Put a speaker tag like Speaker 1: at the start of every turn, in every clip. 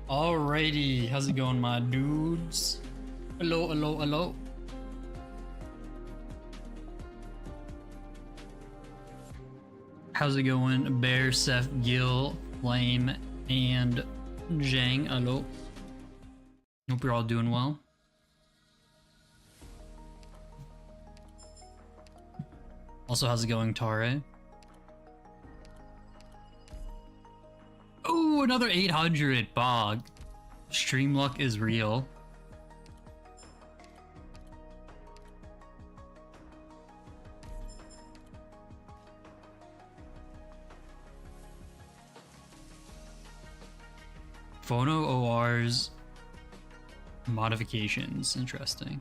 Speaker 1: Alrighty, how's it going, my dudes? Hello, hello, hello. How's it going? Bear, Seth, Gil, Flame, and Zhang. Hello. Hope you're all doing well. Also, how's it going, Tare? Oh, another 800 Bog. Stream luck is real. Phono OR's modifications. Interesting.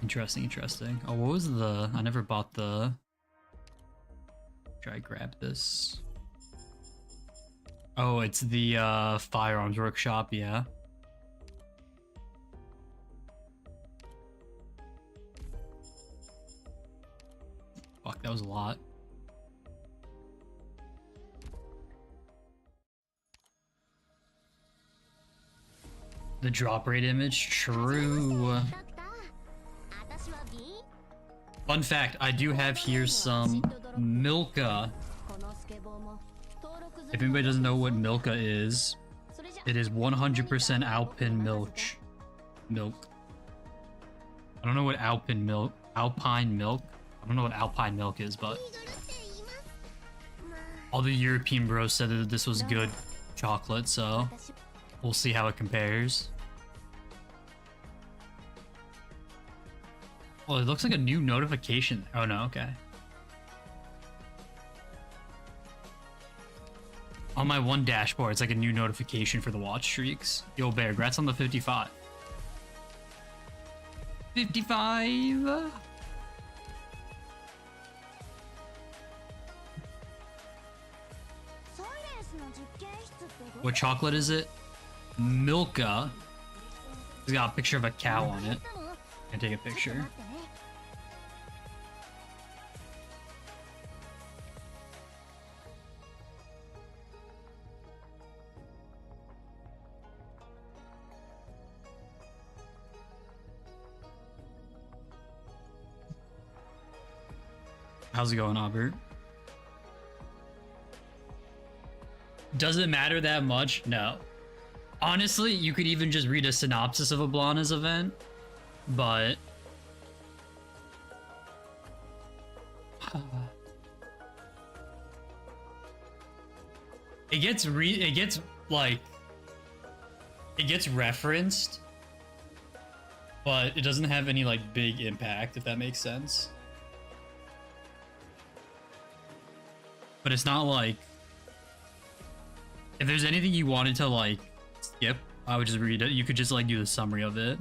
Speaker 1: Interesting. Oh, what was the... I never bought the... Try grab this. Oh, it's the Firearms Workshop, yeah. Fuck, that was a lot. The drop rate image, true. Fun fact, I do have here some Milka. If anybody doesn't know what Milka is, it is 100% Alpine milk. I don't know what Alpine milk. I don't know what Alpine milk is, but all the European bros said that this was good chocolate, so we'll see how it compares. Well, it looks like a new notification. Oh no, okay. On my one dashboard, it's like a new notification for the watch streaks. Yo, Bear, congrats on the 55. 55! What chocolate is it? Milka. It's got a picture of a cow on it. I take a picture. How's it going, Albert? Does it matter that much? No. Honestly, you could even just read a synopsis of a Blana's event, but... It gets referenced, but it doesn't have any like big impact, if that makes sense. But it's not like, if there's anything you wanted to like skip, I would just read it. You could just like do the summary of it.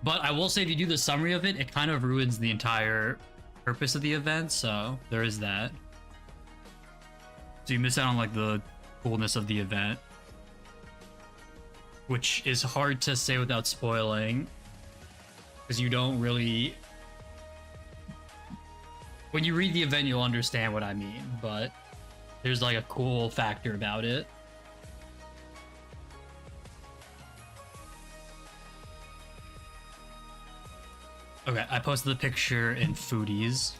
Speaker 1: But I will say, if you do the summary of it, it kind of ruins the entire purpose of the event, so there is that. So you miss out on like the coolness of the event, which is hard to say without spoiling, because you don't really... When you read the event, you'll understand what I mean, but there's like a cool factor about it. Okay, I posted the picture in Foodies.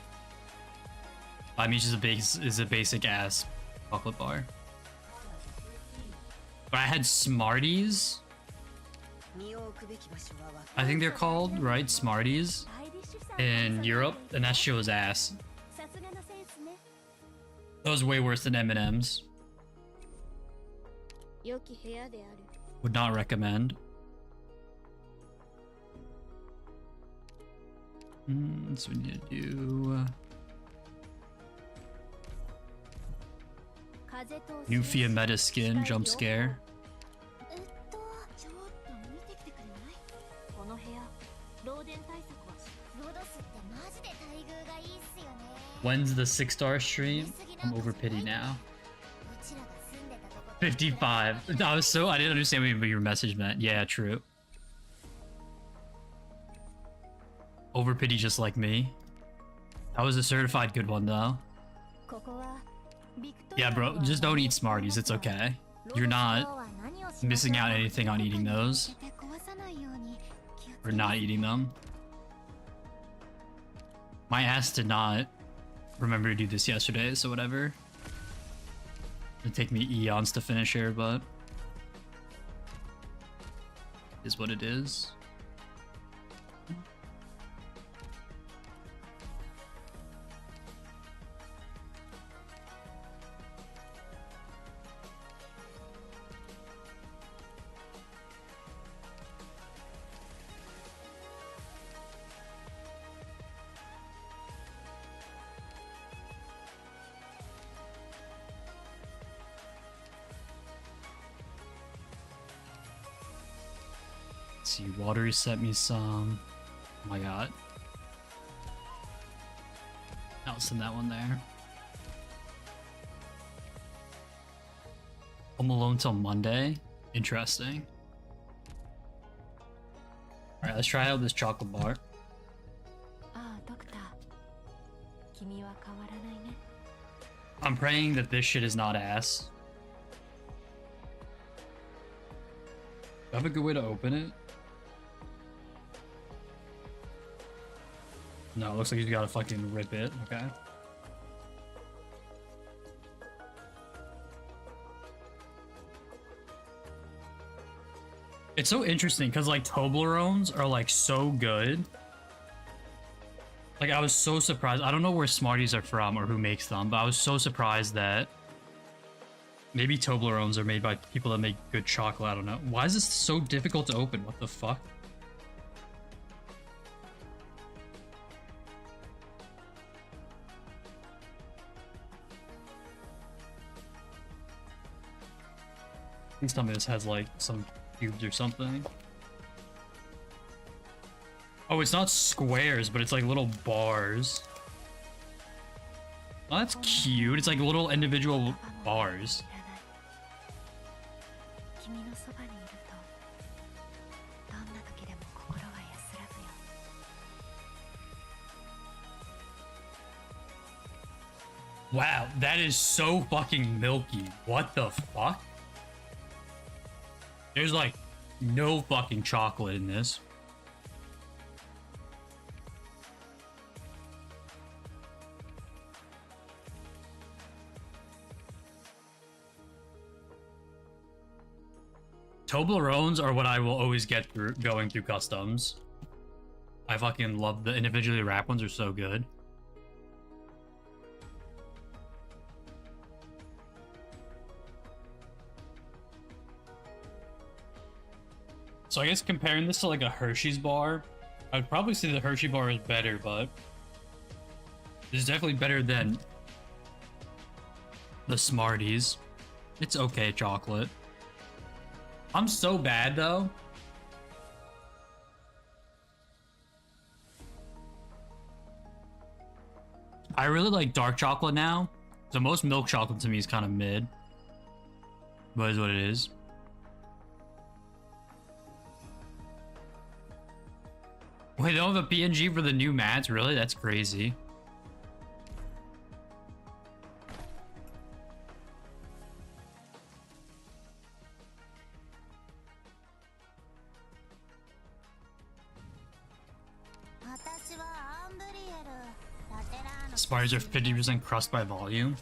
Speaker 1: I mean, it's just a basic ass chocolate bar. But I had Smarties. I think they're called, right? Smarties. In Europe, and that shit was ass. That was way worse than M&M's. Would not recommend. So we need to do... New Fiametta skin, jump scare. When's the 6-star stream? I'm over pity now. 55. I didn't understand what your message meant. Yeah, true. Over pity just like me. That was a certified good one though. Yeah, bro, just don't eat Smarties. It's okay. You're not missing out anything on eating those. Or not eating them. My ass did not remember to do this yesterday, so whatever. It'll take me eons to finish here, but is what it is. See, Watery sent me some. Oh my god. I'll send that one there. Home Alone till Monday? Interesting. Alright, let's try out this chocolate bar. I'm praying that this shit is not ass. Do I have a good way to open it? No, it looks like you gotta fucking rip it. Okay. It's so interesting because like Toblerones are like so good. Like I was so surprised. I don't know where Smarties are from or who makes them, but I was so surprised that maybe Toblerones are made by people that make good chocolate. I don't know. Why is this so difficult to open? What the fuck? Please tell me this has like some cubes or something. Oh, it's not squares, but it's like little bars. Oh, that's cute. It's like little individual bars. Wow, that is so fucking milky. What the fuck? There's like no fucking chocolate in this. Toblerones are what I will always get through going through customs. I fucking love the individually wrapped ones, are so good. So I guess comparing this to like a Hershey's bar, I'd probably say the Hershey bar is better, but it's definitely better than the Smarties. It's okay chocolate. I'm so bad though. I really like dark chocolate now. So most milk chocolate to me is kind of mid. But is what it is. Wait, they don't have a PNG for the new mats? Really? That's crazy. Smarties are 50% crust by volume.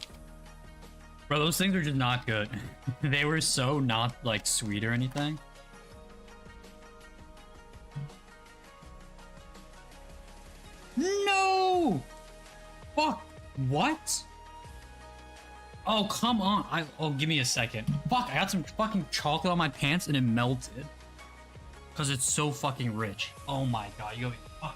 Speaker 1: Bro, those things are just not good. They were so not like sweet or anything. No! Fuck! What? Oh, come on. Oh, give me a second. Fuck, I got some fucking chocolate on my pants and it melted. Because it's so fucking rich. Oh my god, you got me. Fuck.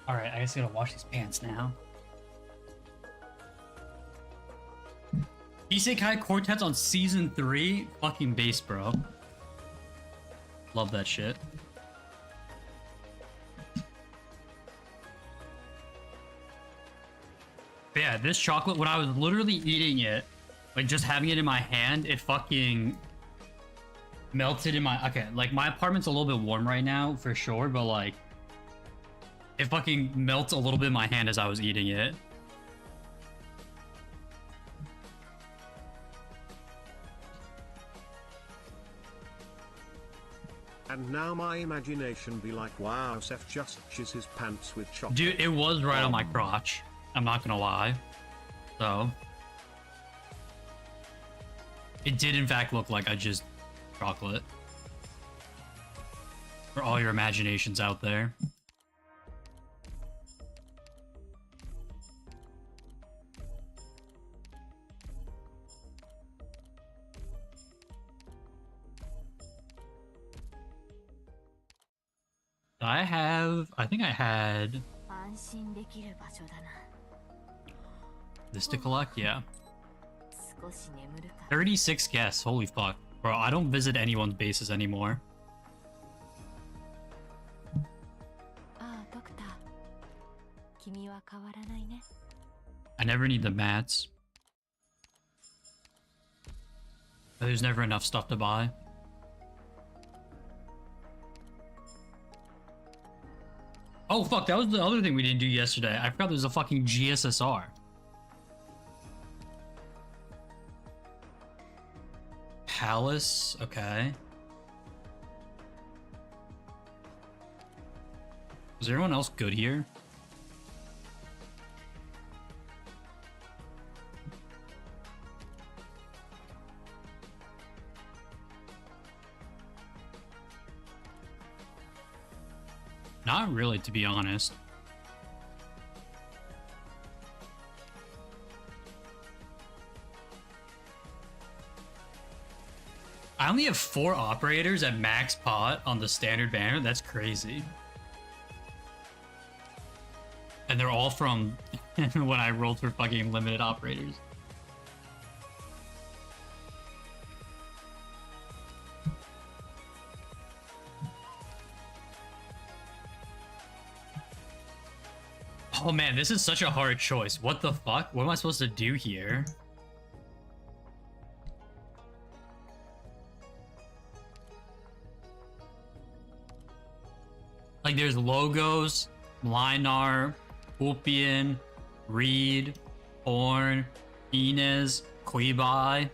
Speaker 1: All right, I guess I gotta wash these pants now. Isekai Quartets on season 3, fucking base, bro. Love that shit. But yeah, this chocolate, when I was literally eating it, like just having it in my hand, it fucking melted in my... Okay, like my apartment's a little bit warm right now, for sure, but like... It fucking melts a little bit in my hand as I was eating it.
Speaker 2: And now my imagination be like, wow, Seth just shiz his pants with chocolate.
Speaker 1: Dude, it was right on my crotch. I'm not gonna lie. So... It did in fact look like I just... chocolate. For all your imaginations out there. I think I had this to collect, yeah. 36 guests, holy fuck. Bro, I don't visit anyone's bases anymore. I never need the mats. There's never enough stuff to buy. Oh fuck, that was the other thing we didn't do yesterday. I forgot there's a fucking GSSR. Palace, okay. Was everyone else good here? Not really, to be honest. I only have 4 operators at max pot on the standard banner. That's crazy. And they're all from when I rolled for fucking limited operators. Oh man, this is such a hard choice. What the fuck? What am I supposed to do here? Like there's Logos, Linar, Ulpian, Reed, Horn, Inez, Klebai,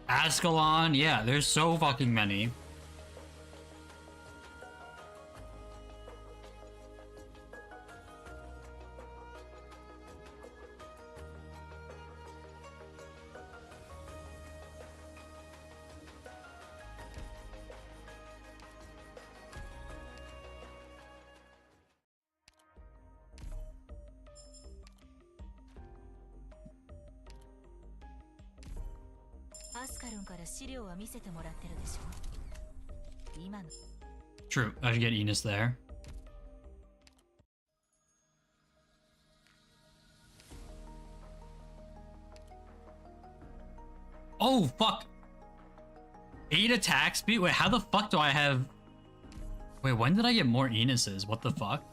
Speaker 1: Ascalon. Yeah, there's so fucking many. True, I should get Enos there. Oh, fuck! 8 attack speed? Wait, how the fuck do I have... Wait, when did I get more Enuses? What the fuck?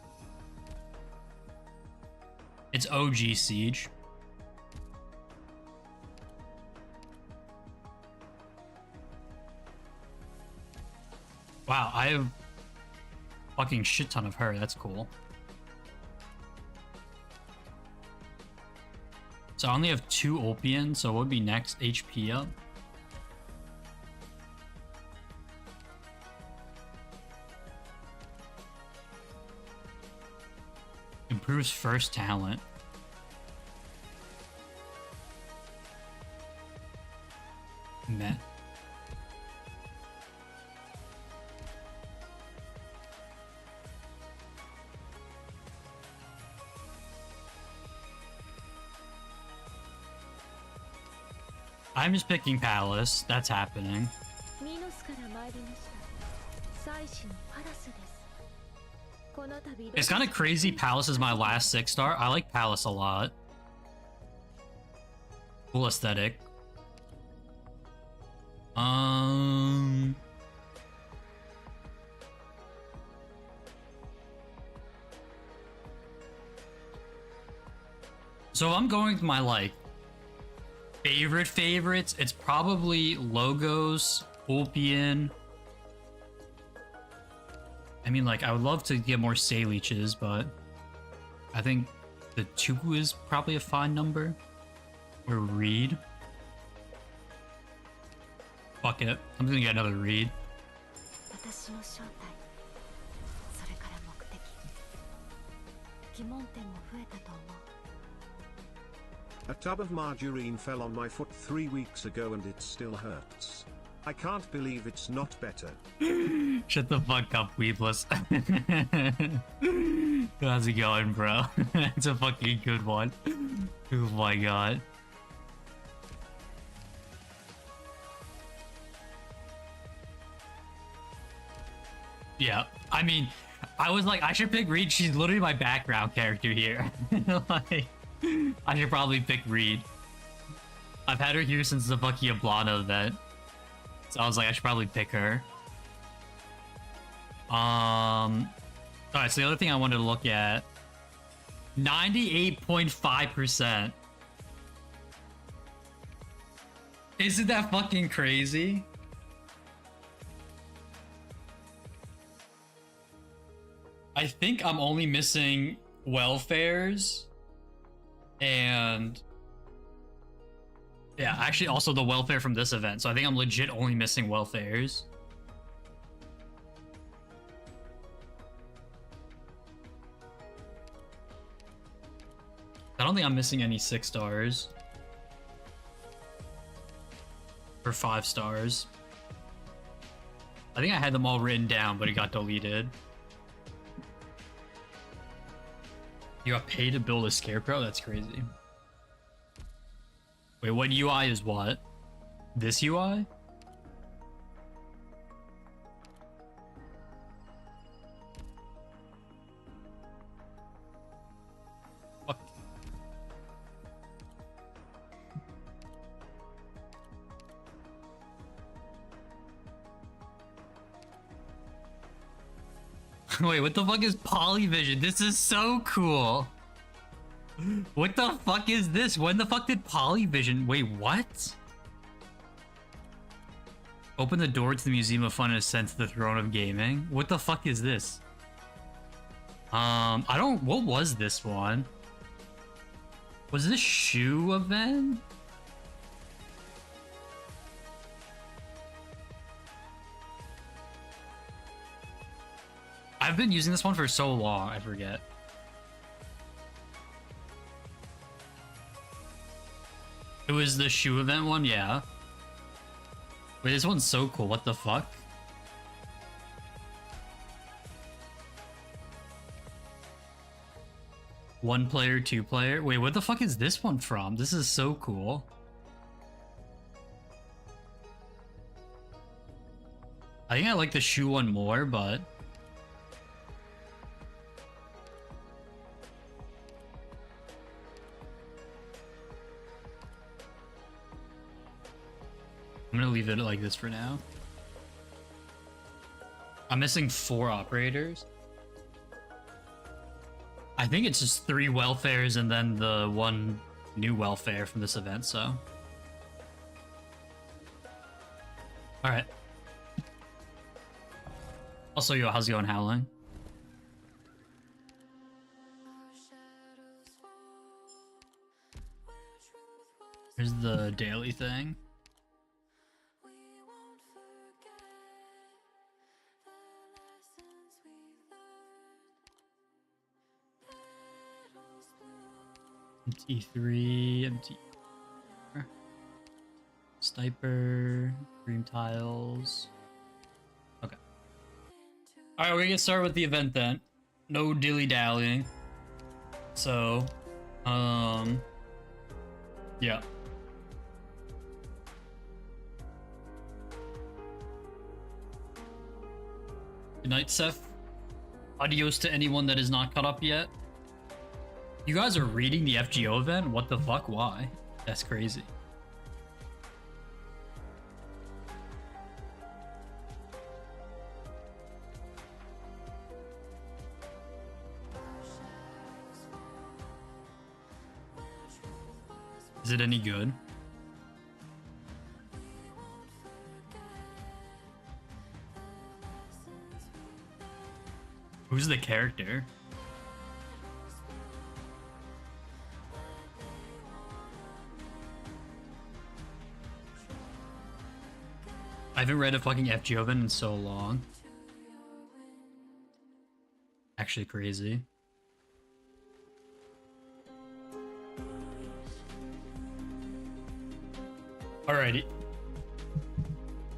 Speaker 1: It's OG Siege. Wow, I have fucking shit ton of her. That's cool. So I only have 2 Ulpian, so what would be next? HP up? Improves first talent. Meh. I'm just picking Palace. That's happening. It's kind of crazy. Palace is my last 6-star. I like Palace a lot. Cool aesthetic. So I'm going with my like favorites. It's probably Logos, Ulpian. I mean, like, I would love to get more Saleeches, but I think the 2 is probably a fine number. Or Reed. Fuck it. I'm gonna get another Reed.
Speaker 2: A tub of margarine fell on my foot 3 weeks ago and it still hurts. I can't believe it's not better.
Speaker 1: Shut the fuck up, Weebless. How's it going, bro? It's a fucking good one. Oh my god. Yeah, I mean, I was like, I should pick Reed. She's literally my background character here. Like, I should probably pick Reed. I've had her here since the fucking Ablana event. So I was like, I should probably pick her. Alright, so the other thing I wanted to look at. 98.5%. Isn't that fucking crazy? I think I'm only missing welfares and yeah, actually also the welfare from this event. So I think I'm legit only missing welfares. I don't think I'm missing any 6 stars or 5 stars. I think I had them all written down, but it got deleted. You got paid to build a scarecrow? That's crazy. Wait, what UI is what? This UI? Fuck. Wait, what the fuck is Polyvision? This is so cool. What the fuck is this? When the fuck did Polyvision? Wait, what? Open the door to the Museum of Fun and ascend to the Throne of Gaming. What the fuck is this? I don't... What was this one? Was this shoe event? I've been using this one for so long, I forget. It was the shoe event one, yeah. Wait, this one's so cool. What the fuck? One player, 2 player. Wait, what the fuck is this one from? This is so cool. I think I like the shoe one more, but... I'm gonna leave it like this for now. I'm missing 4 operators. I think it's just 3 welfares and then the 1 new welfare from this event, so. Alright. Also, yo, how's it going, Howling? Here's the daily thing. MT3, MT, Sniper, Dream Tiles. Okay. All right, we're gonna get started with the event then. No dilly dallying. So, yeah. Good night, Seth. Adios to anyone that is not caught up yet. You guys are reading the FGO event? What the fuck? Why? That's crazy. Is it any good? Who's the character? I haven't read a fucking FGO event in so long. Actually crazy. Alrighty.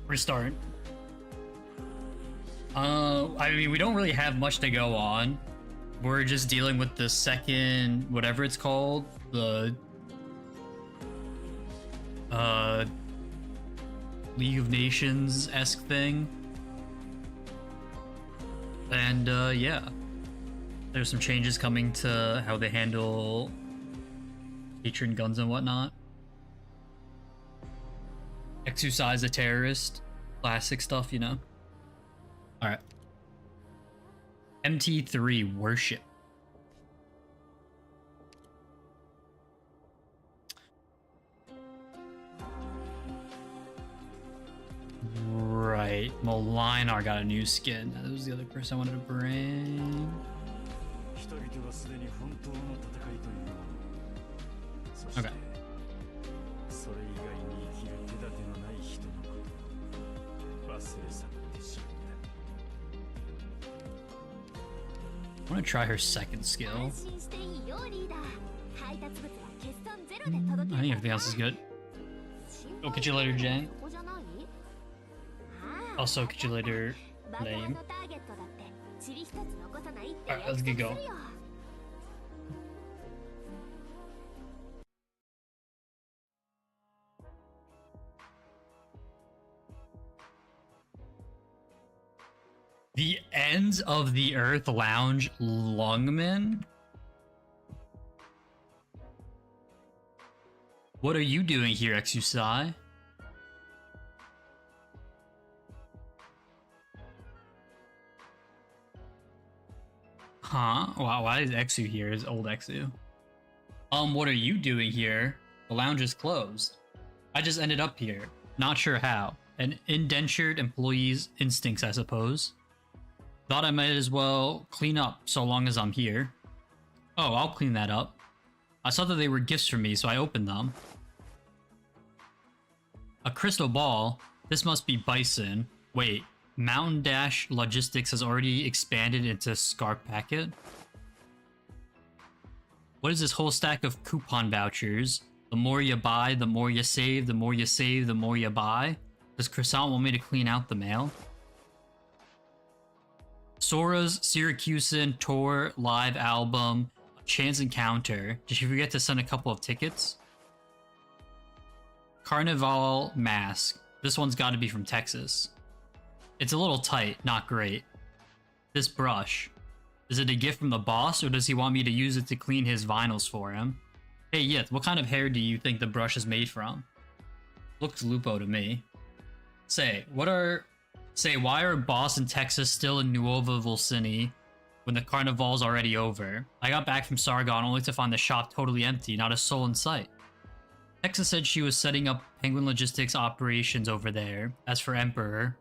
Speaker 1: Restart. I mean, we don't really have much to go on. We're just dealing with the second, whatever it's called, the League of Nations-esque thing. And yeah. There's some changes coming to how they handle patron guns and whatnot. Exercise a terrorist. Classic stuff, you know? Alright. MT3 Worship. Right. Molinar got a new skin. That was the other person I wanted to bring. Okay. I want to try her second skill. I think everything else is good. Oh, catch you later, Jen. Also, catch you later, Lame. Alright, let's get going. The Ends of the Earth Lounge Lungman? What are you doing here, Exusai? Huh? Wow, why is Exu here? Is old Exu? What are you doing here? The lounge is closed. I just ended up here. Not sure how. An indentured employee's instincts, I suppose. Thought I might as well clean up so long as I'm here. Oh, I'll clean that up. I saw that they were gifts for me, so I opened them. A crystal ball? This must be Bison. Wait, Mountain Dash Logistics has already expanded into Scarp Packet? What is this whole stack of coupon vouchers? The more you buy, the more you save, the more you save, the more you buy? Does Croissant want me to clean out the mail? Sora's Syracusan Tour live album, Chance Encounter. Did you forget to send a couple of tickets? Carnival Mask. This one's got to be from Texas. It's a little tight, not great. This brush. Is it a gift from the boss, or does he want me to use it to clean his vinyls for him? Hey Yith, what kind of hair do you think the brush is made from? Looks Lupo to me. Why are Boss and Texas still in Nuova Volcini when the carnival's already over? I got back from Sargon only to find the shop totally empty, not a soul in sight. Texas said she was setting up Penguin Logistics operations over there. As for Emperor,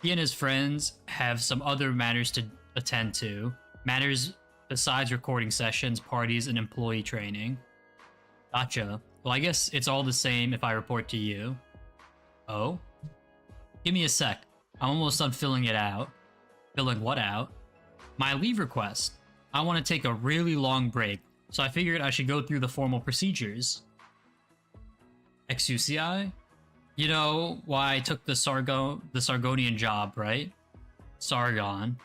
Speaker 1: he and his friends have some other matters to attend to. Matters besides recording sessions, parties, and employee training. Gotcha. Well, I guess it's all the same if I report to you. Oh? Give me a sec. I'm almost done filling it out. Filling what out? My leave request. I want to take a really long break, so I figured I should go through the formal procedures. Exucii? You know why I took the Sargonian job, right? Sargon.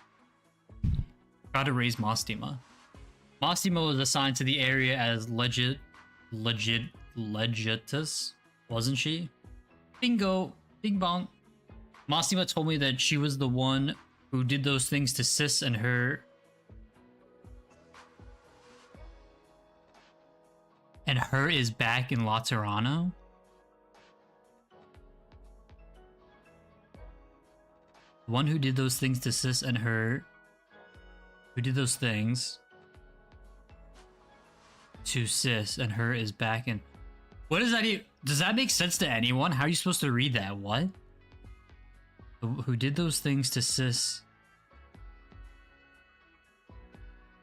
Speaker 1: Try to raise Mostima. Mostima was assigned to the area as Legitus, wasn't she? Bingo! Bing bong. Mostima told me that she was the one who did those things to Sis and her And her is back in Laterano? The one who did those things to Sis and her... Who did those things to Sis and her is back in... What does that even... Does that make sense to anyone? How are you supposed to read that? What? Who did those things to Sis...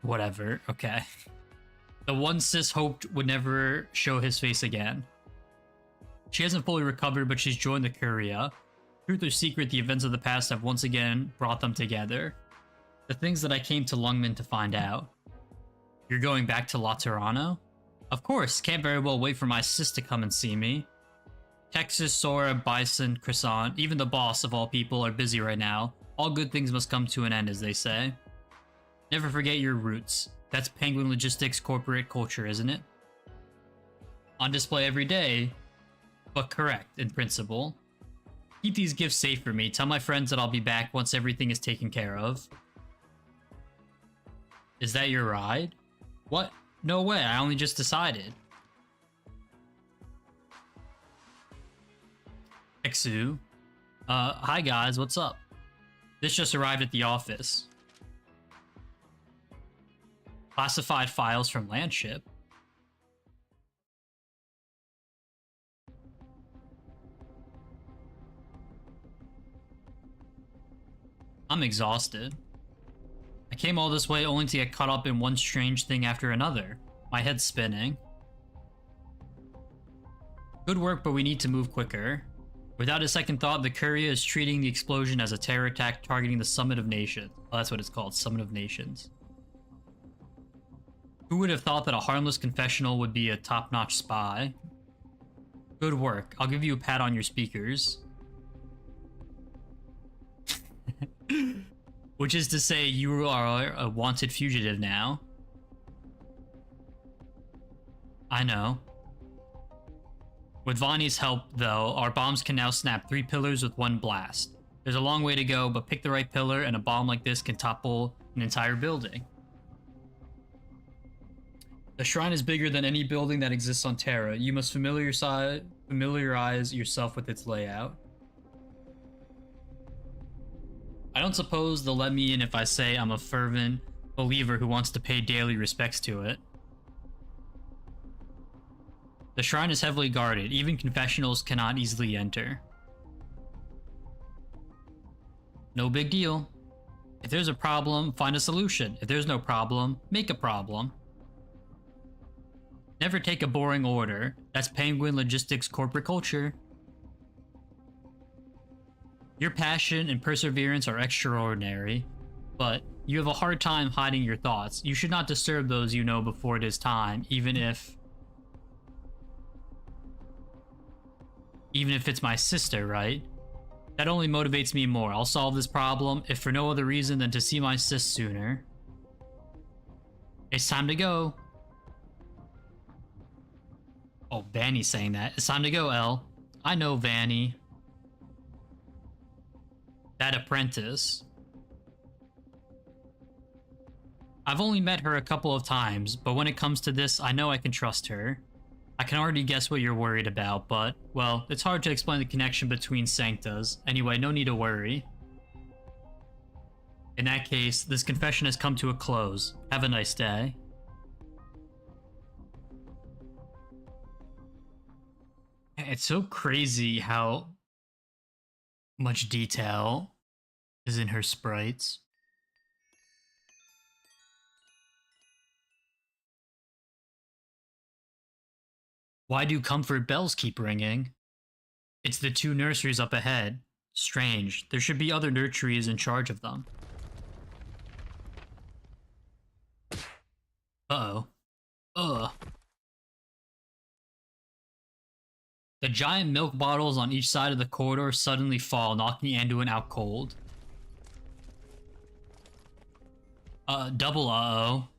Speaker 1: Whatever. Okay. The one Sis hoped would never show his face again. She hasn't fully recovered, but she's joined the Curia. Truth or secret, the events of the past have once again brought them together. The things that I came to Lungmen to find out. You're going back to Laterano? Of course, can't very well wait for my sis to come and see me. Texas, Sora, Bison, Croissant, even the boss of all people are busy right now. All good things must come to an end, as they say. Never forget your roots. That's Penguin Logistics corporate culture, isn't it? On display every day, but correct in principle. Keep these gifts safe for me. Tell my friends that I'll be back once everything is taken care of. Is that your ride? What? No way, I only just decided. Exu. Hi guys, what's up? This just arrived at the office. Classified files from Landship. I'm exhausted. I came all this way only to get caught up in one strange thing after another. My head's spinning. Good work, but we need to move quicker. Without a second thought, the Curia is treating the explosion as a terror attack targeting the Summit of Nations. Oh, that's what it's called, Summit of Nations. Who would have thought that a harmless confessional would be a top-notch spy? Good work. I'll give you a pat on your speakers. Which is to say, you are a wanted fugitive now. I know. With Vani's help, though, our bombs can now snap 3 pillars with 1 blast. There's a long way to go, but pick the right pillar and a bomb like this can topple an entire building. The shrine is bigger than any building that exists on Terra. You must familiarize yourself with its layout. I don't suppose they'll let me in if I say I'm a fervent believer who wants to pay daily respects to it. The shrine is heavily guarded. Even confessionals cannot easily enter. No big deal. If there's a problem, find a solution. If there's no problem, make a problem. Never take a boring order. That's Penguin Logistics corporate culture. Your passion and perseverance are extraordinary, but you have a hard time hiding your thoughts. You should not disturb those you know before it is time, even if it's my sister, right? That only motivates me more. I'll solve this problem, if for no other reason than to see my sis sooner. It's time to go. Oh, Vanny's saying that. It's time to go, Elle. I know Vanny. That apprentice. I've only met her a couple of times, but when it comes to this, I know I can trust her. I can already guess what you're worried about, but, well, it's hard to explain the connection between Sanctas. Anyway, no need to worry. In that case, this confession has come to a close. Have a nice day. It's so crazy how much detail is in her sprites. Why do comfort bells keep ringing? It's the 2 nurseries up ahead. Strange. There should be other nurseries in charge of them. Uh-oh. Ugh. The giant milk bottles on each side of the corridor suddenly fall, knocking Anduin out cold. Double uh-oh.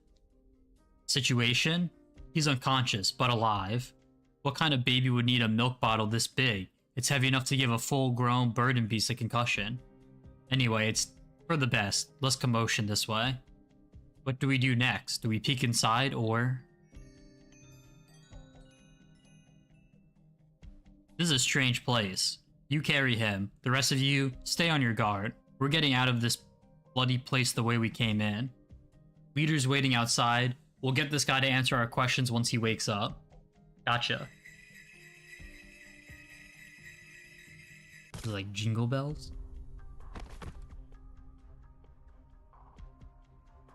Speaker 1: Situation? He's unconscious, but alive. What kind of baby would need a milk bottle this big? It's heavy enough to give a full-grown burden beast a concussion. Anyway, it's for the best. Less commotion this way. What do we do next? Do we peek inside, or... This is a strange place. You carry him. The rest of you, stay on your guard. We're getting out of this bloody place the way we came in. Leader's waiting outside. We'll get this guy to answer our questions once he wakes up. Gotcha. Is it like jingle bells?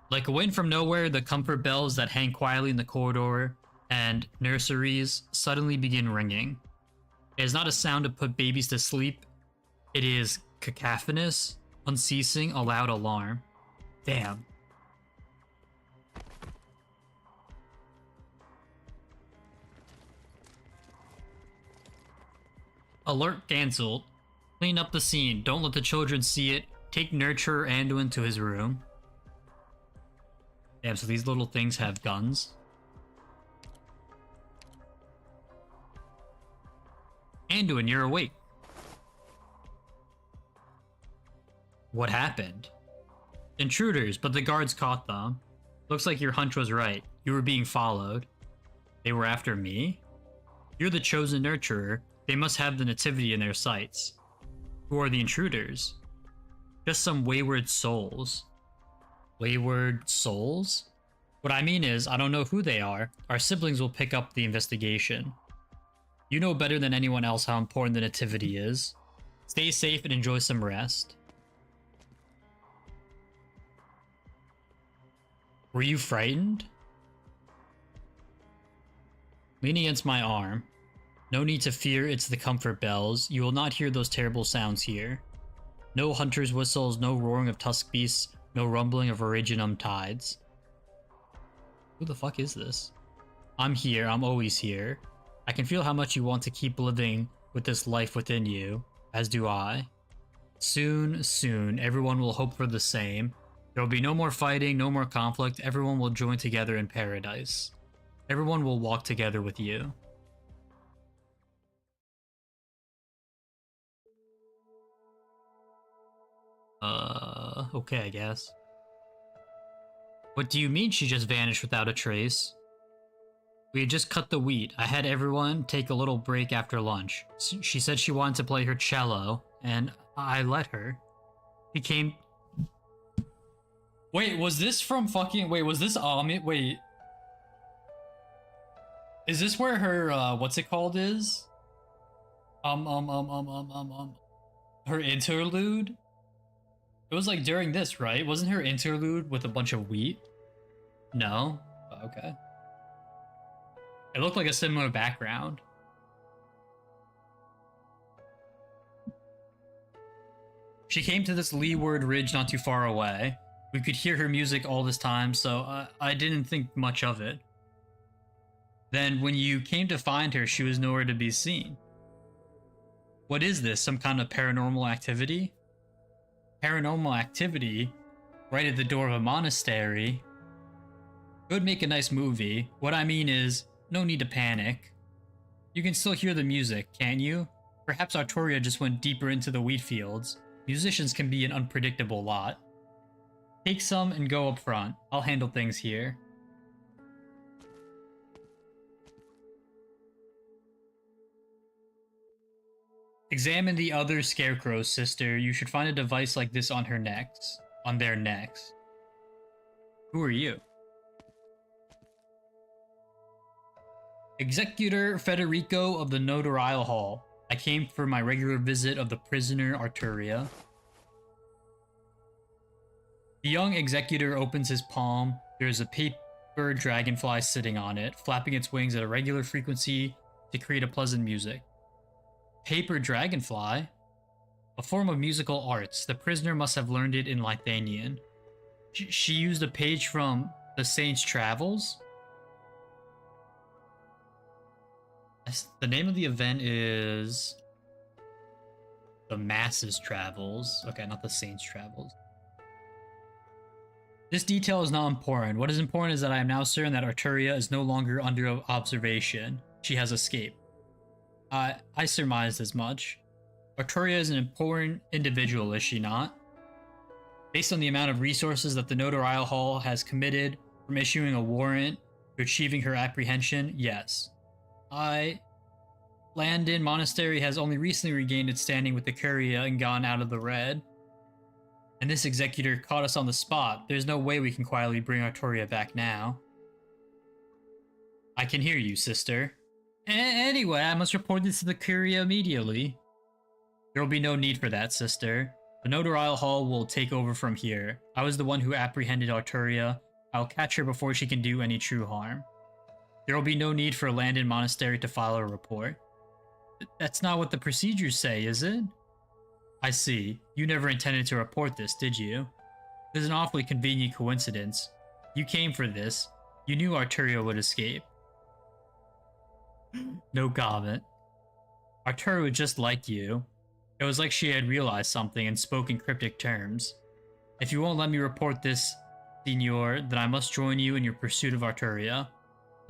Speaker 1: Like a wind from nowhere, the comfort bells that hang quietly in the corridor and nurseries suddenly begin ringing. It is not a sound to put babies to sleep. It is cacophonous, unceasing, a loud alarm. Damn. Alert cancelled. Clean up the scene. Don't let the children see it. Take Nurturer Anduin to his room. Damn, so these little things have guns. Anduin, you're awake. What happened? Intruders, but the guards caught them. Looks like your hunch was right. You were being followed. They were after me? You're the chosen nurturer. They must have the nativity in their sights. Who are the intruders? Just some wayward souls. Wayward souls? What I mean is, I don't know who they are. Our siblings will pick up the investigation. You know better than anyone else how important the nativity is. Stay safe and enjoy some rest. Were you frightened? Lean against my arm. No need to fear, it's the comfort bells. You will not hear those terrible sounds here. No hunter's whistles, no roaring of tusk beasts, no rumbling of Originum tides. Who the fuck is this? I'm here, I'm always here. I can feel how much you want to keep living with this life within you, as do I. Soon, soon, everyone will hope for the same. There will be no more fighting, no more conflict, everyone will join together in paradise. Everyone will walk together with you. Okay, I guess. What do you mean she just vanished without a trace? We had just cut the wheat. I had everyone take a little break after lunch. She said she wanted to play her cello, and I let her. She came... Wait, was this from fucking... Wait, was this Amit? Wait. Is this where her, what's it called is? Her interlude? It was like during this, right? Wasn't her interlude with a bunch of wheat? No? Oh, okay. It looked like a similar background. She came to this leeward ridge not too far away. We could hear her music all this time, so I didn't think much of it. Then when you came to find her, she was nowhere to be seen. What is this? Some kind of paranormal activity? Paranormal activity? Right at the door of a monastery? It would make a nice movie. What I mean is, no need to panic. You can still hear the music, can't you? Perhaps Arturia just went deeper into the wheat fields. Musicians can be an unpredictable lot. Take some and go up front. I'll handle things here. Examine the other scarecrows, sister. You should find a device like this on her necks. On their necks. Who are you? Executor Federico of the Notarial Hall. I came for my regular visit of the prisoner Arturia. The young executor opens his palm. There is a paper dragonfly sitting on it, flapping its wings at a regular frequency to create a pleasant music. Paper dragonfly? A form of musical arts. The prisoner must have learned it in Lithanian. She used a page from the Saint's Travels? The name of the event is... The Masses Travels. Okay, not the Saint's Travels. This detail is not important. What is important is that I am now certain that Arturia is no longer under observation. She has escaped. I surmised as much. Arturia is an important individual, is she not? Based on the amount of resources that the Notarial Hall has committed, from issuing a warrant to achieving her apprehension, yes. I Landon Monastery has only recently regained its standing with the Curia and gone out of the red. And this executor caught us on the spot. There's no way we can quietly bring Artoria back now. I can hear you, sister. Anyway, I must report this to the Curia immediately. There will be no need for that, sister. The notarial hall will take over from here. I was the one who apprehended Artoria. I'll catch her before she can do any true harm. There will be no need for Landon Monastery to file a report. That's not what the procedures say, is it? I see. You never intended to report this, did you? There's an awfully convenient coincidence. You came for this. You knew Arturia would escape. No comment. Arturia was just like you. It was like she had realized something and spoke in cryptic terms. If you won't let me report this, Signor, then I must join you in your pursuit of Arturia.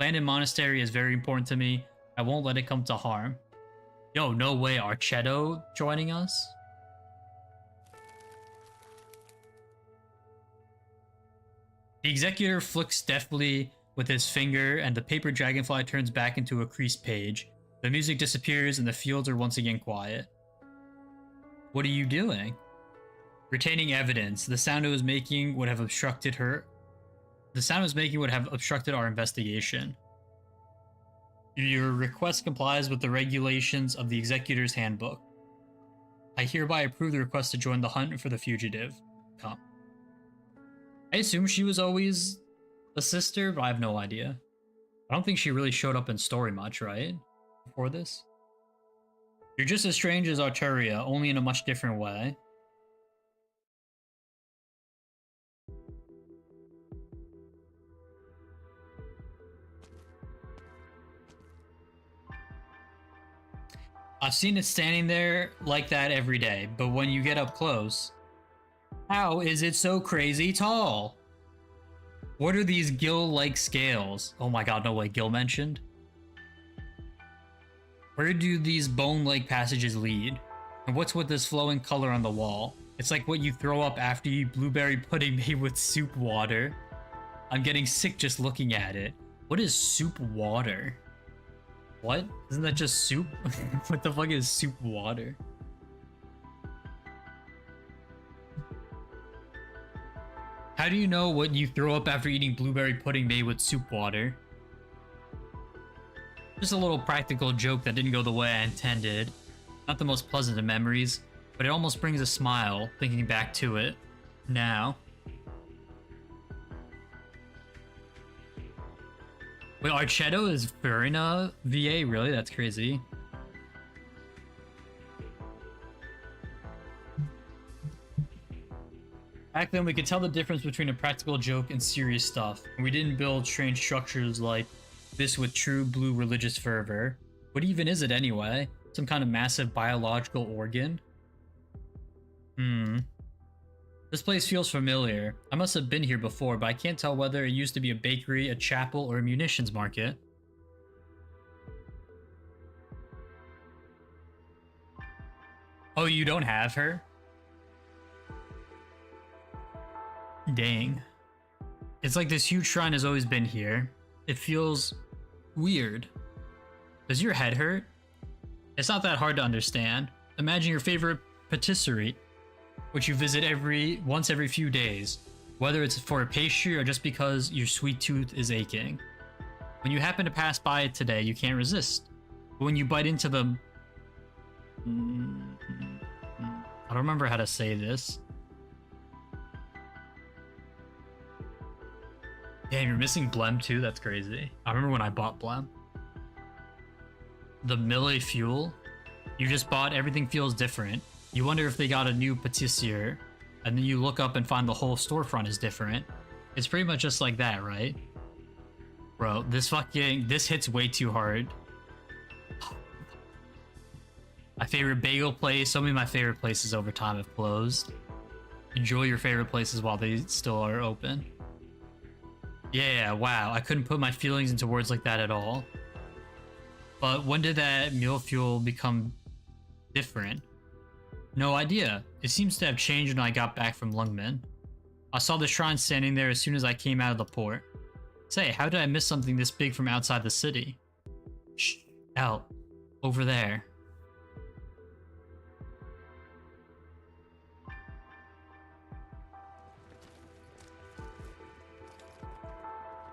Speaker 1: Landon Monastery is very important to me. I won't let it come to harm. Yo, no way, Archetto joining us? The executor flicks deftly with his finger, and the paper dragonfly turns back into a creased page. The music disappears, and the fields are once again quiet. What are you doing? Retaining evidence. The sound it was making would have obstructed her. The sound it was making would have obstructed our investigation. Your request complies with the regulations of the Executor's Handbook. I hereby approve the request to join the hunt for the fugitive. Come. I assume she was always a sister, but I have no idea. I don't think she really showed up in story much, right? Before this? You're just as strange as Arturia, only in a much different way. I've seen it standing there like that every day, but when you get up close, how is it so crazy tall? What are these gill-like scales? Oh my god, no way, Gil mentioned. Where do these bone-like passages lead? And what's with this flowing color on the wall? It's like what you throw up after you eat blueberry pudding made with soup water. I'm getting sick just looking at it. What is soup water? What? Isn't that just soup? What the fuck is soup water? How do you know what you throw up after eating blueberry pudding made with soup water? Just a little practical joke that didn't go the way I intended. Not the most pleasant of memories, but it almost brings a smile thinking back to it now. Wait, Archetto is Furina VA? Really? That's crazy. Back then, we could tell the difference between a practical joke and serious stuff, and we didn't build strange structures like this with true blue religious fervor. What even is it anyway? Some kind of massive biological organ? This place feels familiar. I must have been here before, but I can't tell whether it used to be a bakery, a chapel, or a munitions market. Oh, you don't have her? Dang. It's like this huge shrine has always been here. It feels weird. Does your head hurt? It's not that hard to understand. Imagine your favorite patisserie, which you visit once every few days, whether it's for a pastry or just because your sweet tooth is aching. When you happen to pass by it today, you can't resist. But when you bite into the... I don't remember how to say this. Damn, you're missing Blem too? That's crazy. I remember when I bought Blem. The Mille Fuel? You just bought Everything Feels Different. You wonder if they got a new patissier, and then you look up and find the whole storefront is different. It's pretty much just like that, right? Bro, this hits way too hard. My favorite bagel place, so many of my favorite places over time have closed. Enjoy your favorite places while they still are open. Yeah, wow, I couldn't put my feelings into words like that at all. But when did that Mille Fuel become different? No idea. It seems to have changed when I got back from Lungmen. I saw the shrine standing there as soon as I came out of the port. Say, how did I miss something this big from outside the city? Shh, out. Over there.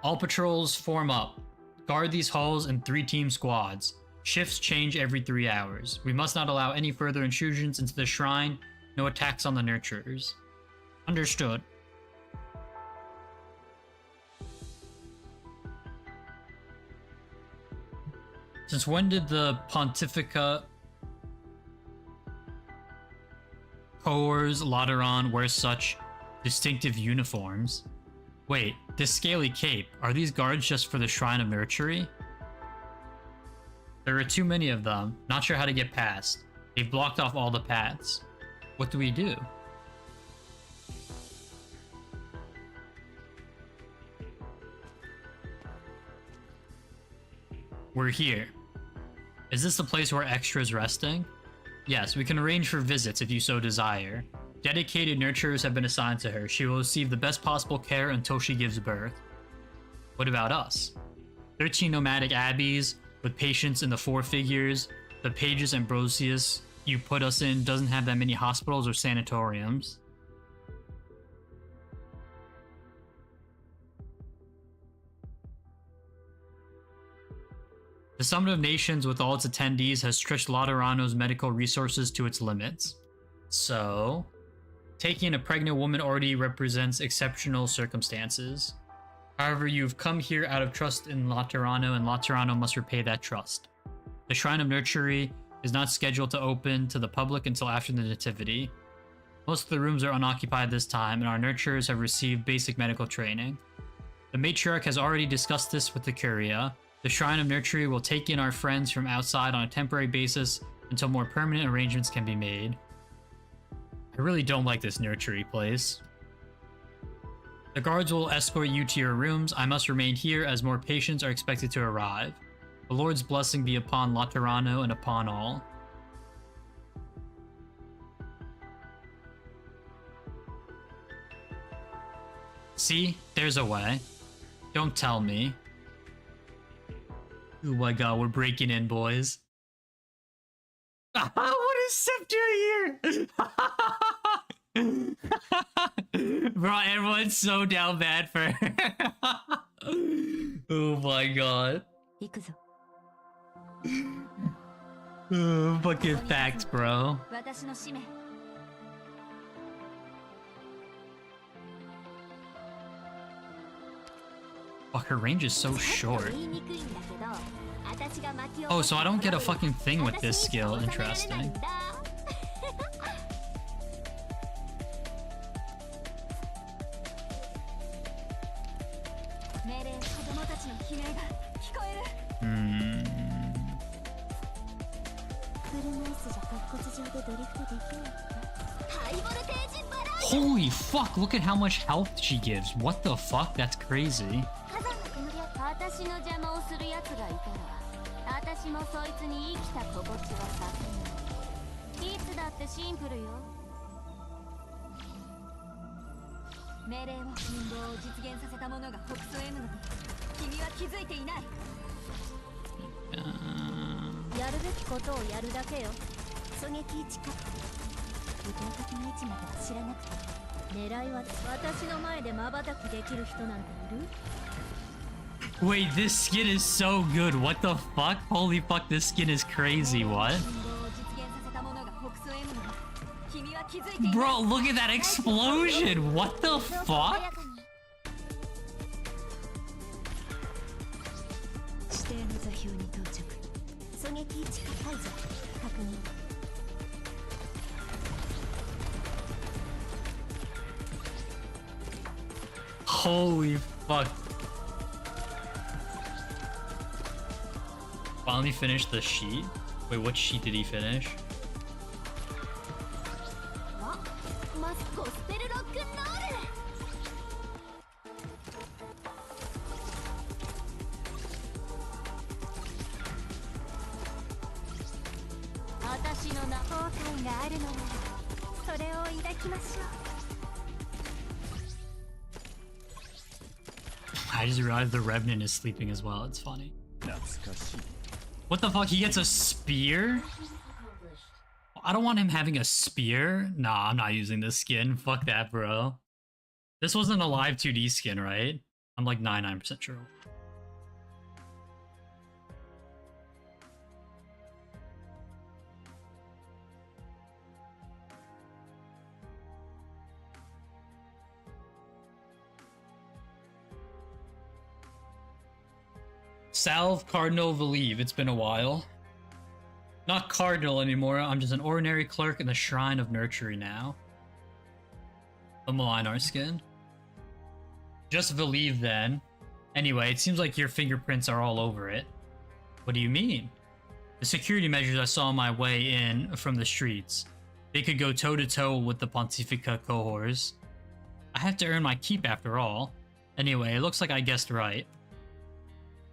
Speaker 1: All patrols form up. Guard these halls in 3-team squads. Shifts change every 3 hours. We must not allow any further intrusions into the shrine. No attacks on the nurturers. Understood. Since when did the Pontifica Cohors Lateran wear such distinctive uniforms? Wait, this scaly cape, are these guards just for the Shrine of Nurtury? There are too many of them, not sure how to get past. They've blocked off all the paths. What do we do? We're here. Is this the place where Extra is resting? Yes, we can arrange for visits if you so desire. Dedicated nurturers have been assigned to her. She will receive the best possible care until she gives birth. What about us? 13 nomadic abbeys with patients in the 4 figures. The Pages Ambrosius you put us in doesn't have that many hospitals or sanatoriums. The Summit of Nations with all its attendees has stretched Laterano's medical resources to its limits. So, taking a pregnant woman already represents exceptional circumstances. However, you've come here out of trust in Laterano, and Laterano must repay that trust. The Shrine of Nurtury is not scheduled to open to the public until after the Nativity. Most of the rooms are unoccupied this time, and our nurturers have received basic medical training. The Matriarch has already discussed this with the Curia. The Shrine of Nurtury will take in our friends from outside on a temporary basis until more permanent arrangements can be made. I really don't like this Nurtury place. The guards will escort you to your rooms. I must remain here as more patients are expected to arrive. The Lord's blessing be upon Laterano and upon all. See? There's a way. Don't tell me. Oh my god, we're breaking in, boys. What is Sip doing here? Bro, everyone's so down bad for her. Oh my god. Oh, fucking facts, bro. Fuck, her range is so short. Oh, so I don't get a fucking thing with this skill. Interesting. Holy fuck, look at how much health she gives. What the fuck? That's crazy. Wait, this skin is so good. What the fuck? Holy fuck, this skin is crazy. What? Bro, look at that explosion. What the fuck? Holy fuck. Finally finished the sheet? Wait, what sheet did he finish? I just realized the Revenant is sleeping as well. It's funny. What the fuck? He gets a spear? I don't want him having a spear. Nah, I'm not using this skin. Fuck that, bro. This wasn't a live 2D skin, right? I'm like 99% sure. Salve Cardinal Valieve. It's been a while. Not Cardinal anymore. I'm just an ordinary clerk in the Shrine of Nurtury now. A Malinar skin. Just Valieve then. Anyway, it seems like your fingerprints are all over it. What do you mean? The security measures I saw on my way in from the streets. They could go toe-to-toe with the Pontifica cohorts. I have to earn my keep after all. Anyway, it looks like I guessed right.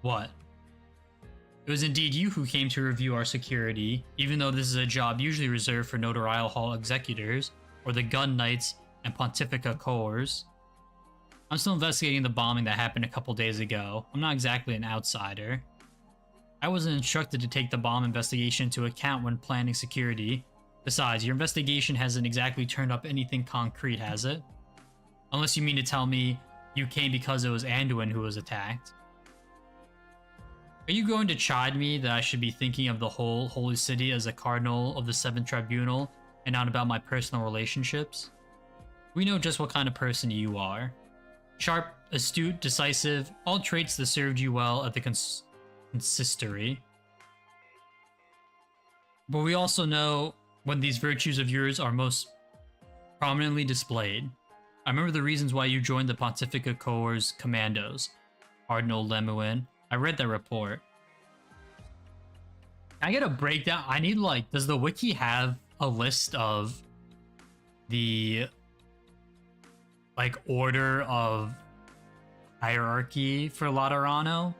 Speaker 1: What? It was indeed you who came to review our security, even though this is a job usually reserved for Notarial Hall executors, or the Gun Knights and Pontifica cohorts. I'm still investigating the bombing that happened a couple days ago. I'm not exactly an outsider. I wasn't instructed to take the bomb investigation into account when planning security. Besides, your investigation hasn't exactly turned up anything concrete, has it? Unless you mean to tell me you came because it was Anduin who was attacked. Are you going to chide me that I should be thinking of the whole Holy City as a cardinal of the Seventh Tribunal and not about my personal relationships? We know just what kind of person you are. Sharp, astute, decisive, all traits that served you well at the consistory. But we also know when these virtues of yours are most prominently displayed. I remember the reasons why you joined the Pontifica Cohort's commandos, Cardinal Lemuin. I read that report. Can I get a breakdown? I need, like, does the wiki have a list of the, like, order of hierarchy for Laterano?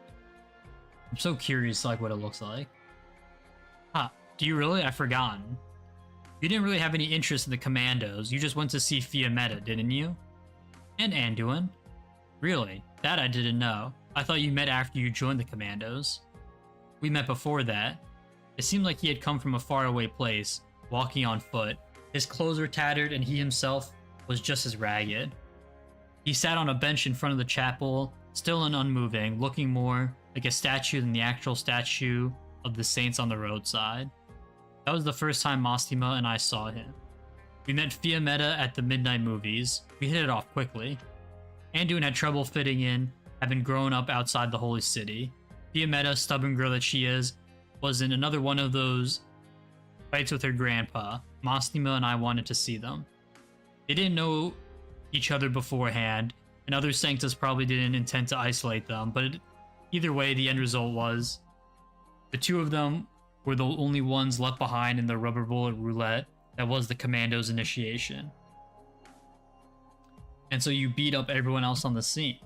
Speaker 1: I'm so curious, like, what it looks like. Huh, do you really? I've forgotten. You didn't really have any interest in the commandos. You just went to see Fiammetta, didn't you? And Anduin. Really? That I didn't know. I thought you met after you joined the commandos. We met before that. It seemed like he had come from a faraway place, walking on foot. His clothes were tattered and he himself was just as ragged. He sat on a bench in front of the chapel, still and unmoving, looking more like a statue than the actual statue of the saints on the roadside. That was the first time Mostima and I saw him. We met Fiammetta at the midnight movies. We hit it off quickly. Anduin had trouble fitting in, having grown up outside the holy city. Fiammetta, stubborn girl that she is, was in another one of those fights with her grandpa. Mostima and I wanted to see them. They didn't know each other beforehand, and other sanctas probably didn't intend to isolate them, but either way, the end result was the two of them were the only ones left behind in the rubber bullet roulette that was the commando's initiation. And so you beat up everyone else on the scene.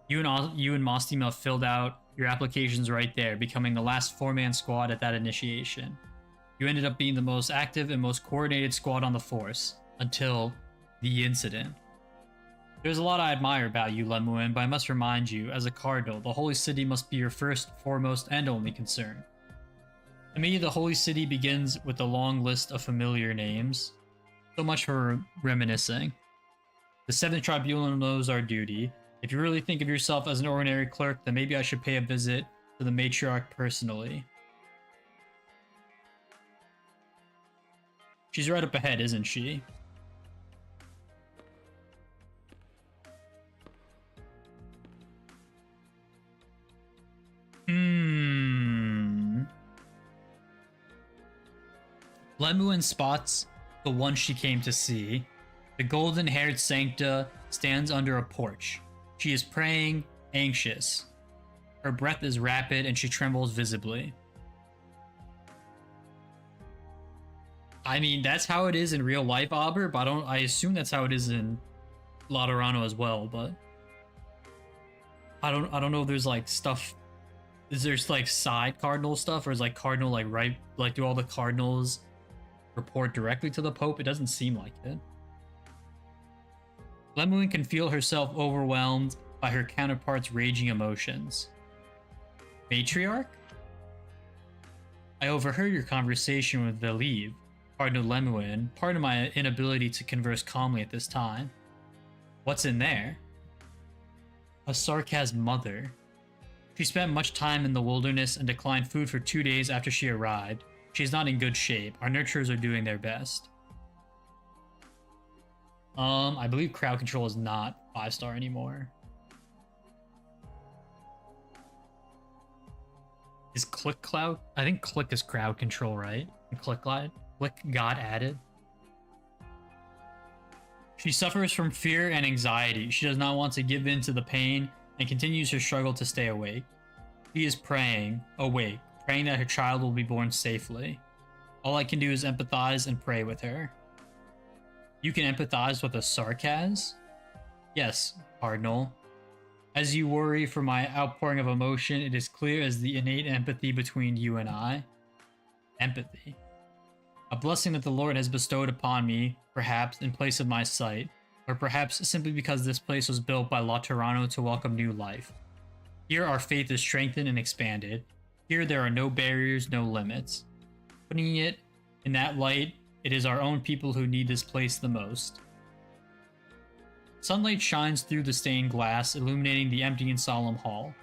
Speaker 1: You and Mostima filled out your applications right there, becoming the last four-man squad at that initiation. You ended up being the most active and most coordinated squad on the force, until the incident. There's a lot I admire about you, Lemuin, but I must remind you, as a cardinal, the Holy City must be your first, foremost, and only concern. To me, the Holy City begins with a long list of familiar names. So much for reminiscing. The Seventh Tribunal knows our duty. If you really think of yourself as an ordinary clerk, then maybe I should pay a visit to the matriarch personally. She's right up ahead, isn't she? Lemuin spots the one she came to see. The golden-haired sancta stands under a porch. She is praying, anxious. Her breath is rapid and she trembles visibly. I mean, that's how it is in real life, Auber, but I assume that's how it is in Laterano as well, but I don't know if there's like stuff. Is there like side cardinal stuff, or is like cardinal like right, like do all the cardinals report directly to the Pope? It doesn't seem like it. Lemuin can feel herself overwhelmed by her counterpart's raging emotions. Matriarch? I overheard your conversation with Veliv, Cardinal Lemuin. Pardon my inability to converse calmly at this time. What's in there? A sarcasm mother. She spent much time in the wilderness and declined food for 2 days after she arrived. She is not in good shape. Our nurturers are doing their best. I believe crowd control is not 5-star anymore. Is Click Cloud? I think Click is crowd control, right? And Click got added. She suffers from fear and anxiety. She does not want to give in to the pain and continues her struggle to stay awake. She is awake, praying that her child will be born safely. All I can do is empathize and pray with her. You can empathize with a sarcasm? Yes, Cardinal. As you worry for my outpouring of emotion, it is clear as the innate empathy between you and I. Empathy. A blessing that the Lord has bestowed upon me, perhaps in place of my sight, or perhaps simply because this place was built by Laterano to welcome new life. Here our faith is strengthened and expanded. Here there are no barriers, no limits. Putting it in that light, it is our own people who need this place the most. Sunlight shines through the stained glass, illuminating the empty and solemn hall.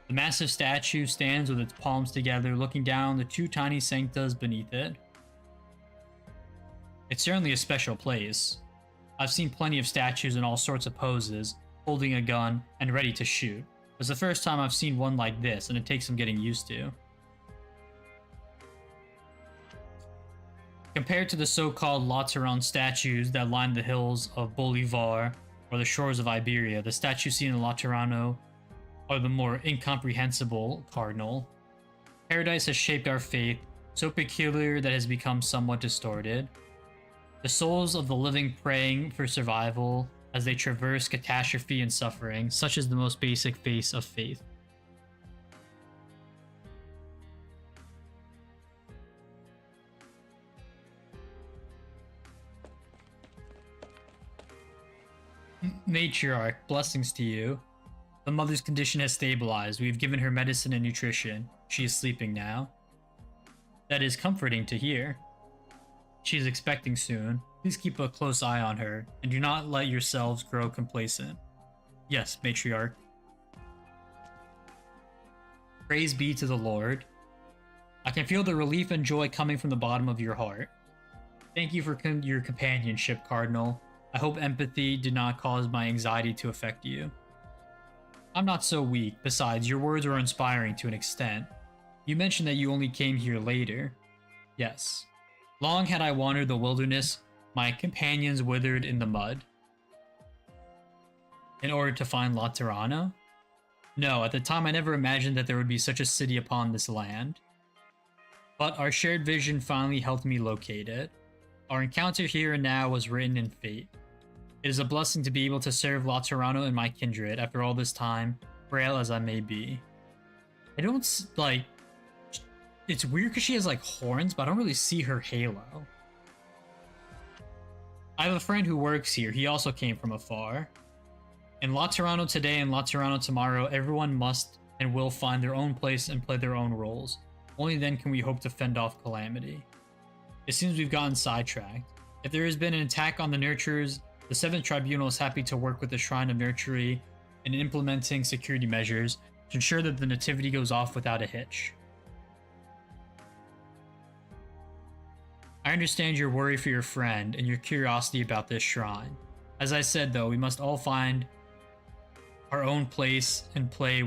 Speaker 1: The massive statue stands with its palms together, looking down the 2 tiny sanctas beneath it. It's certainly a special place. I've seen plenty of statues in all sorts of poses, holding a gun and ready to shoot. It's the first time I've seen one like this, and it takes some getting used to. Compared to the so-called Lateran statues that line the hills of Bolivar or the shores of Iberia, the statues seen in Laterano are the more incomprehensible, Cardinal. Paradise has shaped our faith, so peculiar that it has become somewhat distorted. The souls of the living praying for survival as they traverse catastrophe and suffering, such is the most basic face of faith. Matriarch, blessings to you. The mother's condition has stabilized. We have given her medicine and nutrition. She is sleeping now. That is comforting to hear. She is expecting soon. Please keep a close eye on her, and do not let yourselves grow complacent. Yes, Matriarch. Praise be to the Lord. I can feel the relief and joy coming from the bottom of your heart. Thank you for your companionship, Cardinal. I hope empathy did not cause my anxiety to affect you. I'm not so weak. Besides, your words were inspiring to an extent. You mentioned that you only came here later. Yes. Long had I wandered the wilderness, my companions withered in the mud. In order to find Laterano? No, at the time I never imagined that there would be such a city upon this land. But our shared vision finally helped me locate it. Our encounter here and now was written in fate. It is a blessing to be able to serve Laterano and my kindred after all this time, frail as I may be. I don't, like... It's weird because she has, like, horns, but I don't really see her halo. I have a friend who works here. He also came from afar. In Laterano today and Laterano tomorrow, everyone must and will find their own place and play their own roles. Only then can we hope to fend off calamity. It seems we've gotten sidetracked. If there has been an attack on the Nurturers, the 7th Tribunal is happy to work with the Shrine of Nurtury in implementing security measures to ensure that the Nativity goes off without a hitch. I understand your worry for your friend and your curiosity about this shrine. As I said though, we must all find our own place and play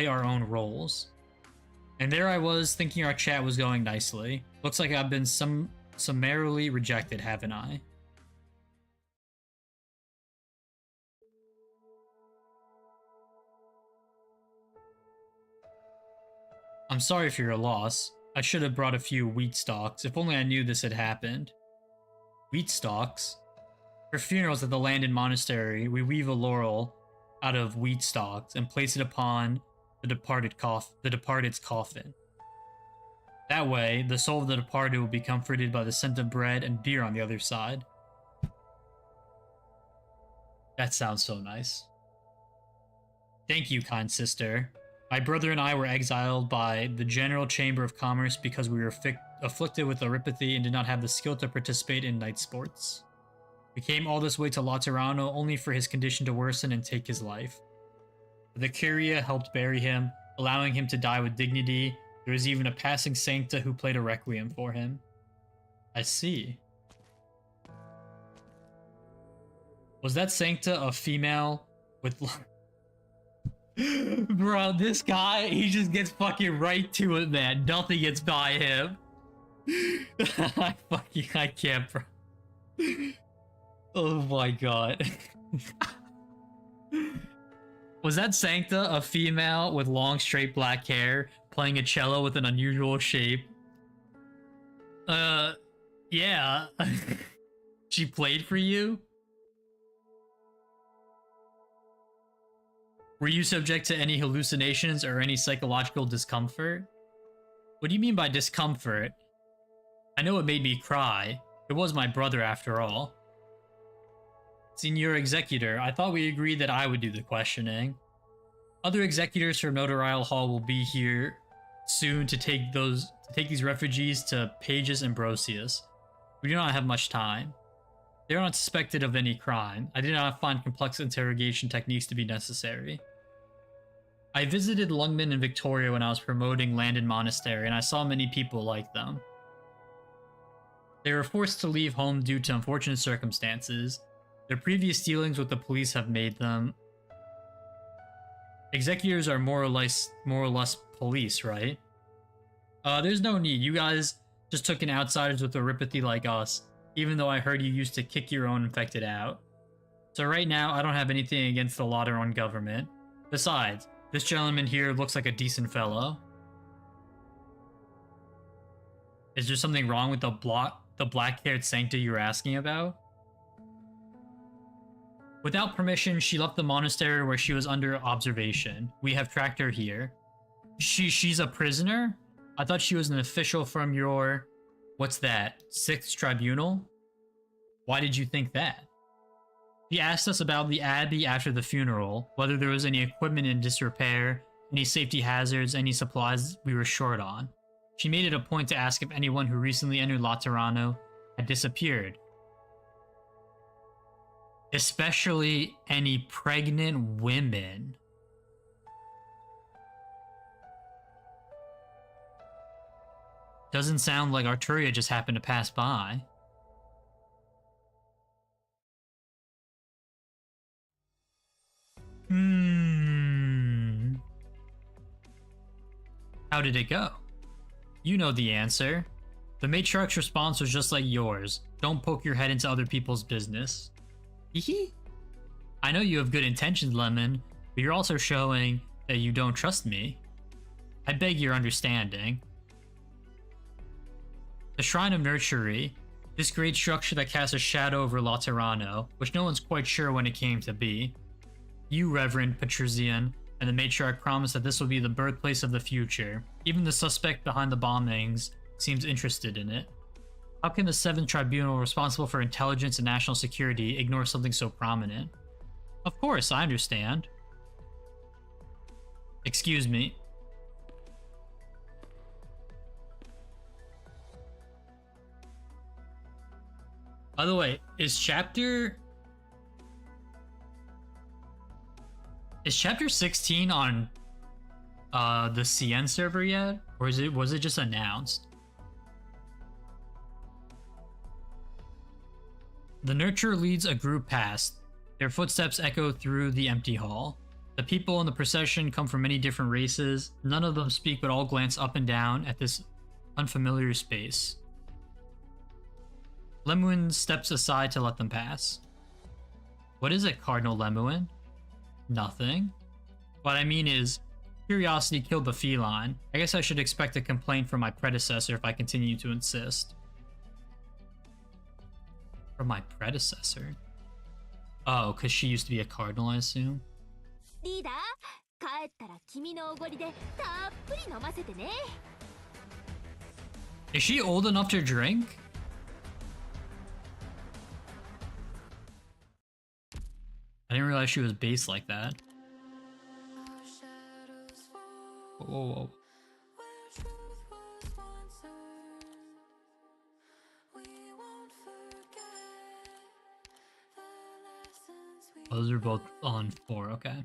Speaker 1: our own roles. And there I was, thinking our chat was going nicely. Looks like I've been summarily rejected, haven't I? I'm sorry for your loss. I should have brought a few wheat stalks, if only I knew this had happened. Wheat stalks? For funerals at the Landon Monastery, we weave a laurel out of wheat stalks and place it upon the departed's coffin. That way, the soul of the departed will be comforted by the scent of bread and beer on the other side. That sounds so nice. Thank you, kind sister. My brother and I were exiled by the General Chamber of Commerce because we were afflicted with erypathy and did not have the skill to participate in night sports. We came all this way to Laterano only for his condition to worsen and take his life. The Curia helped bury him, allowing him to die with dignity. There was even a passing Sancta who played a requiem for him. I see. Was that Sancta a female with... Bro, this guy, he just gets fucking right to it, man. Nothing gets by him. I can't, bro. Oh my god. Was that Sancta a female with long straight black hair playing a cello with an unusual shape? Yeah. She played for you? Were you subject to any hallucinations or any psychological discomfort? What do you mean by discomfort? I know it made me cry. It was my brother after all. Senior Executor, I thought we agreed that I would do the questioning. Other executors from Notarial Hall will be here soon to take these refugees to Pages Ambrosius. We do not have much time. They are not suspected of any crime. I did not find complex interrogation techniques to be necessary. I visited Lungman and Victoria when I was promoting Landon Monastery, and I saw many people like them. They were forced to leave home due to unfortunate circumstances. Their previous dealings with the police have made them... Executors are more or less police, right? There's no need. You guys just took in outsiders with erypathy like us, even though I heard you used to kick your own infected out. So right now, I don't have anything against the Lateran government. Besides, this gentleman here looks like a decent fellow. Is there something wrong with the black-haired Sancta you were asking about? Without permission, she left the monastery where she was under observation. We have tracked her here. She's a prisoner? I thought she was an official from your... What's that? 6th Tribunal? Why did you think that? She asked us about the Abbey after the funeral, whether there was any equipment in disrepair, any safety hazards, any supplies we were short on. She made it a point to ask if anyone who recently entered Laterano had disappeared. Especially any pregnant women. Doesn't sound like Arturia just happened to pass by. How did it go? You know the answer. The matriarch's response was just like yours. Don't poke your head into other people's business. Hehe. I know you have good intentions, Lemon, but you're also showing that you don't trust me. I beg your understanding. The Shrine of Nurtury, this great structure that casts a shadow over Laterano, which no one's quite sure when it came to be. You, Reverend Patrician, and the matriarch promised that this will be the birthplace of the future. Even the suspect behind the bombings seems interested in it. How can the 7th Tribunal, responsible for intelligence and national security, ignore something so prominent? Of course, I understand. Excuse me. By the way, is chapter 16 on the CN server yet? Or was it just announced? The Nurture leads a group past. Their footsteps echo through the empty hall. The people in the procession come from many different races. None of them speak, but all glance up and down at this unfamiliar space. Lemuin steps aside to let them pass. What is it, Cardinal Lemuin? Nothing. What I mean is, curiosity killed the feline. I guess I should expect a complaint from my predecessor if I continue to insist. From my predecessor? Oh, because she used to be a cardinal, I assume? Is she old enough to drink? I didn't realize she was based like that. Whoa, whoa, whoa. Oh, those are both on 4, okay.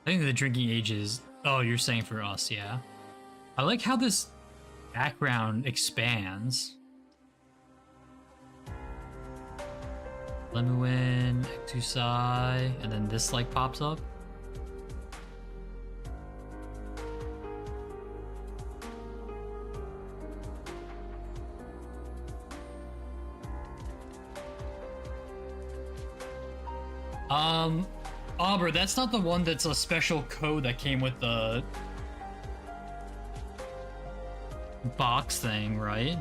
Speaker 1: I think the drinking age is... Oh, you're saying for us, yeah. I like how this background expands. Lemuin, Ectusai, and then this like pops up. Auber, that's not the one that's a special code that came with the box thing, right?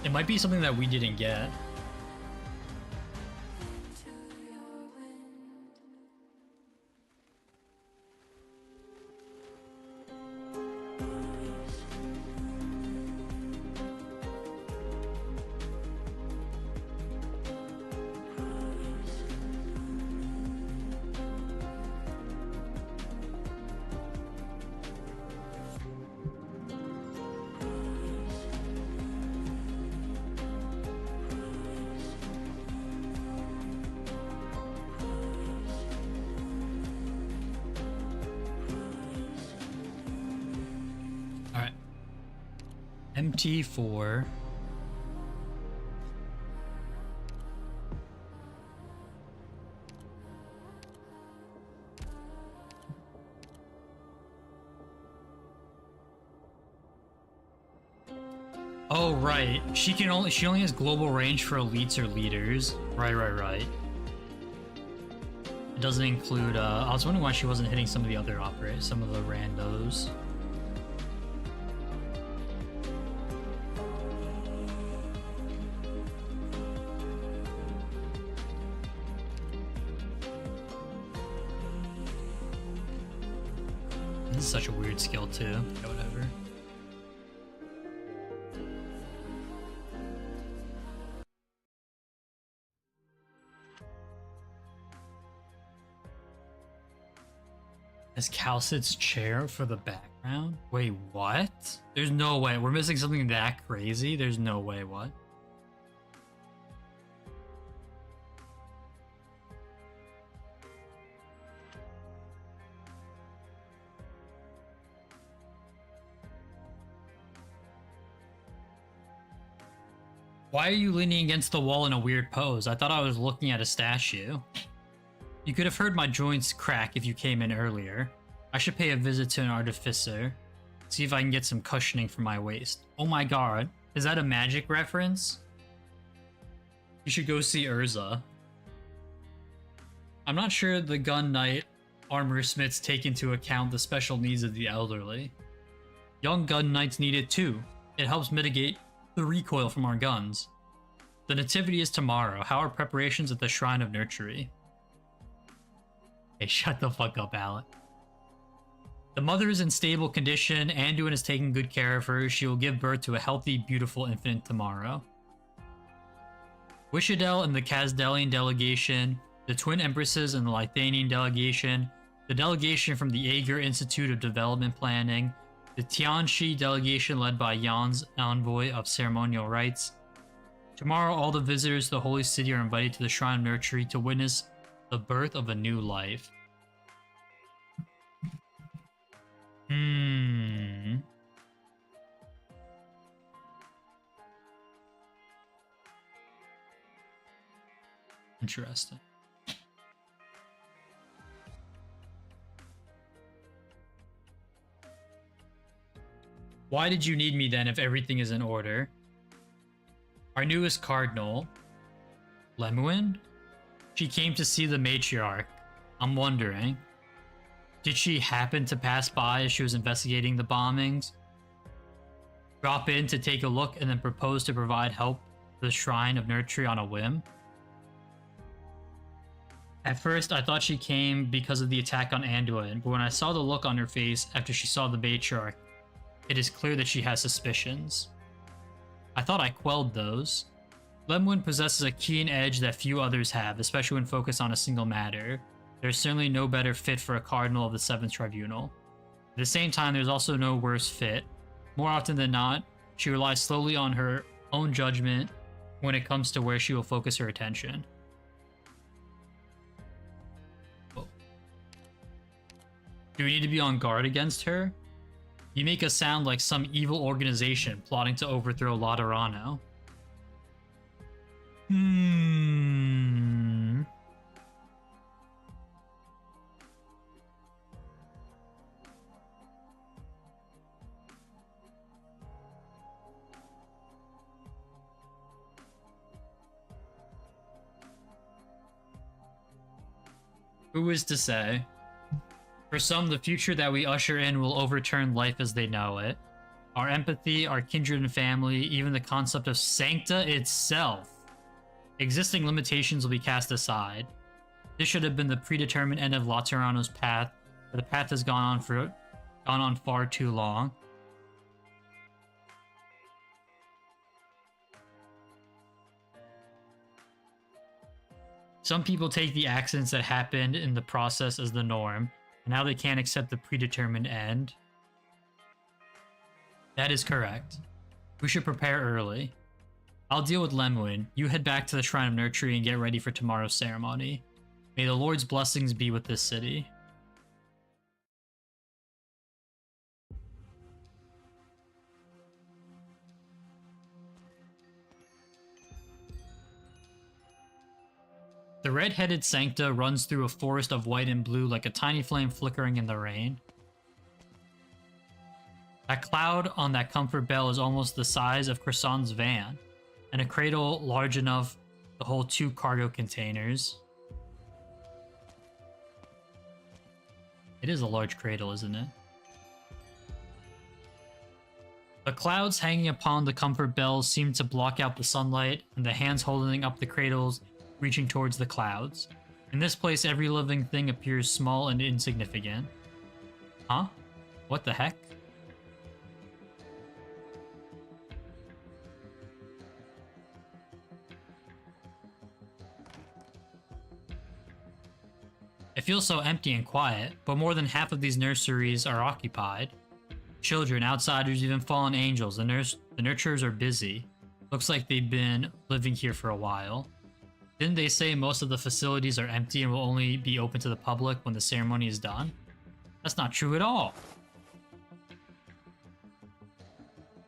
Speaker 1: It might be something that we didn't get. MT4. Oh right, she only has global range for elites or leaders. Right. It doesn't include I was wondering why she wasn't hitting some of the other operators, some of the randos. This is such a weird skill too. Yeah, whatever. Is Calcid's chair for the background? Wait, what? There's no way. We're missing something that crazy? There's no way, what? Why are you leaning against the wall in a weird pose? I thought I was looking at a statue. You could have heard my joints crack if you came in earlier. I should pay a visit to an artificer. See if I can get some cushioning for my waist. Oh my god. Is that a magic reference? You should go see Urza. I'm not sure the gun knight armor smiths take into account the special needs of the elderly. Young gun knights need it too. It helps mitigate the recoil from our guns. The nativity is tomorrow. How are preparations at the Shrine of Nurtury? Hey, shut the fuck up, Alec. The mother is in stable condition. Anduin is taking good care of her. She will give birth to a healthy, beautiful infant tomorrow. Wishadel and the Kazdelian delegation, the Twin Empresses and the Lithanian delegation, the delegation from the Aegir Institute of Development Planning, the Tianxi delegation led by Yan's envoy of ceremonial rites. Tomorrow, all the visitors to the Holy City are invited to the Shrine of Nurtury to witness the birth of a new life. Interesting. Why did you need me then if everything is in order? Our newest cardinal, Lemuin? She came to see the matriarch. I'm wondering. Did she happen to pass by as she was investigating the bombings? Drop in to take a look and then propose to provide help to the Shrine of Nurtury on a whim? At first, I thought she came because of the attack on Anduin, but when I saw the look on her face after she saw the matriarch, it is clear that she has suspicions. I thought I quelled those. Lemwin possesses a keen edge that few others have, especially when focused on a single matter. There's certainly no better fit for a cardinal of the 7th Tribunal. At the same time, there's also no worse fit. More often than not, she relies slowly on her own judgment when it comes to where she will focus her attention. Whoa. Do we need to be on guard against her? You make us sound like some evil organization plotting to overthrow Laterano. Who is to say? For some, the future that we usher in will overturn life as they know it. Our empathy, our kindred and family, even the concept of sancta itself. Existing limitations will be cast aside. This should have been the predetermined end of Laterano's path, but the path has gone on far too long. Some people take the accidents that happened in the process as the norm, and now they can't accept the predetermined end. That is correct. We should prepare early. I'll deal with Lemwin. You head back to the Shrine of Nurtury and get ready for tomorrow's ceremony. May the Lord's blessings be with this city. The red-headed Sancta runs through a forest of white and blue like a tiny flame flickering in the rain. That cloud on that comfort bell is almost the size of Croissant's van, and a cradle large enough to hold 2 cargo containers. It is a large cradle, isn't it? The clouds hanging upon the comfort bells seem to block out the sunlight, and the hands holding up the cradles reaching towards the clouds. In this place, every living thing appears small and insignificant. Huh? What the heck? It feels so empty and quiet, but more than half of these nurseries are occupied. Children, outsiders, even fallen angels. The nurturers are busy. Looks like they've been living here for a while. Didn't they say most of the facilities are empty and will only be open to the public when the ceremony is done? That's not true at all.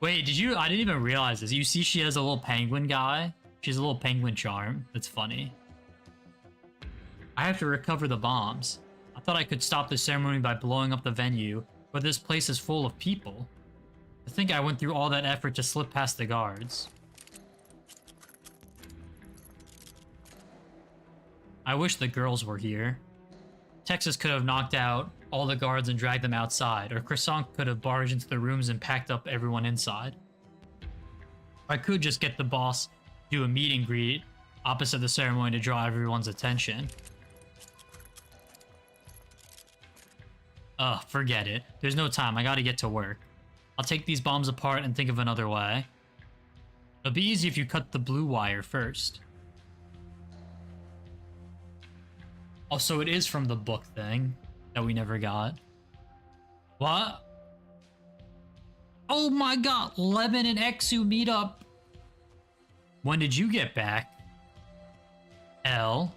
Speaker 1: Wait, I didn't even realize this. You see she has a little penguin guy? She has a little penguin charm. That's funny. I have to recover the bombs. I thought I could stop the ceremony by blowing up the venue, but this place is full of people. To think I went through all that effort to slip past the guards. I wish the girls were here. Texas could have knocked out all the guards and dragged them outside, or Croissant could have barged into the rooms and packed up everyone inside. I could just get the boss to do a meet and greet opposite the ceremony to draw everyone's attention. Ugh, forget it. There's no time, I gotta get to work. I'll take these bombs apart and think of another way. It'll be easy if you cut the blue wire first. Also, it is from the book thing that we never got. What? Oh my god, Lemon and Exu meet up. When did you get back? L.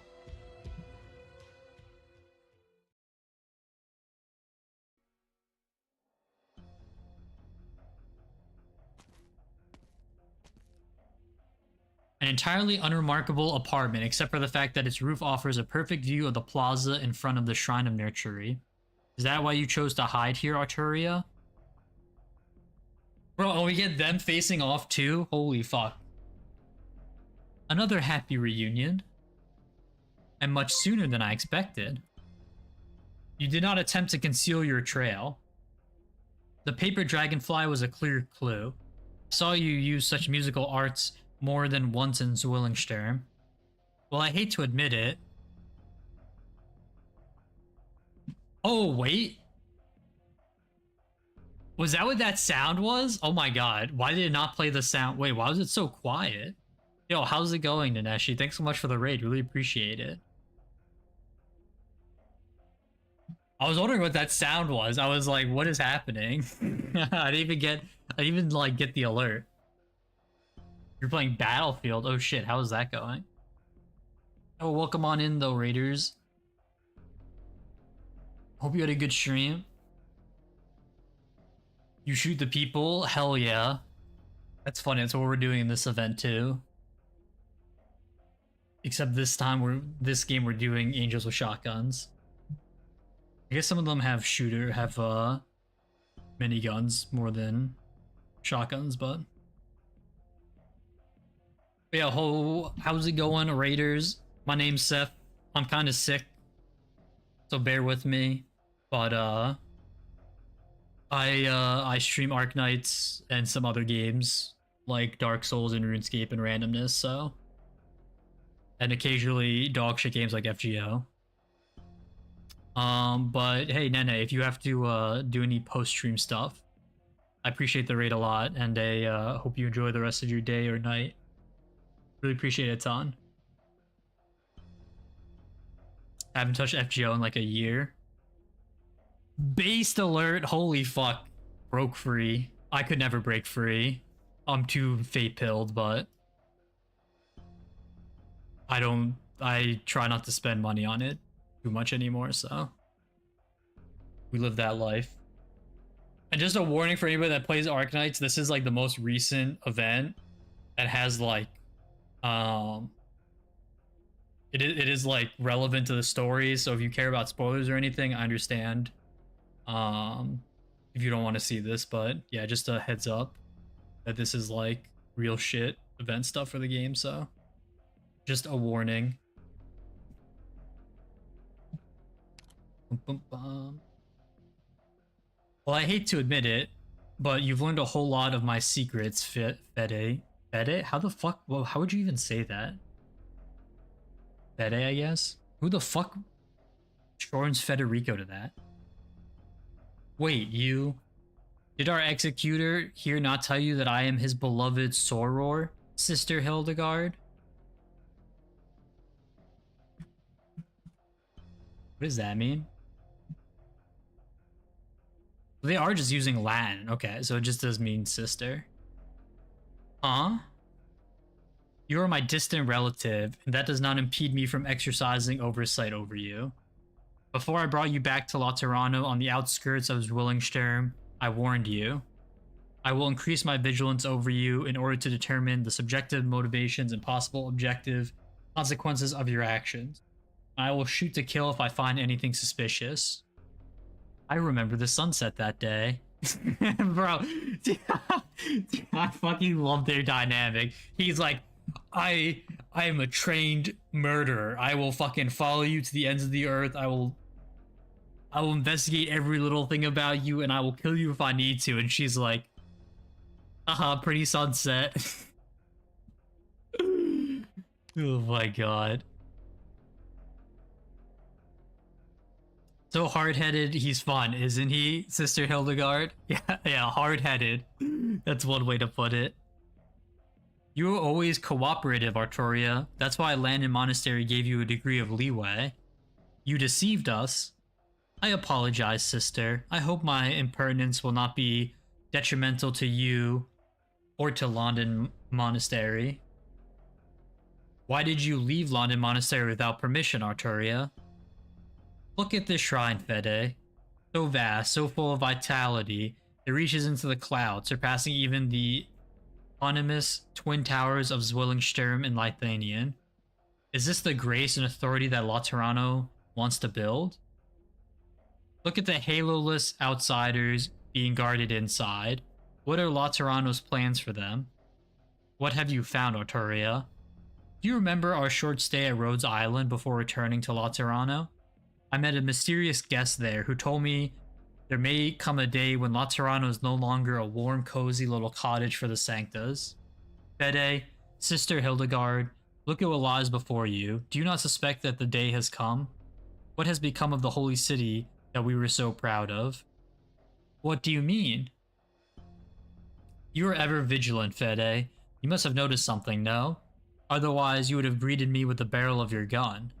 Speaker 1: An entirely unremarkable apartment, except for the fact that its roof offers a perfect view of the plaza in front of the Shrine of Nurtury. Is that why you chose to hide here, Arturia? Bro, and we get them facing off too? Holy fuck. Another happy reunion. And much sooner than I expected. You did not attempt to conceal your trail. The paper dragonfly was a clear clue. I saw you use such musical arts more than once in Zwillingsturm. Well, I hate to admit it. Oh, wait. Was that what that sound was? Oh my god. Why did it not play the sound? Wait, why was it so quiet? Yo, how's it going, Naneshi? Thanks so much for the raid. Really appreciate it. I was wondering what that sound was. I was like, what is happening? I didn't even like get the alert. You're playing Battlefield. Oh shit, how is that going? Oh, welcome on in though, Raiders. Hope you had a good stream. You shoot the people? Hell yeah. That's funny, that's what we're doing in this event too. Except this time this game we're doing angels with shotguns. I guess some of them have miniguns more than shotguns, but yeah, how's it going, Raiders? My name's Seth. I'm kind of sick, so bear with me. But I stream Arknights and some other games like Dark Souls and RuneScape and randomness, so, and occasionally dogshit games like FGO. But hey, Nene, if you have to do any post-stream stuff, I appreciate the raid a lot, and I hope you enjoy the rest of your day or night. Really appreciate it a ton. I haven't touched FGO in like a year. Based alert, holy fuck. Broke free. I could never break free. I'm too fate-pilled, but I try not to spend money on it too much anymore, so we live that life. And just a warning for anybody that plays Arknights, this is like the most recent event that has like it is like relevant to the story, so if you care about spoilers or anything, I understand if you don't want to see this, but yeah, just a heads up that this is like real shit event stuff for the game, so just a warning. Well, I hate to admit it, but you've learned a whole lot of my secrets, Fede. Fede? How the fuck? Well, how would you even say that? Fede, I guess? Who the fuck shortens Federico to that? Wait, you? Did our executor here not tell you that I am his beloved Soror, Sister Hildegard? What does that mean? They are just using Latin. Okay, so it just does mean sister. Huh? You are my distant relative, and that does not impede me from exercising oversight over you. Before I brought you back to Laterano on the outskirts of Zwillingsturm, I warned you. I will increase my vigilance over you in order to determine the subjective motivations and possible objective consequences of your actions. I will shoot to kill if I find anything suspicious. I remember the sunset that day. Bro, I fucking love their dynamic. He's like, I am a trained murderer. I will fucking follow you to the ends of the earth. I will investigate every little thing about you, and I will kill you if I need to. And she's like, pretty sunset. Oh my god. So hard-headed, he's fun, isn't he, Sister Hildegard? Yeah, hard-headed. That's one way to put it. You were always cooperative, Artoria. That's why Landon Monastery gave you a degree of leeway. You deceived us. I apologize, sister. I hope my impertinence will not be detrimental to you or to London Monastery. Why did you leave London Monastery without permission, Artoria? Look at this shrine, Fede. So vast, so full of vitality, it reaches into the clouds, surpassing even the eponymous twin towers of Zwillingsturm and Lithanian. Is this the grace and authority that Laterano wants to build? Look at the halo-less outsiders being guarded inside. What are Laterano's plans for them? What have you found, Artoria? Do you remember our short stay at Rhodes Island before returning to Laterano? I met a mysterious guest there who told me there may come a day when Laterano is no longer a warm, cozy little cottage for the Sanctas. Fede, Sister Hildegard, look at what lies before you. Do you not suspect that the day has come? What has become of the holy city that we were so proud of? What do you mean? You are ever vigilant, Fede. You must have noticed something, no? Otherwise, you would have greeted me with the barrel of your gun.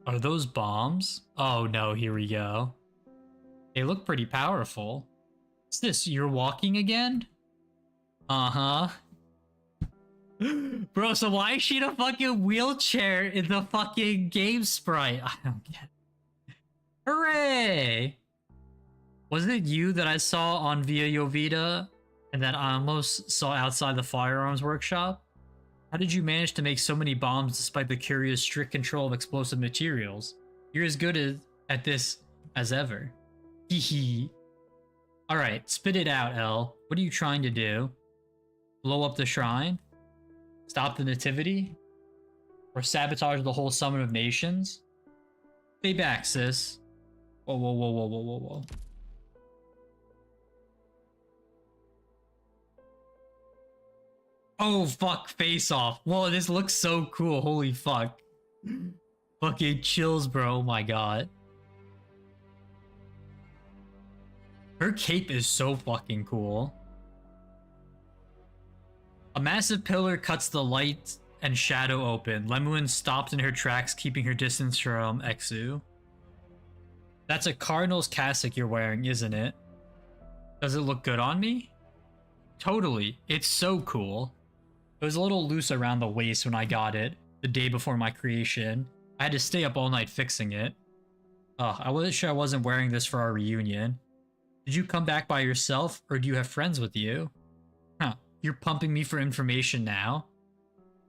Speaker 1: Are those bombs? Oh no, here we go. They look pretty powerful. What's this? You're walking again? Uh-huh. Bro, so why is she in a fucking wheelchair in the fucking game sprite? I don't get it. Hooray! Was it you that I saw on Via Jovita and that I almost saw outside the firearms workshop? How did you manage to make so many bombs despite the curious strict control of explosive materials? You're as good at this as ever. Hee hee. Alright, spit it out, Elle. What are you trying to do? Blow up the shrine? Stop the nativity? Or sabotage the whole summit of nations? Stay back, sis. Whoa, whoa, whoa, whoa, whoa, whoa, whoa. Oh, fuck, face off. Whoa, this looks so cool. Holy fuck. Fucking chills, bro. Oh my god. Her cape is so fucking cool. A massive pillar cuts the light and shadow open. Lemuin stopped in her tracks, keeping her distance from Exu. That's a Cardinals cassock you're wearing, isn't it? Does it look good on me? Totally. It's so cool. It was a little loose around the waist when I got it, the day before my creation. I had to stay up all night fixing it. I wasn't sure I wasn't wearing this for our reunion. Did you come back by yourself, or do you have friends with you? Huh, you're pumping me for information now?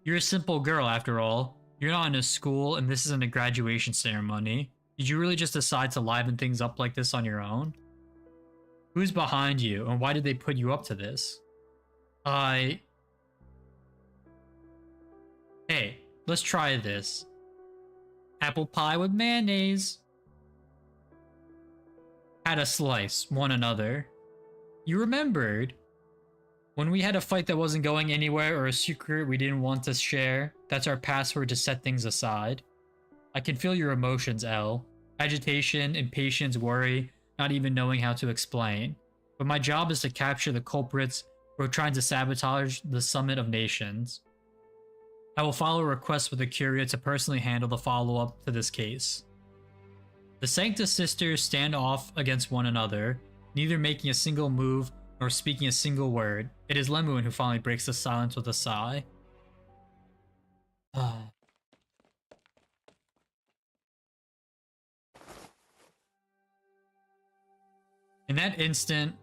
Speaker 1: You're a simple girl, after all. You're not in a school, and this isn't a graduation ceremony. Did you really just decide to liven things up like this on your own? Who's behind you, and why did they put you up to this? Hey, let's try this. Apple pie with mayonnaise. Had a slice, one another. You remembered? When we had a fight that wasn't going anywhere or a secret we didn't want to share, that's our password to set things aside. I can feel your emotions, Elle. Agitation, impatience, worry, not even knowing how to explain. But my job is to capture the culprits who are trying to sabotage the Summit of Nations. I will file a request with the Curia to personally handle the follow-up to this case. The Sancta sisters stand off against one another, neither making a single move nor speaking a single word. It is Lemuin who finally breaks the silence with a sigh. In that instant,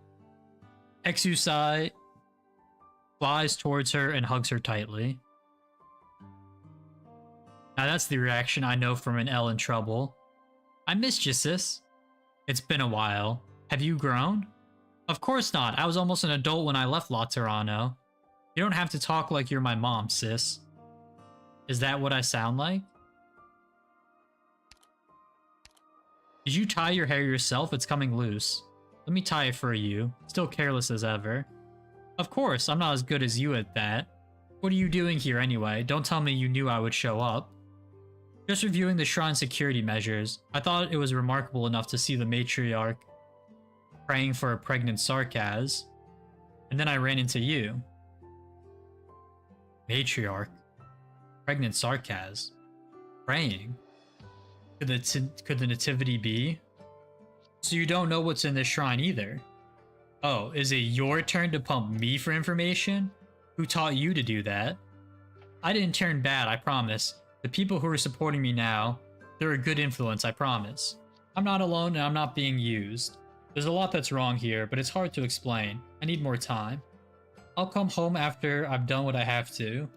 Speaker 1: Exusai flies towards her and hugs her tightly. Now that's the reaction I know from an Elle in trouble. I missed you, sis. It's been a while. Have you grown? Of course not. I was almost an adult when I left Laterano. You don't have to talk like you're my mom, sis. Is that what I sound like? Did you tie your hair yourself? It's coming loose. Let me tie it for you. Still careless as ever. Of course, I'm not as good as you at that. What are you doing here anyway? Don't tell me you knew I would show up. Just reviewing the shrine security measures. I thought it was remarkable enough to see the matriarch praying for a pregnant Sarkaz. And then I ran into you. Matriarch? Pregnant Sarkaz? Praying? Could the nativity be? So you don't know what's in this shrine either? Oh, is it your turn to pump me for information? Who taught you to do that? I didn't turn bad, I promise. The people who are supporting me now, they're a good influence, I promise. I'm not alone and I'm not being used. There's a lot that's wrong here, but it's hard to explain. I need more time. I'll come home after I've done what I have to.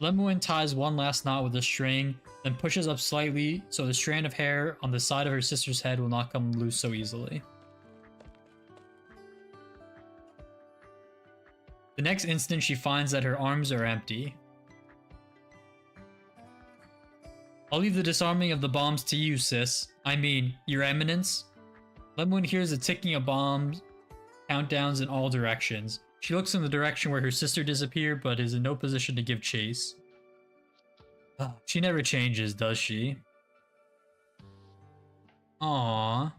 Speaker 1: Lemuin ties one last knot with a string, then pushes up slightly so the strand of hair on the side of her sister's head will not come loose so easily. The next instant, she finds that her arms are empty. I'll leave the disarming of the bombs to you, sis. I mean, your eminence. Lemon hears the ticking of bombs, countdowns in all directions. She looks in the direction where her sister disappeared, but is in no position to give chase. She never changes, does she? Aww.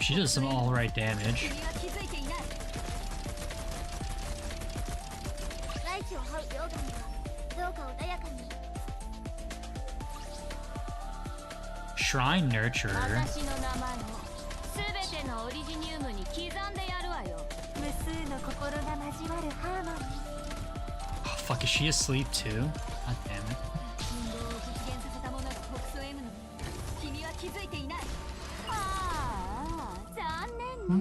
Speaker 1: She does some alright damage. Shrine Nurturer. Oh, fuck, is she asleep too? God damn it.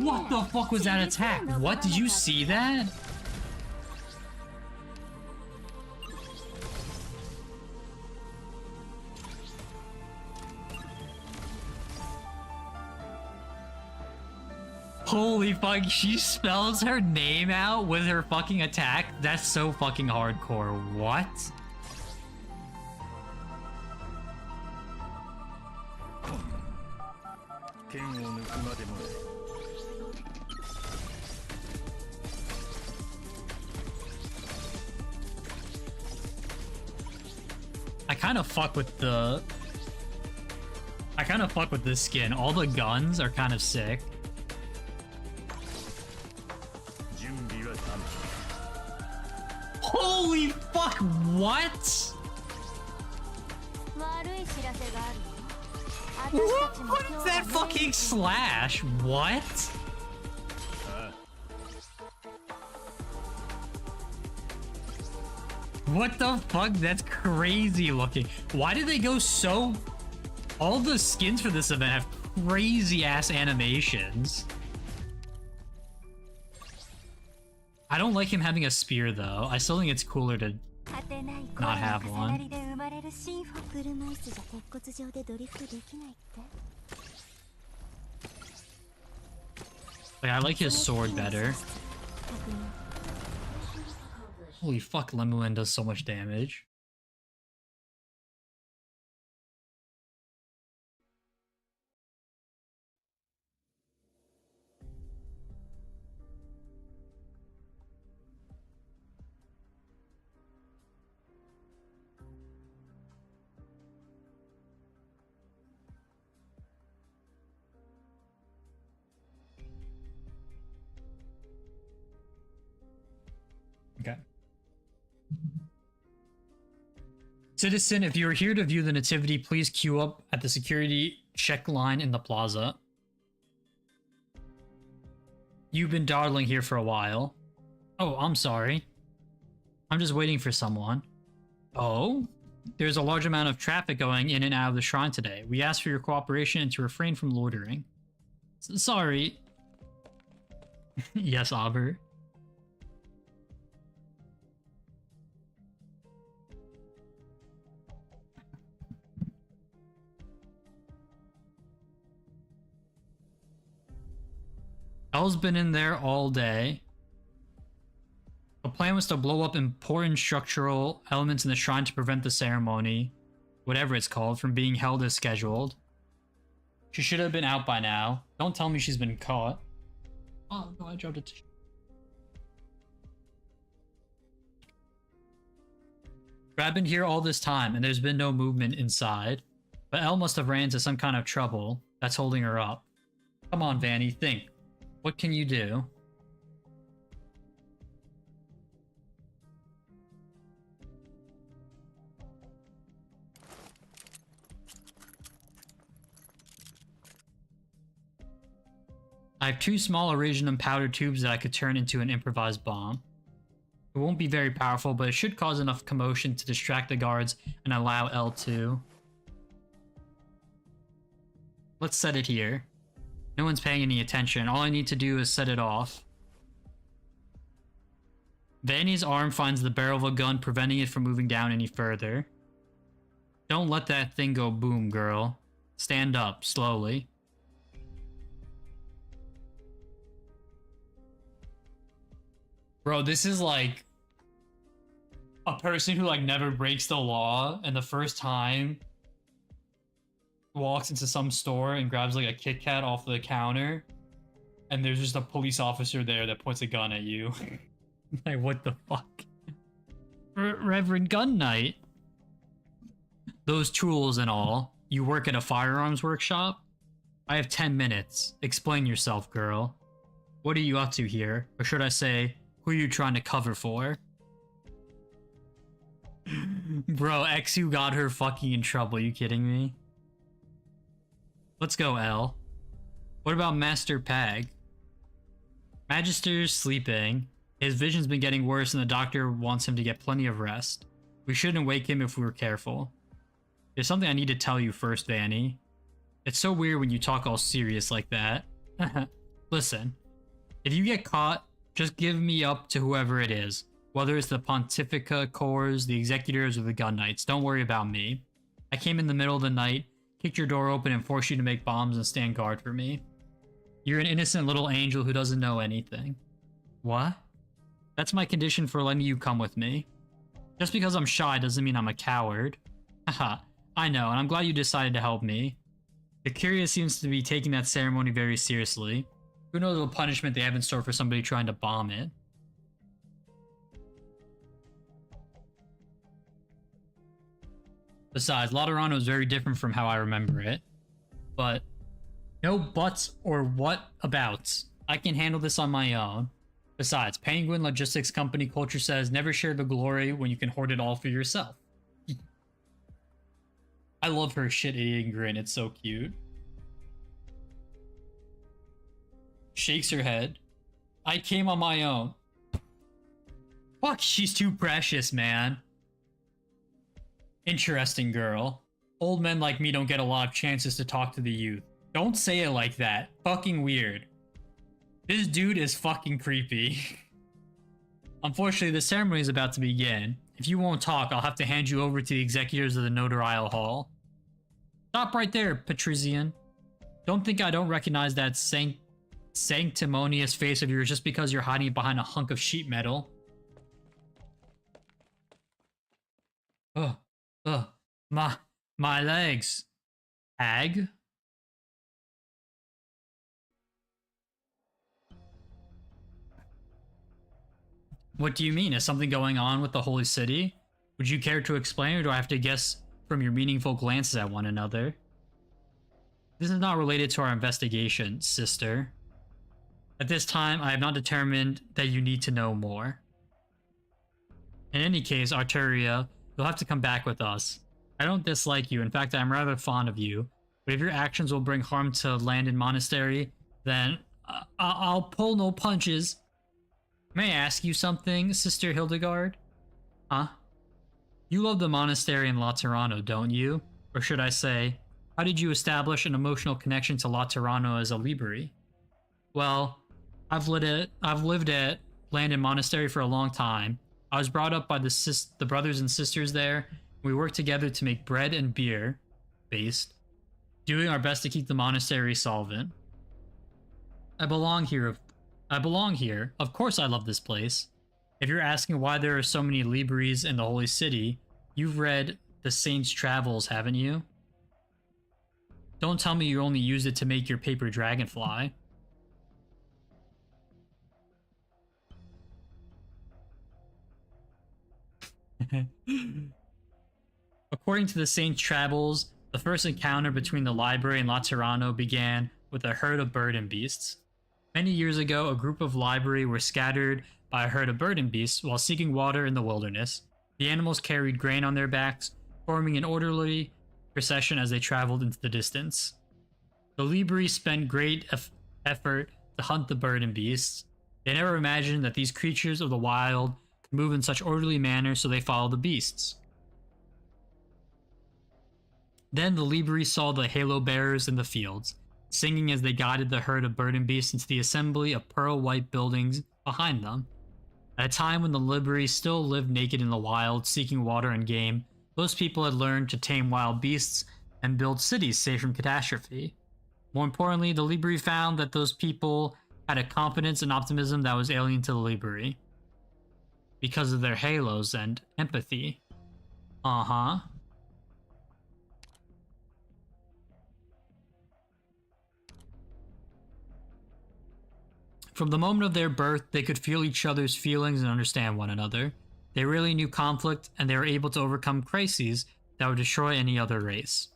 Speaker 1: What the fuck was that attack? What? Did you see that? Holy fuck, she spells her name out with her fucking attack? That's so fucking hardcore. What? I kind of fuck with this skin. All the guns are kind of sick. Holy fuck, what? What is that fucking slash? What? What the fuck? That's crazy looking. Why did they go so... All the skins for this event have crazy ass animations. I don't like him having a spear though. I still think it's cooler to not have one. Like, I like his sword better. Holy fuck, Lemuel does so much damage. Okay. Citizen, if you are here to view the nativity, please queue up at the security check line in the plaza. You've been dawdling here for a while. Oh, I'm sorry. I'm just waiting for someone. Oh? There's a large amount of traffic going in and out of the shrine today. We ask for your cooperation and to refrain from loitering. Sorry. Yes, Albert. Elle's been in there all day. The plan was to blow up important structural elements in the shrine to prevent the ceremony, whatever it's called, from being held as scheduled. She should have been out by now. Don't tell me she's been caught. Oh, no, I dropped it. I've been here all this time, and there's been no movement inside. But Elle must have ran into some kind of trouble that's holding her up. Come on, Vanny, think. What can you do? I have 2 small Eurasianum powder tubes that I could turn into an improvised bomb. It won't be very powerful, but it should cause enough commotion to distract the guards and allow L2. Let's set it here. No one's paying any attention. All I need to do is set it off. Vanny's arm finds the barrel of a gun, preventing it from moving down any further. Don't let that thing go boom, girl. Stand up, slowly. Bro, this is like a person who like never breaks the law and the first time walks into some store and grabs like a Kit Kat off the counter and there's just a police officer there that points a gun at you. Like, what the fuck? Reverend Gun Knight. Those tools and all. You work at a firearms workshop? I have 10 minutes. Explain yourself, girl. What are you up to here? Or should I say, who are you trying to cover for? Bro, XU got her fucking in trouble. You kidding me? Let's go, L. What about Master Pag? Magister's sleeping. His vision's been getting worse and the doctor wants him to get plenty of rest. We shouldn't wake him if we were careful. There's something I need to tell you first, Vanny. It's so weird when you talk all serious like that. Listen, if you get caught, just give me up to whoever it is. Whether it's the Pontifica Corps, the Executors, or the Gun Knights, don't worry about me. I came in the middle of the night, kicked your door open, and forced you to make bombs and stand guard for me. You're an innocent little angel who doesn't know anything. What? That's my condition for letting you come with me. Just because I'm shy doesn't mean I'm a coward. Haha, I know, and I'm glad you decided to help me. The Curious seems to be taking that ceremony very seriously. Who knows what punishment they have in store for somebody trying to bomb it. Besides, Laterano is very different from how I remember it. But no buts or what abouts. I can handle this on my own. Besides, Penguin Logistics Company culture says never share the glory when you can hoard it all for yourself. I love her shit-eating grin, it's so cute. Shakes her head. I came on my own. Fuck, she's too precious, man. Interesting girl. Old men like me don't get a lot of chances to talk to the youth. Don't say it like that. Fucking weird. This dude is fucking creepy. Unfortunately, the ceremony is about to begin. If you won't talk, I'll have to hand you over to the executors of the Notarial Hall. Stop right there, Patrician. Don't think I don't recognize that sanctimonious face of yours just because you're hiding behind a hunk of sheet metal. My legs. Hag? What do you mean? Is something going on with the Holy City? Would you care to explain, or do I have to guess from your meaningful glances at one another? This is not related to our investigation, sister. At this time, I have not determined that you need to know more. In any case, Arturia, you'll have to come back with us. I don't dislike you, in fact, I'm rather fond of you. But if your actions will bring harm to Landon Monastery, then I'll pull no punches. May I ask you something, Sister Hildegard? Huh? You love the monastery in Laterano, don't you? Or should I say, how did you establish an emotional connection to Laterano as a Liberi? Well, I've lived at Landon Monastery for a long time. I was brought up by the brothers and sisters there. We worked together to make bread and beer, based, doing our best to keep the monastery solvent. I belong here. Of course I love this place. If you're asking why there are so many Liberis in the Holy City, you've read the Saint's Travels, haven't you? Don't tell me you only used it to make your paper dragonfly. According to the Saint's Travels, the first encounter between the library and Laterano began with a herd of bird and beasts. Many years ago, a group of Liberi were scattered by a herd of bird and beasts while seeking water in the wilderness. The animals carried grain on their backs, forming an orderly procession as they traveled into the distance. The Liberi spent great effort to hunt the bird and beasts. They never imagined that these creatures of the wild could move in such orderly manner, so they followed the beasts. Then the Libri saw the halo bearers in the fields, singing as they guided the herd of bird and beasts into the assembly of pearl-white buildings behind them. At a time when the Libri still lived naked in the wild, seeking water and game, those people had learned to tame wild beasts and build cities safe from catastrophe. More importantly, the Libri found that those people had a confidence and optimism that was alien to the Libri because of their halos and empathy. Uh-huh. From the moment of their birth, they could feel each other's feelings and understand one another. They really knew conflict, and they were able to overcome crises that would destroy any other race.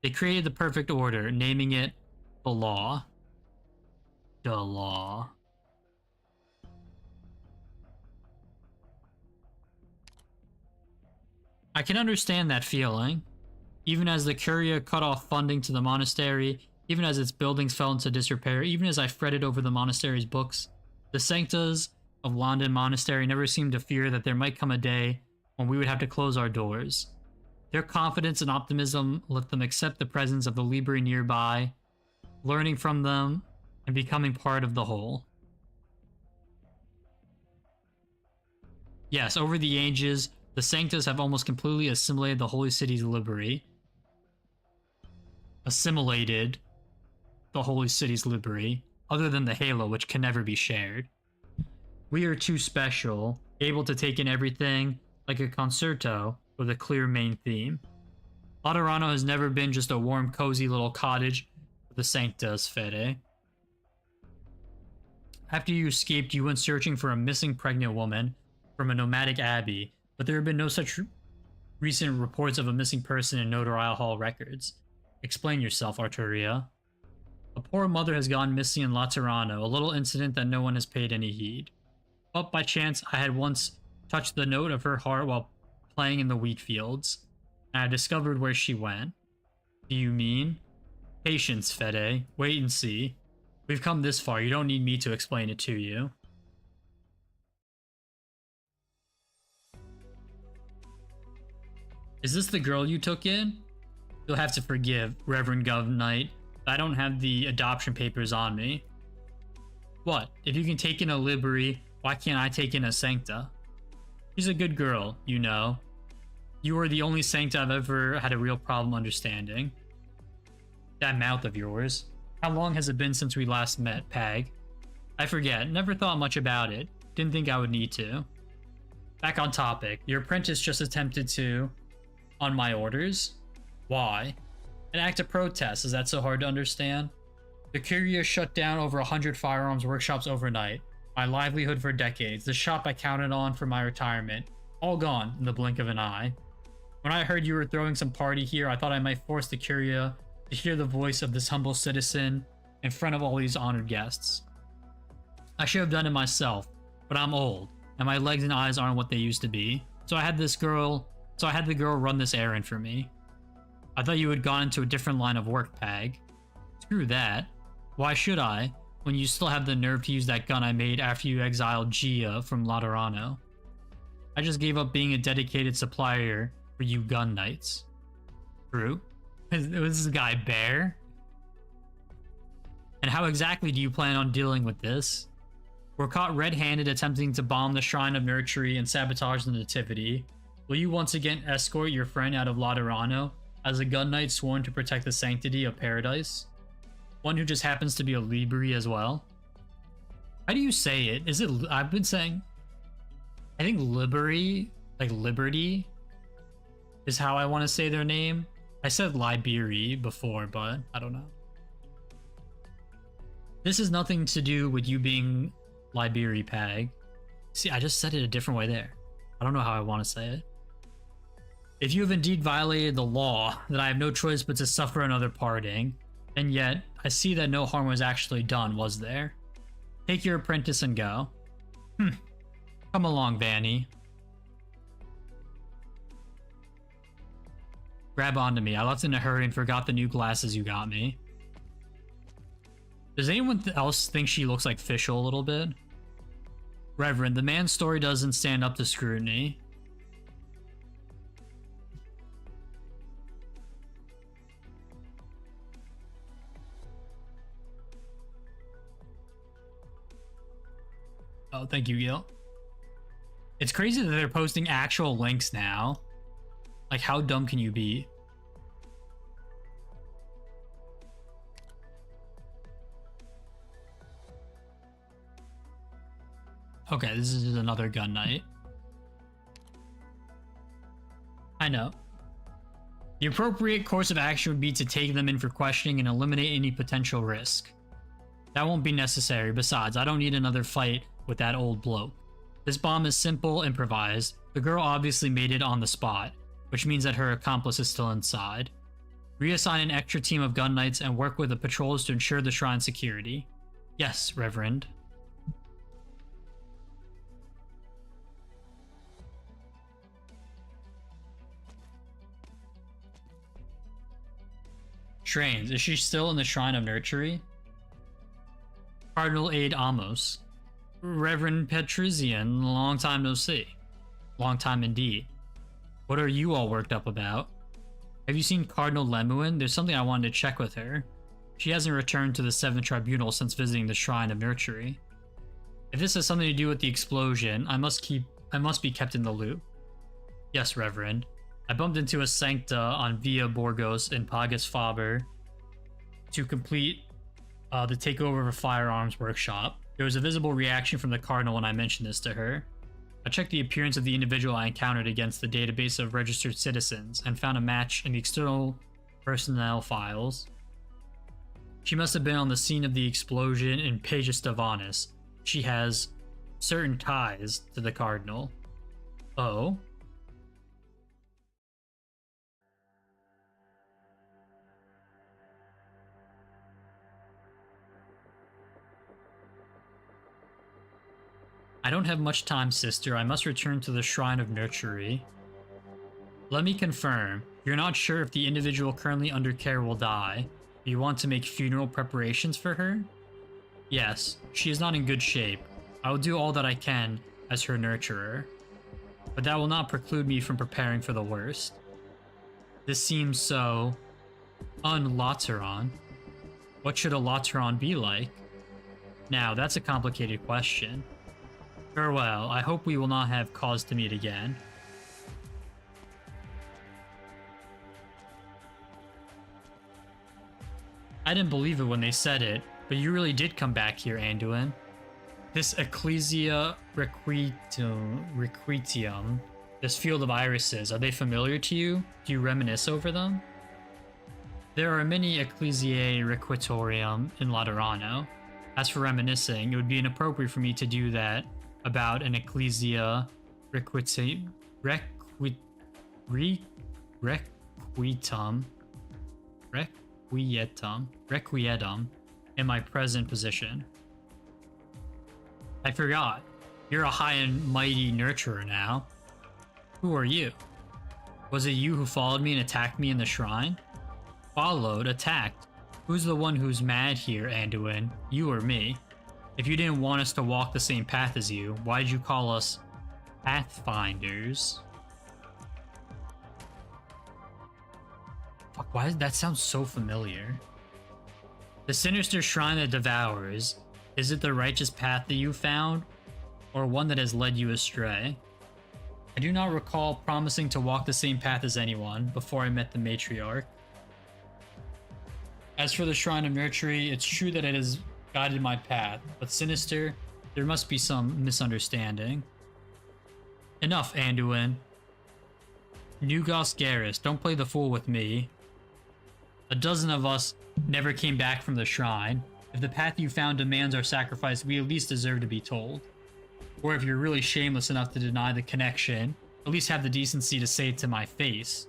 Speaker 1: They created the perfect order, naming it the Law. The Law. I can understand that feeling. Even as the Curia cut off funding to the monastery, even as its buildings fell into disrepair, even as I fretted over the monastery's books, the Sanctas of London Monastery never seemed to fear that there might come a day when we would have to close our doors. Their confidence and optimism let them accept the presence of the Libri nearby, learning from them and becoming part of the whole. Yes, over the ages, the Sanctas have almost completely assimilated the Holy City's Libri. Assimilated the Holy City's Libri, other than the Halo, which can never be shared. We are too special, able to take in everything like a concerto with a clear main theme. Laterano has never been just a warm, cozy little cottage for the Sanctas, Fede. After you escaped, you went searching for a missing pregnant woman from a nomadic abbey, but there have been no such recent reports of a missing person in Notarial Hall records. Explain yourself, Arturia. A poor mother has gone missing in Laterano, a little incident that no one has paid any heed. But by chance, I had once touched the note of her heart while playing in the wheat fields, and I discovered where she went. Do you mean? Patience, Fede. Wait and see. We've come this far, you don't need me to explain it to you. Is this the girl you took in? You'll have to forgive, Reverend Gov Knight. I don't have the adoption papers on me. What? If you can take in a Libri, why can't I take in a Sancta? She's a good girl, you know. You are the only Sancta I've ever had a real problem understanding. That mouth of yours. How long has it been since we last met, Pag? I forget, never thought much about it. Didn't think I would need to. Back on topic, your apprentice just attempted to... on my orders? Why? An act of protest, is that so hard to understand? The Curia shut down over 100 firearms workshops overnight. My livelihood for decades, the shop I counted on for my retirement. All gone in the blink of an eye. When I heard you were throwing some party here, I thought I might force the Curia to hear the voice of this humble citizen in front of all these honored guests. I should have done it myself, but I'm old, and my legs and eyes aren't what they used to be. So I had the girl run this errand for me. I thought you had gone into a different line of work, Pag. Screw that. Why should I, when you still have the nerve to use that gun I made after you exiled Gia from Laterano? I just gave up being a dedicated supplier for you gun knights. True? Was this guy Bear? And how exactly do you plan on dealing with this? We're caught red-handed attempting to bomb the Shrine of Nurtury and sabotage the Nativity. Will you once again escort your friend out of Laterano as a gun knight sworn to protect the sanctity of paradise? One who just happens to be a Libri as well? How do you say it? Is it... I've been saying... I think Liberty, like Liberty, is how I want to say their name. I said Liberi before, but I don't know. This has nothing to do with you being Liberi, Pag. See, I just said it a different way there. I don't know how I want to say it. If you have indeed violated the law, then I have no choice but to suffer another parting. And yet, I see that no harm was actually done, was there? Take your apprentice and go. Come along, Vanny. Grab onto me. I left in a hurry and forgot the new glasses you got me. Does anyone else think she looks like Fischl a little bit? Reverend, the man's story doesn't stand up to scrutiny. Oh, thank you, Gil. It's crazy that they're posting actual links now. Like, how dumb can you be? Okay, this is another gun night. I know. The appropriate course of action would be to take them in for questioning and eliminate any potential risk. That won't be necessary. Besides, I don't need another fight with that old bloke. This bomb is simple, improvised. The girl obviously made it on the spot, which means that her accomplice is still inside. Reassign an extra team of gun knights and work with the patrols to ensure the shrine's security. Yes, Reverend. Strange, is she still in the Shrine of Nurtury? Cardinal Aid Amos. Reverend Petrosian, long time no see. Long time indeed. What are you all worked up about? Have you seen Cardinal Lemuin? There's something I wanted to check with her. She hasn't returned to the 7th Tribunal since visiting the Shrine of Nurtury. If this has something to do with the explosion, I must be kept in the loop. Yes, Reverend. I bumped into a Sancta on Via Borgos in Pagus Faber to complete the takeover of a firearms workshop. There was a visible reaction from the Cardinal when I mentioned this to her. I checked the appearance of the individual I encountered against the database of registered citizens and found a match in the external personnel files. She must have been on the scene of the explosion in Pagus Stavanis. She has certain ties to the Cardinal. Oh? I don't have much time, sister. I must return to the Shrine of Nurtury. Let me confirm. You're not sure if the individual currently under care will die. You want to make funeral preparations for her? Yes, she is not in good shape. I will do all that I can as her nurturer. But that will not preclude me from preparing for the worst. This seems so... un-Lateran. What should a Lateran be like? Now, that's a complicated question. Farewell, I hope we will not have cause to meet again. I didn't believe it when they said it, but you really did come back here, Anduin. This Ecclesia Requitium, this field of irises, are they familiar to you? Do you reminisce over them? There are many Ecclesiae Requitorium in Laterano. As for reminiscing, it would be inappropriate for me to do that about an Ecclesia Requietum in my present position. I forgot. You're a high and mighty nurturer now. Who are you? Was it you who followed me and attacked me in the shrine? Followed, attacked. Who's the one who's mad here, Anduin? You or me? If you didn't want us to walk the same path as you, why'd you call us Pathfinders? Fuck, why does that sound so familiar? The sinister shrine that devours, is it the righteous path that you found, or one that has led you astray? I do not recall promising to walk the same path as anyone before I met the matriarch. As for the Shrine of Nurtury, it's true that it has guided my path, but sinister, there must be some misunderstanding. Enough, Anduin. Nugos Garrus, don't play the fool with me. A dozen of us never came back from the shrine. If the path you found demands our sacrifice, we at least deserve to be told. Or if you're really shameless enough to deny the connection, at least have the decency to say it to my face.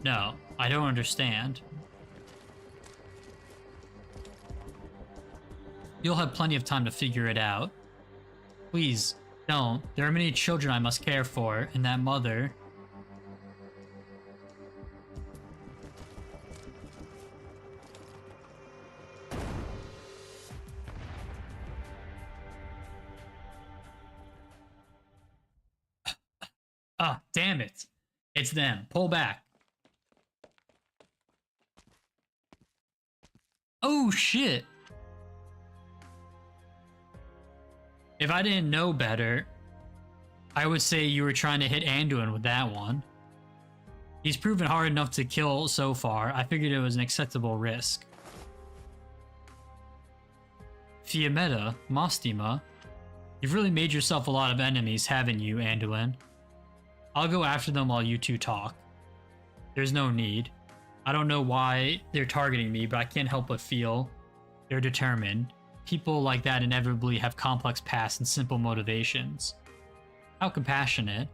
Speaker 1: No, I don't understand. You'll have plenty of time to figure it out. Please, don't. There are many children I must care for, and that mother... Ah, damn it. It's them. Pull back. Oh, shit. If I didn't know better, I would say you were trying to hit Anduin with that one. He's proven hard enough to kill so far. I figured it was an acceptable risk. Fiametta, Mostima, you've really made yourself a lot of enemies, haven't you, Anduin? I'll go after them while you two talk. There's no need. I don't know why they're targeting me, but I can't help but feel they're determined. People like that inevitably have complex pasts and simple motivations. How compassionate.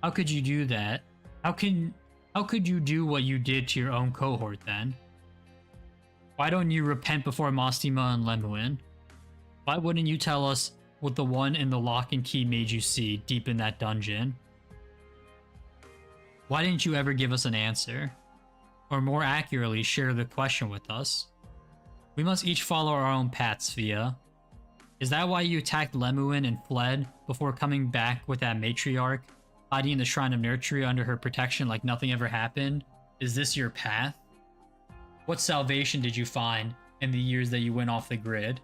Speaker 1: How could you do that? How could you do what you did to your own cohort then? Why don't you repent before Mostima and Lemuin? Why wouldn't you tell us what the one in the lock and key made you see deep in that dungeon? Why didn't you ever give us an answer? Or more accurately, share the question with us? We must each follow our own paths, Fia. Is that why you attacked Lemuin and fled before coming back with that matriarch, hiding in the Shrine of Nurtury under her protection like nothing ever happened? Is this your path? What salvation did you find in the years that you went off the grid?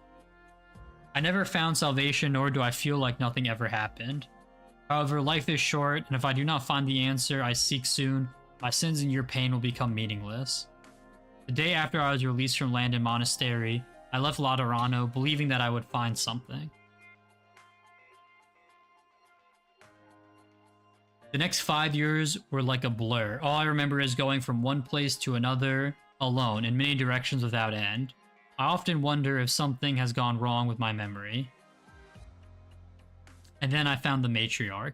Speaker 1: I never found salvation, nor do I feel like nothing ever happened. However, life is short, and if I do not find the answer I seek soon, my sins and your pain will become meaningless. The day after I was released from Landon Monastery, I left Laterano believing that I would find something. The next 5 years were like a blur. All I remember is going from one place to another, alone, in many directions without end. I often wonder if something has gone wrong with my memory. And then I found the matriarch.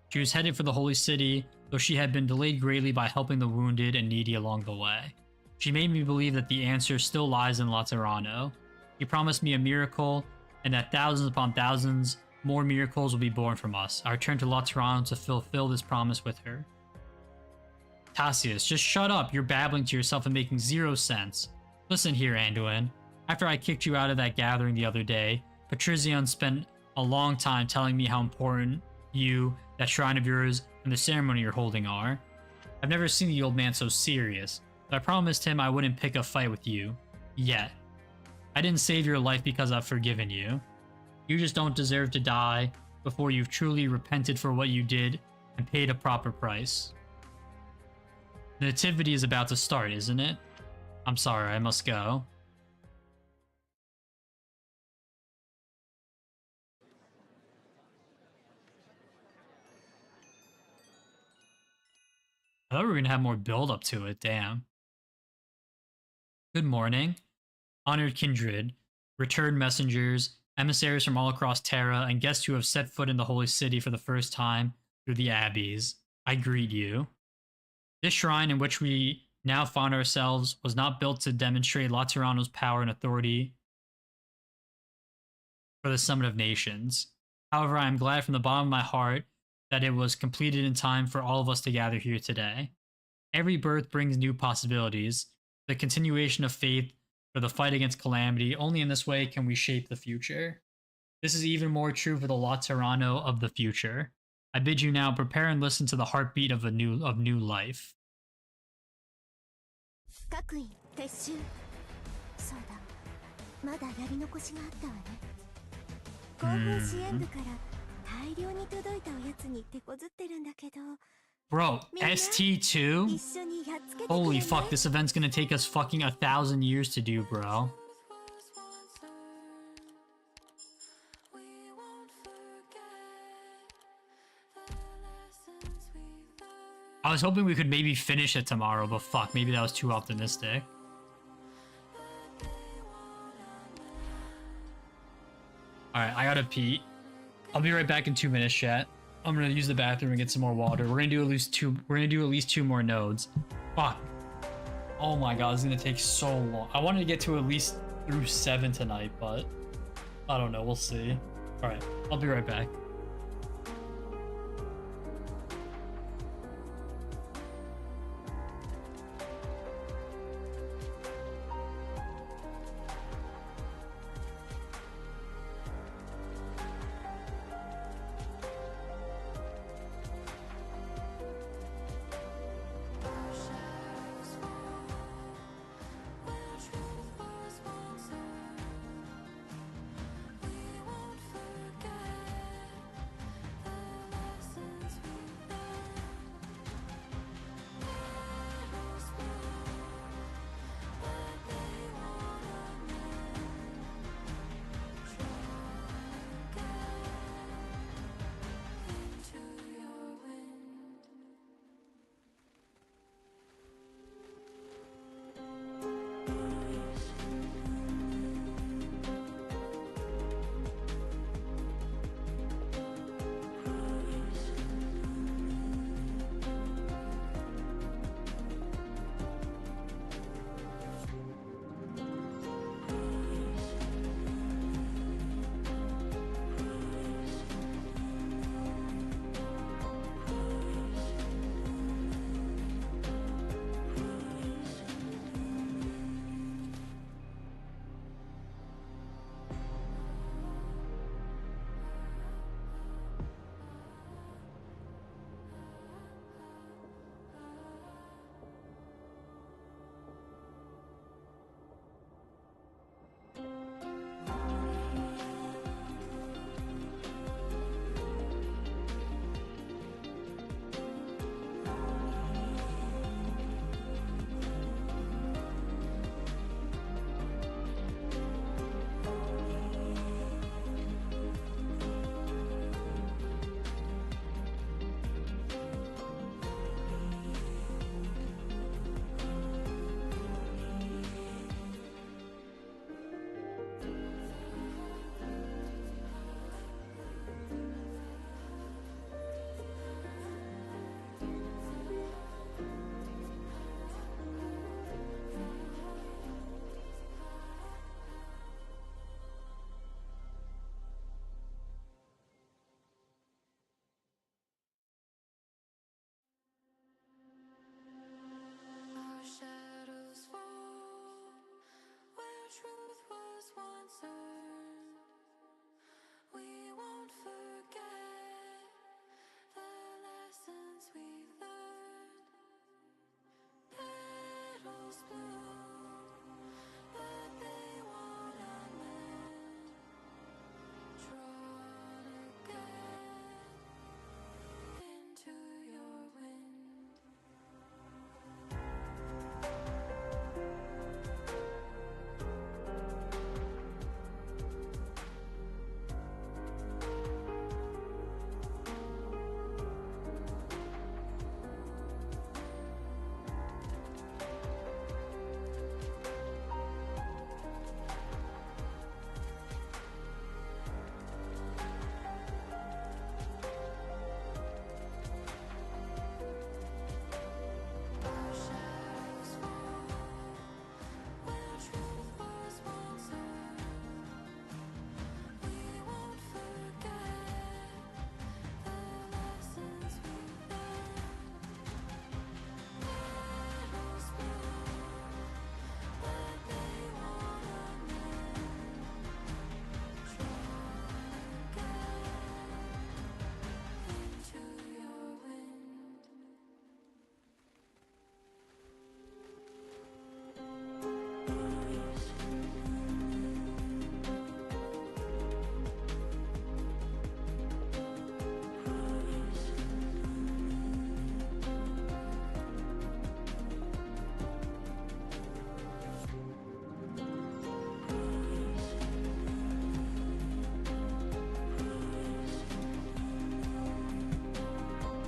Speaker 1: She was headed for the Holy City, though she had been delayed greatly by helping the wounded and needy along the way. She made me believe that the answer still lies in Laterano. She promised me a miracle, and that thousands upon thousands more miracles will be born from us. I returned to Laterano to fulfill this promise with her. Tacius, just shut up. You're babbling to yourself and making zero sense. Listen here, Anduin. After I kicked you out of that gathering the other day, Patrizion spent a long time telling me how important you, that shrine of yours, and the ceremony you're holding are. I've never seen the old man so serious, but I promised him I wouldn't pick a fight with you. Yet. I didn't save your life because I've forgiven you. You just don't deserve to die before you've truly repented for what you did and paid a proper price. The nativity is about to start, isn't it? I'm sorry, I must go. I thought we were gonna have more build up to it, damn. Good morning. Honored kindred, returned messengers, emissaries from all across Terra, and guests who have set foot in the Holy City for the first time through the abbeys. I greet you. This shrine in which we now find ourselves was not built to demonstrate Laterano's power and authority for the Summit of Nations. However, I am glad from the bottom of my heart that it was completed in time for all of us to gather here today. Every birth brings new possibilities, the continuation of faith for the fight against calamity. Only in this way can we shape the future. This is even more true for the Laterano of the future. I bid you now prepare and listen to the heartbeat of new life.
Speaker 3: 各位撤収。そうだ、まだやり残しがあったわね。後方支援部から大量に届いたおやつに手こずってるんだけど。
Speaker 1: Bro, ST2? Holy fuck, this event's gonna take us fucking 1,000 years to do, bro. I was hoping we could maybe finish it tomorrow, but fuck, maybe that was too optimistic. Alright, I gotta pee. I'll be right back in 2 minutes, chat. I'm gonna use the bathroom and get some more water. We're gonna do at least two more nodes. Fuck. Oh my god, this is gonna take so long. I wanted to get to at least through 7 tonight, but I don't know, we'll see. Alright, I'll be right back.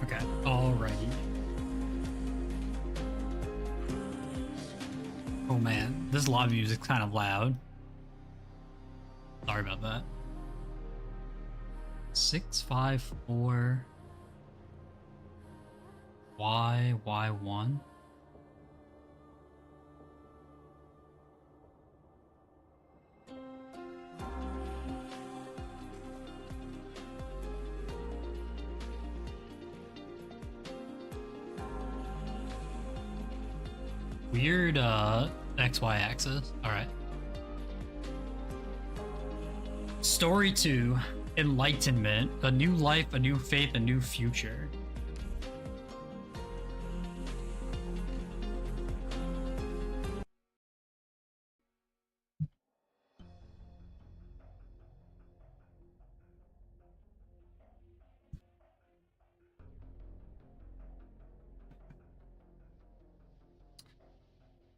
Speaker 1: Okay, alrighty. Oh man, this lobby music's kind of loud. Sorry about that. 654 Y1. Weird XY axis. Alright. Story 2, Enlightenment, a new life, a new faith, a new future.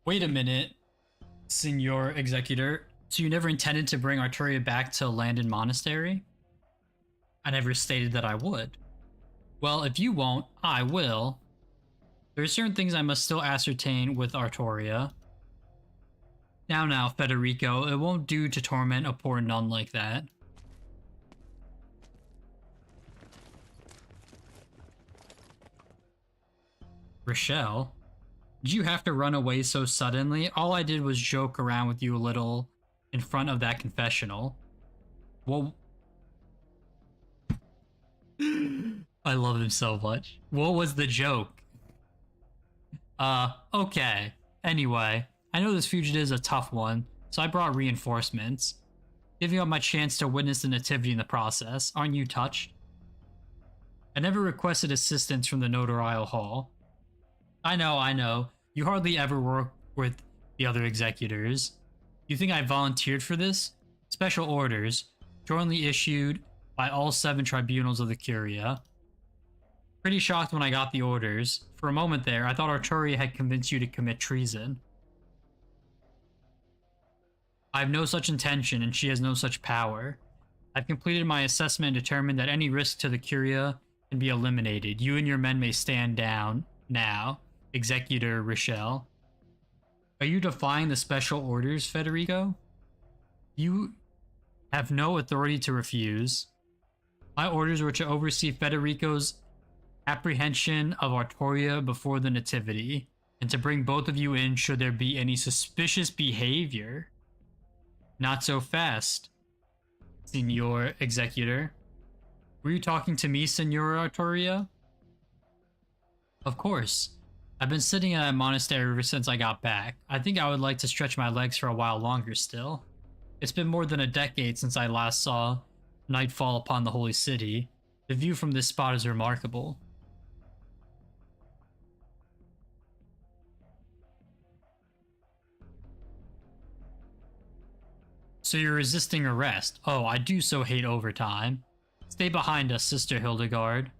Speaker 1: Wait a minute, Senor Executor. So you never intended to bring Arturia back to Landon Monastery? I never stated that I would. Well, if you won't, I will. There are certain things I must still ascertain with Arturia. Now, Federico, it won't do to torment a poor nun like that. Rochelle? Did you have to run away so suddenly? All I did was joke around with you a little in front of that confessional. Well, I love him so much. What was the joke? Okay. Anyway, I know this fugitive is a tough one, so I brought reinforcements, giving up my chance to witness the nativity in the process. Aren't you touched? I never requested assistance from the notarial hall. I know. You hardly ever work with the other executors. You think I volunteered for this? Special orders, jointly issued by all 7 tribunals of the Curia. Pretty shocked when I got the orders. For a moment there, I thought Arturia had convinced you to commit treason. I have no such intention, and she has no such power. I've completed my assessment and determined that any risk to the Curia can be eliminated. You and your men may stand down now. Executor Rochelle. Are you defying the special orders, Federico? You have no authority to refuse. My orders were to oversee Federico's apprehension of Arturia before the nativity, and to bring both of you in should there be any suspicious behavior. Not so fast, Signor Executor. Were you talking to me, Signor Arturia? Of course. I've been sitting at a monastery ever since I got back. I think I would like to stretch my legs for a while longer still. It's been more than a decade since I last saw night fall upon the holy city. The view from this spot is remarkable. So you're resisting arrest. Oh, I do so hate overtime. Stay behind us, Sister Hildegard.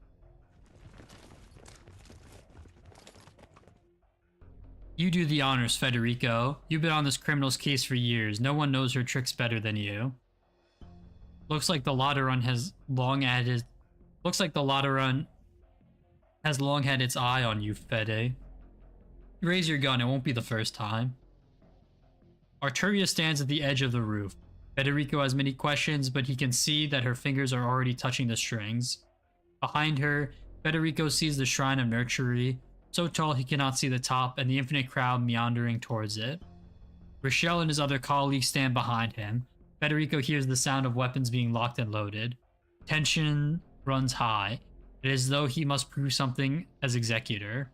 Speaker 1: You do the honors, Federico. You've been on this criminal's case for years. No one knows her tricks better than you. Looks like the Lateran has long had its eye on you, Fede. Raise your gun, it won't be the first time. Arturia stands at the edge of the roof. Federico has many questions, but he can see that her fingers are already touching the strings. Behind her, Federico sees the Shrine of Nurtury, so tall he cannot see the top, and the infinite crowd meandering towards it. Rochelle and his other colleagues stand behind him. Federico hears the sound of weapons being locked and loaded. Tension runs high. It is as though he must prove something as executor.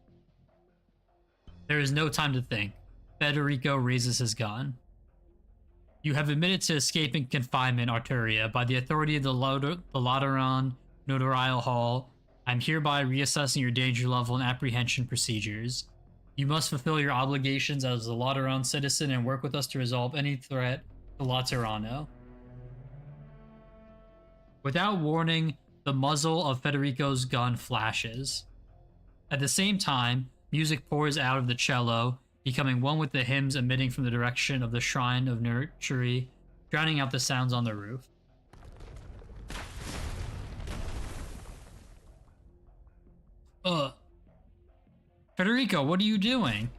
Speaker 1: There is no time to think. Federico raises his gun. You have admitted to escaping confinement, Arturia, by the authority of the Lateran Notarial Hall. I'm hereby reassessing your danger level and apprehension procedures. You must fulfill your obligations as a Lateran citizen and work with us to resolve any threat to Laterano. Without warning, the muzzle of Federico's gun flashes. At the same time, music pours out of the cello, becoming one with the hymns emitting from the direction of the Shrine of Nurtury, drowning out the sounds on the roof. Federico, what are you doing?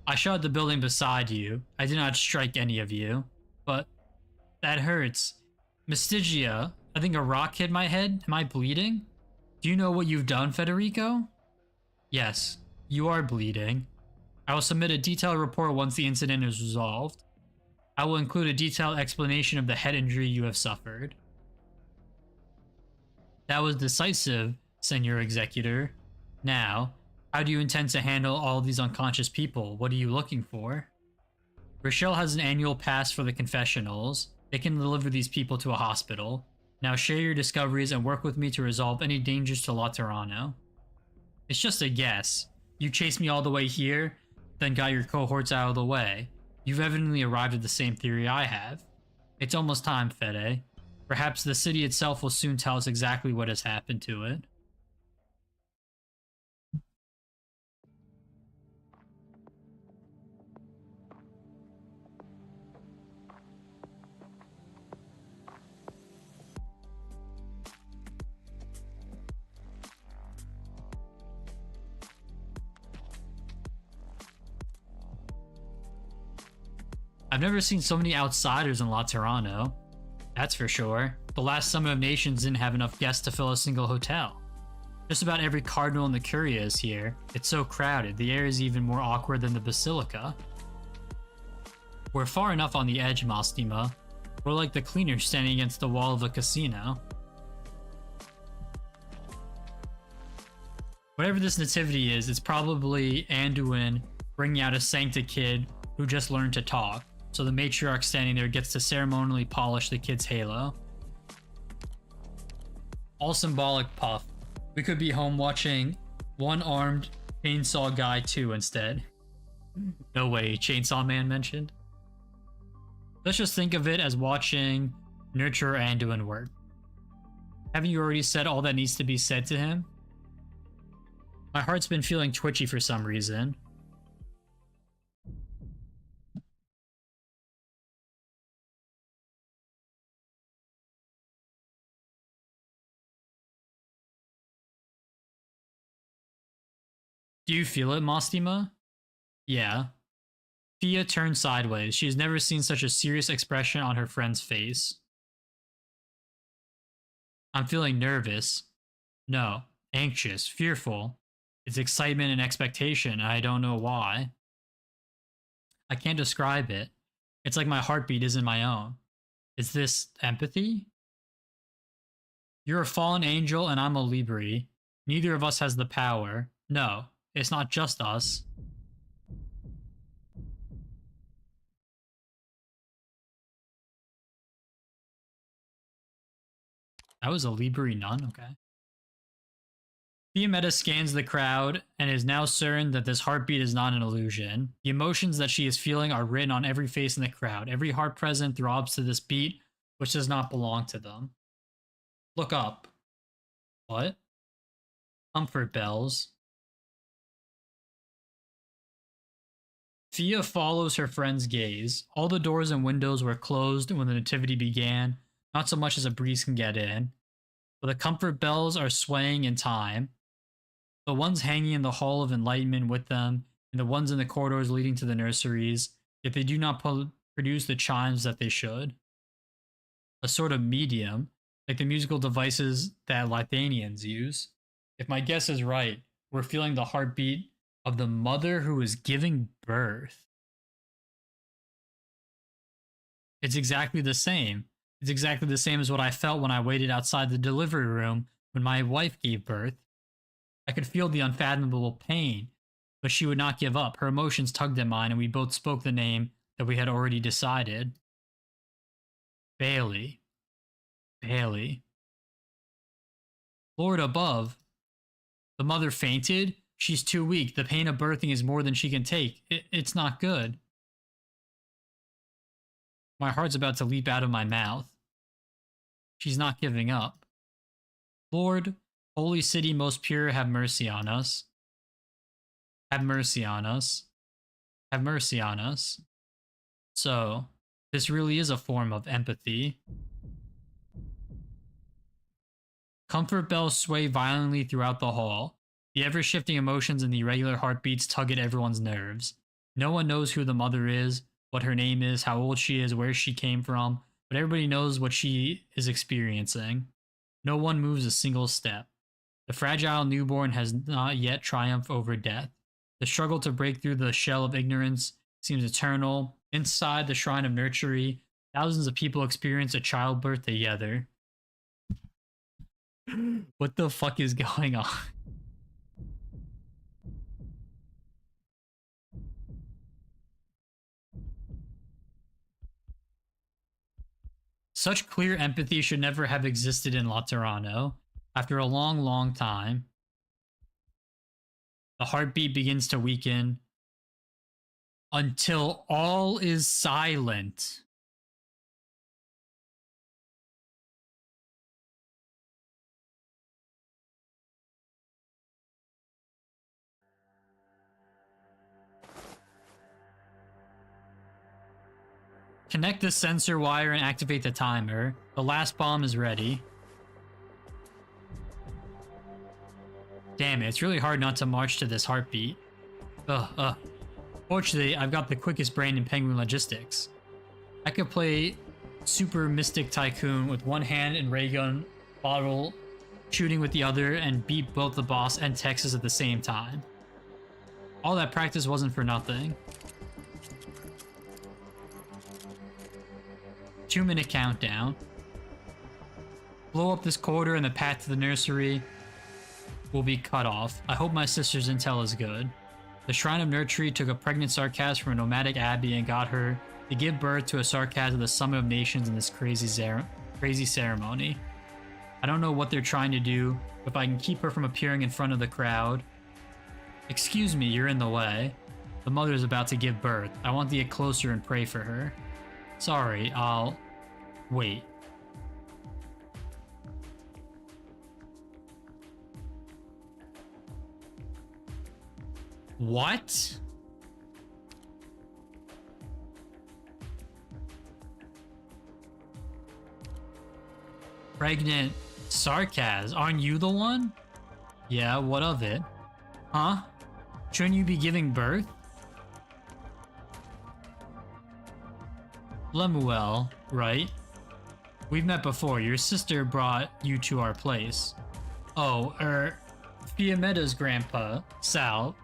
Speaker 1: I shot the building beside you. I did not strike any of you. But that hurts. Mystigia, I think a rock hit my head. Am I bleeding? Do you know what you've done, Federico? Yes, you are bleeding. I will submit a detailed report once the incident is resolved. I will include a detailed explanation of the head injury you have suffered. That was decisive, Senor Executor. Now, how do you intend to handle all these unconscious people? What are you looking for? Rochelle has an annual pass for the confessionals. They can deliver these people to a hospital. Now share your discoveries and work with me to resolve any dangers to Laterano. It's just a guess. You chased me all the way here, then got your cohorts out of the way. You've evidently arrived at the same theory I have. It's almost time, Fede. Perhaps the city itself will soon tell us exactly what has happened to it. I've never seen so many outsiders in Laterano. That's for sure. The last Summit of Nations didn't have enough guests to fill a single hotel. Just about every cardinal in the Curia is here. It's so crowded, the air is even more awkward than the Basilica. We're far enough on the edge, Mostima. We're like the cleaners standing against the wall of a casino. Whatever this nativity is, it's probably Anduin bringing out a Sancta kid who just learned to talk. So the matriarch standing there gets to ceremonially polish the kid's halo. All symbolic, Puff. We could be home watching One-Armed Chainsaw Guy 2 instead. No way, Chainsaw Man mentioned. Let's just think of it as watching Nurturer Anduin work. Haven't you already said all that needs to be said to him? My heart's been feeling twitchy for some reason. Do you feel it, Mostima? Yeah. Thea turned sideways. She has never seen such a serious expression on her friend's face. I'm feeling nervous. No, anxious, fearful. It's excitement and expectation, and I don't know why. I can't describe it. It's like my heartbeat isn't my own. Is this empathy? You're a fallen angel and I'm a Libri. Neither of us has the power. No. It's not just us. That was a Libri nun? Okay. Fiametta scans the crowd and is now certain that this heartbeat is not an illusion. The emotions that she is feeling are written on every face in the crowd. Every heart present throbs to this beat, which does not belong to them. Look up. What? Comfort bells. Fia follows her friend's gaze. All the doors and windows were closed when the nativity began, not so much as a breeze can get in. But the comfort bells are swaying in time. The ones hanging in the Hall of Enlightenment with them, and the ones in the corridors leading to the nurseries, yet they do not produce the chimes that they should. A sort of medium, like the musical devices that Lithanians use. If my guess is right, we're feeling the heartbeat of the mother who is giving birth. It's exactly the same. It's exactly the same as what I felt when I waited outside the delivery room when my wife gave birth. I could feel the unfathomable pain, but she would not give up. Her emotions tugged at mine, and we both spoke the name that we had already decided. Bailey. Bailey. Lord above. The mother fainted. She's too weak. The pain of birthing is more than she can take. It's not good. My heart's about to leap out of my mouth. She's not giving up. Lord, Holy City most pure, have mercy on us. Have mercy on us. Have mercy on us. So, this really is a form of empathy. Comfort bells sway violently throughout the hall. The ever-shifting emotions and the irregular heartbeats tug at everyone's nerves. No one knows who the mother is, what her name is, how old she is, where she came from, but everybody knows what she is experiencing. No one moves a single step. The fragile newborn has not yet triumphed over death. The struggle to break through the shell of ignorance seems eternal. Inside the shrine of nurtury, thousands of people experience a childbirth together. What the fuck is going on? Such clear empathy should never have existed in Laterano. After a long, long time, the heartbeat begins to weaken until all is silent. Connect the sensor wire and activate the timer. The last bomb is ready. Damn it, it's really hard not to march to this heartbeat. Fortunately, I've got the quickest brain in Penguin Logistics. I could play Super Mystic Tycoon with one hand and ray gun bottle shooting with the other and beat both the boss and Texas at the same time. All that practice wasn't for nothing. 2-minute countdown. Blow up this corridor and the path to the nursery will be cut off. I hope my sister's intel is good. The Shrine of Nurtury took a pregnant Sarkaz from a nomadic abbey and got her to give birth to a Sarkaz at the Summit of Nations in this crazy ceremony. I don't know what they're trying to do, but if I can keep her from appearing in front of the crowd... Excuse me, you're in the way. The mother's about to give birth. I want to get closer and pray for her. Sorry, I'll... wait. What? Pregnant Sarkaz, aren't you the one? Yeah, what of it? Huh? Shouldn't you be giving birth? Lemuel, right? We've met before. Your sister brought you to our place. Oh, Fiametta's grandpa, Sal.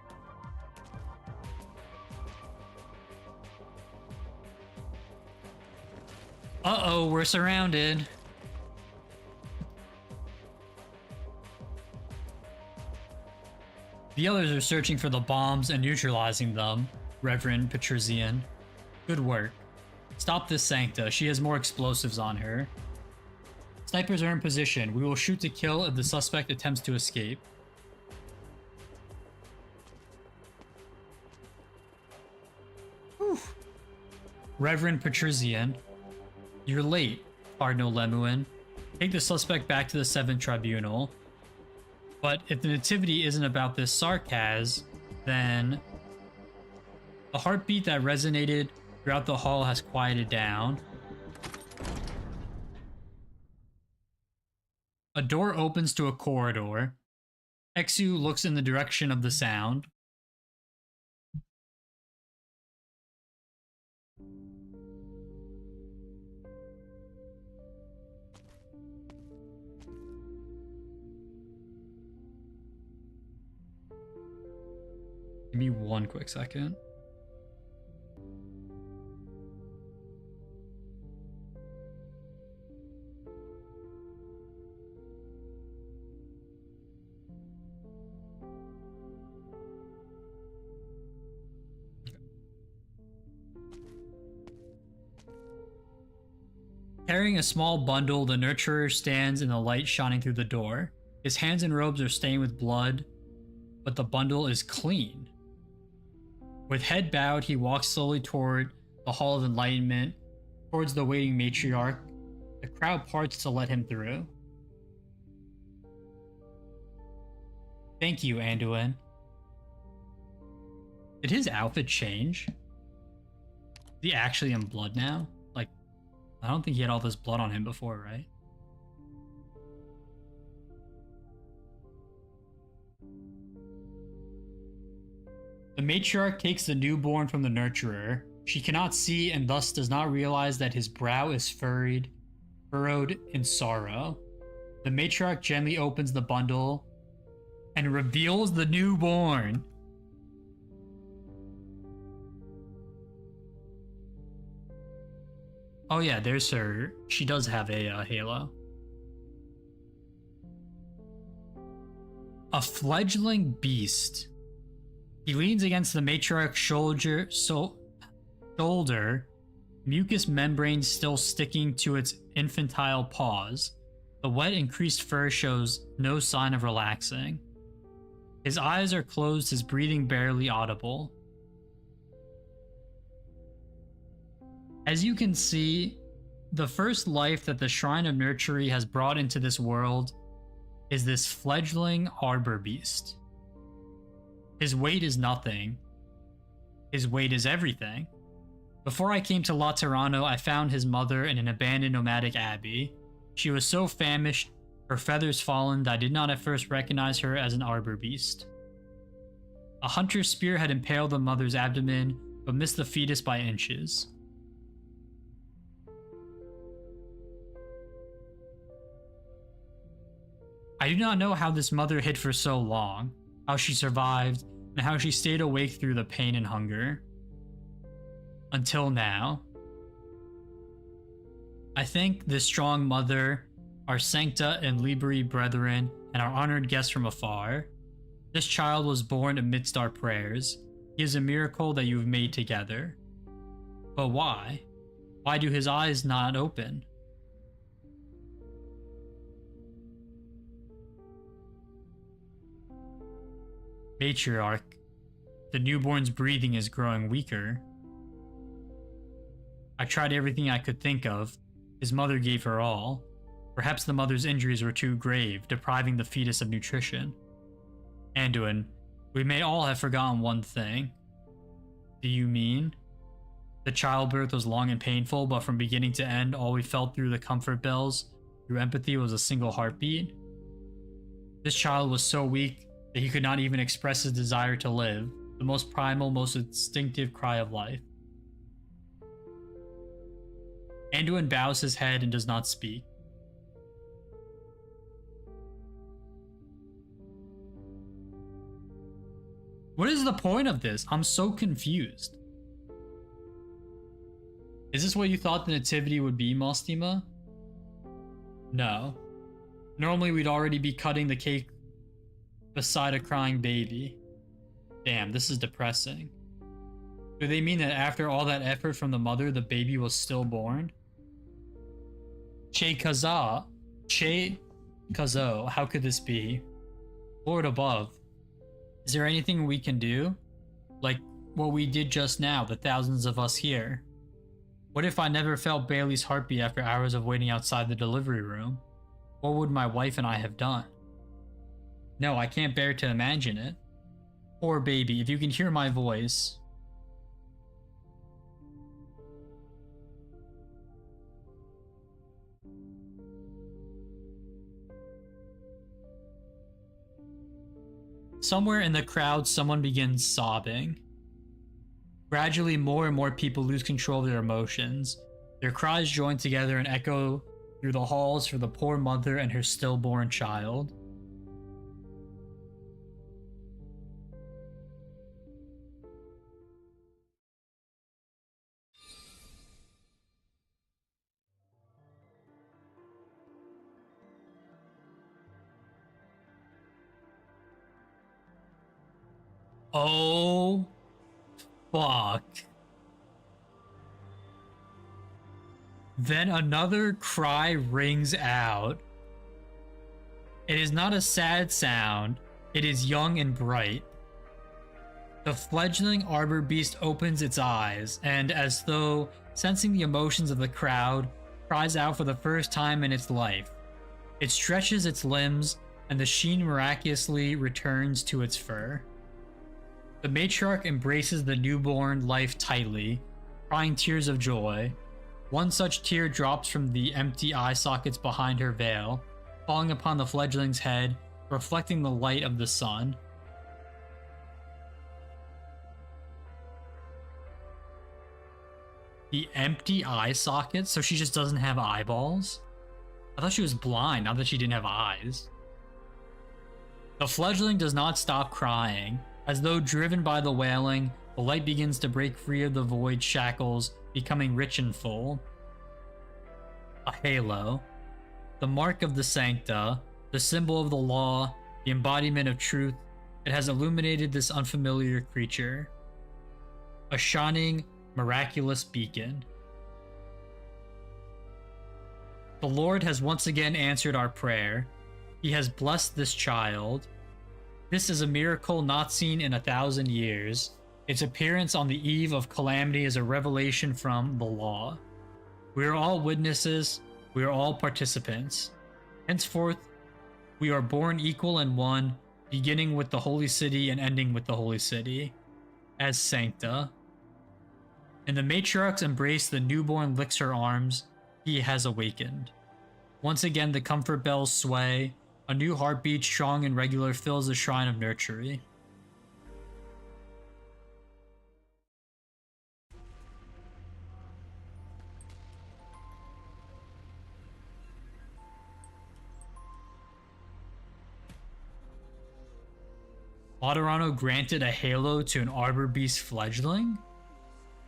Speaker 1: Uh-oh, we're surrounded. The others are searching for the bombs and neutralizing them, Reverend Petrosian. Good work. Stop this Sancta. She has more explosives on her. Snipers are in position. We will shoot to kill if the suspect attempts to escape. Reverend Patrician, you're late, Cardinal Lemuin. Take the suspect back to the 7th Tribunal. But if the nativity isn't about this sarcasm, then the heartbeat that resonated throughout the hall has quieted down. A door opens to a corridor. Exu looks in the direction of the sound. Give me one quick second. Carrying a small bundle, the nurturer stands in the light shining through the door. His hands and robes are stained with blood, but the bundle is clean. With head bowed, he walks slowly toward the Hall of Enlightenment, towards the waiting matriarch. The crowd parts to let him through. Thank you, Anduin. Did his outfit change? Is he actually in blood now? Like, I don't think he had all this blood on him before, right? The matriarch takes the newborn from the nurturer. She cannot see and thus does not realize that his brow is furrowed in sorrow. The matriarch gently opens the bundle and reveals the newborn. Oh yeah, there's her. She does have a halo. A fledgling beast. He leans against the matriarch's shoulder, mucous membrane still sticking to its infantile paws. The wet, increased fur shows no sign of relaxing. His eyes are closed, his breathing barely audible. As you can see, the first life that the Shrine of Nurtury has brought into this world is this fledgling arbor beast. His weight is nothing. His weight is everything. Before I came to Laterano, I found his mother in an abandoned nomadic abbey. She was so famished, her feathers fallen, that I did not at first recognize her as an arbor beast. A hunter's spear had impaled the mother's abdomen, but missed the fetus by inches. I do not know how this mother hid for so long, how she survived, and how she stayed awake through the pain and hunger. Until now. I thank this strong mother, our Sancta and Liberi brethren, and our honored guests from afar. This child was born amidst our prayers. He is a miracle that you have made together. But why? Why do his eyes not open? Matriarch, the newborn's breathing is growing weaker. I tried everything I could think of. His mother gave her all. Perhaps the mother's injuries were too grave, depriving the fetus of nutrition. Anduin, we may all have forgotten one thing. Do you mean? The childbirth was long and painful, but from beginning to end, all we felt through the comfort bells, through empathy, was a single heartbeat? This child was so weak that he could not even express his desire to live, the most primal, most instinctive cry of life. Anduin bows his head and does not speak. What is the point of this? I'm so confused. Is this what you thought the nativity would be, Mostima? No. Normally we'd already be cutting the cake beside a crying baby. Damn, this is depressing. Do they mean that after all that effort from the mother, the baby was stillborn? Che Kazo, how could this be? Lord above, is there anything we can do? Like what we did just now, the thousands of us here? What if I never felt Bailey's heartbeat after hours of waiting outside the delivery room? What would my wife and I have done? No, I can't bear to imagine it. Poor baby, if you can hear my voice. Somewhere in the crowd, someone begins sobbing. Gradually, more and more people lose control of their emotions. Their cries join together and echo through the halls for the poor mother and her stillborn child. Oh, fuck. Then another cry rings out. It is not a sad sound, it is young and bright. The fledgling arbor beast opens its eyes and, as though sensing the emotions of the crowd, cries out for the first time in its life. It stretches its limbs and the sheen miraculously returns to its fur. The matriarch embraces the newborn life tightly, crying tears of joy. One such tear drops from the empty eye sockets behind her veil, falling upon the fledgling's head, reflecting the light of the sun. The empty eye sockets? So she just doesn't have eyeballs? I thought she was blind, not that she didn't have eyes. The fledgling does not stop crying. As though driven by the wailing, the light begins to break free of the void shackles, becoming rich and full. A halo. The mark of the Sancta, the symbol of the law, the embodiment of truth, it has illuminated this unfamiliar creature. A shining, miraculous beacon. The Lord has once again answered our prayer. He has blessed this child. This is a miracle not seen in 1,000 years. Its appearance on the eve of calamity is a revelation from the law. We are all witnesses, we are all participants. Henceforth, we are born equal and one, beginning with the holy city and ending with the holy city, as Sancta. And the matriarch's embrace the newborn licks her arms, he has awakened. Once again the comfort bells sway. A new heartbeat, strong and regular, fills the shrine of nurtury. Materano granted a halo to an arbor beast fledgling?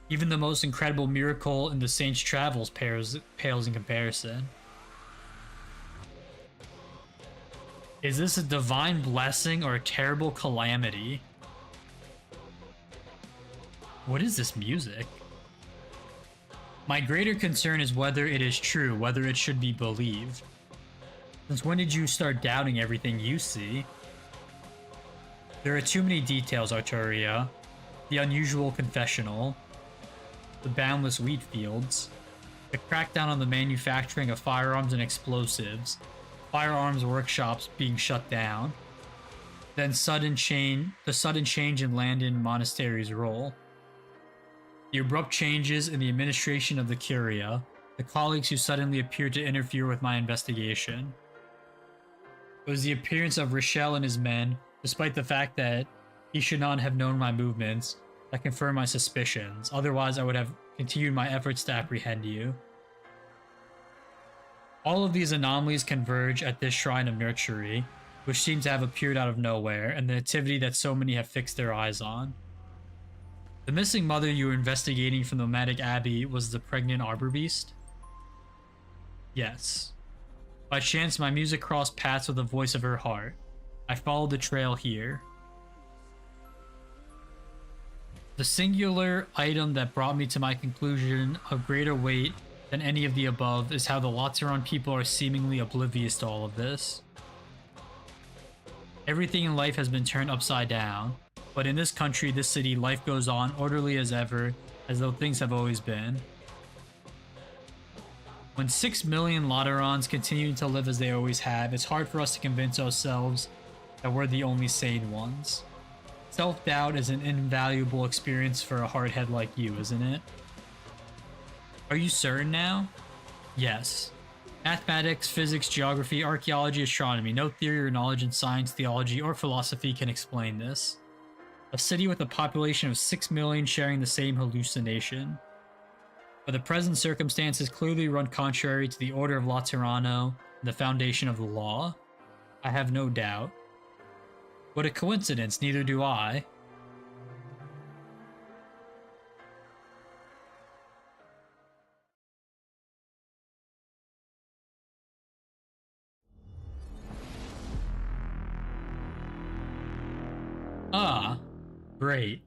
Speaker 1: Even the most incredible miracle in the Saint's travels pales in comparison. Is this a divine blessing or a terrible calamity? What is this music? My greater concern is whether it is true, whether it should be believed. Since when did you start doubting everything you see? There are too many details, Arturia. The unusual confessional, the boundless wheat fields, the crackdown on the manufacturing of firearms and explosives, firearms workshops being shut down, then the sudden change in Landon Monastery's role, the abrupt changes in the administration of the Curia, the colleagues who suddenly appeared to interfere with my investigation. It was the appearance of Rochelle and his men, despite the fact that he should not have known my movements, that confirmed my suspicions. Otherwise, I would have continued my efforts to apprehend you. All of these anomalies converge at this shrine of nurtury, which seems to have appeared out of nowhere, and the nativity that so many have fixed their eyes on. The missing mother you were investigating from the Nomadic Abbey was the pregnant arbor beast? Yes. By chance, my music crossed paths with the voice of her heart. I followed the trail here. The singular item that brought me to my conclusion of greater weight than any of the above is how the Lateran people are seemingly oblivious to all of this. Everything in life has been turned upside down, but in this country, this city, life goes on orderly as ever, as though things have always been. When 6 million Laterons continue to live as they always have, it's hard for us to convince ourselves that we're the only sane ones. Self-doubt is an invaluable experience for a hardhead like you, isn't it? Are you certain now? Yes. Mathematics, physics, geography, archaeology, astronomy. No theory or knowledge in science, theology, or philosophy can explain this. A city with a population of 6 million sharing the same hallucination. But the present circumstances clearly run contrary to the order of Laterano, the foundation of the law. I have no doubt. What a coincidence, neither do I. Ah, great.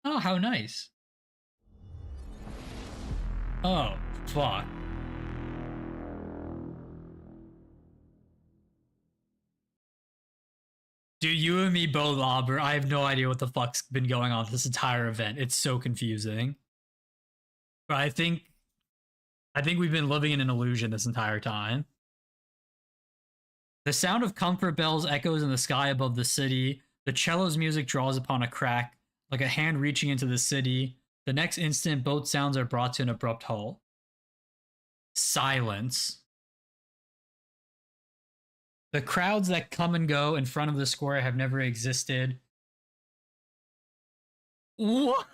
Speaker 1: Oh, how nice. Oh, fuck. Dude, you and me both, Auber. I have no idea what the fuck's been going on this entire event. It's so confusing. But I think we've been living in an illusion this entire time. The sound of comfort bells echoes in the sky above the city. The cello's music draws upon a crack, like a hand reaching into the city. The next instant, both sounds are brought to an abrupt halt. Silence. The crowds that come and go in front of the square have never existed. What?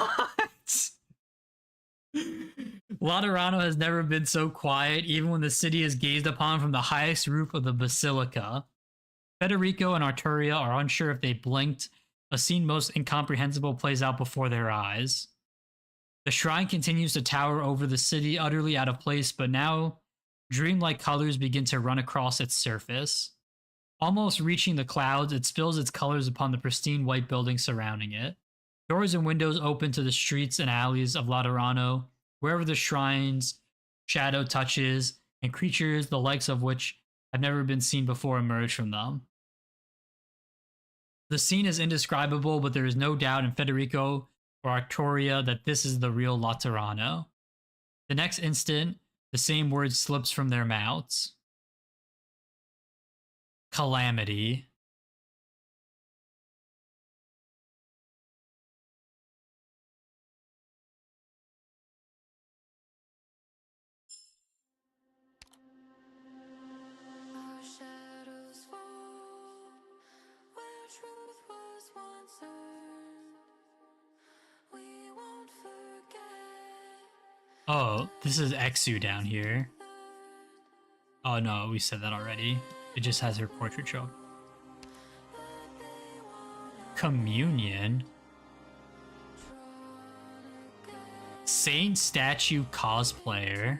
Speaker 1: Laterano has never been so quiet, even when the city is gazed upon from the highest roof of the basilica. Federico and Arturia are unsure if they blinked. A scene most incomprehensible plays out before their eyes. The shrine continues to tower over the city, utterly out of place, but now dreamlike colors begin to run across its surface. Almost reaching the clouds, it spills its colors upon the pristine white building surrounding it. Doors and windows open to the streets and alleys of Laterano, wherever the shrine's shadow touches, and creatures the likes of which have never been seen before emerge from them. The scene is indescribable, but there is no doubt in Federico or Arturia that this is the real Laterano. The next instant, the same word slips from their mouths. Calamity.
Speaker 4: Our shadows fall where truth was once earned. We won't forget.
Speaker 1: Oh, this is Exu down here. Oh no, we said that already. It just has her portrait show. Communion. Saint statue cosplayer.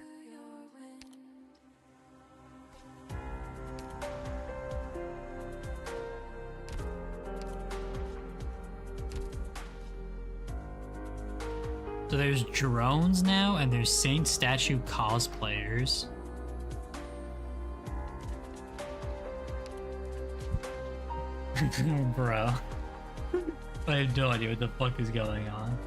Speaker 1: So there's drones now, and there's Saint statue cosplayers. Bro. I have no idea what the fuck is going on.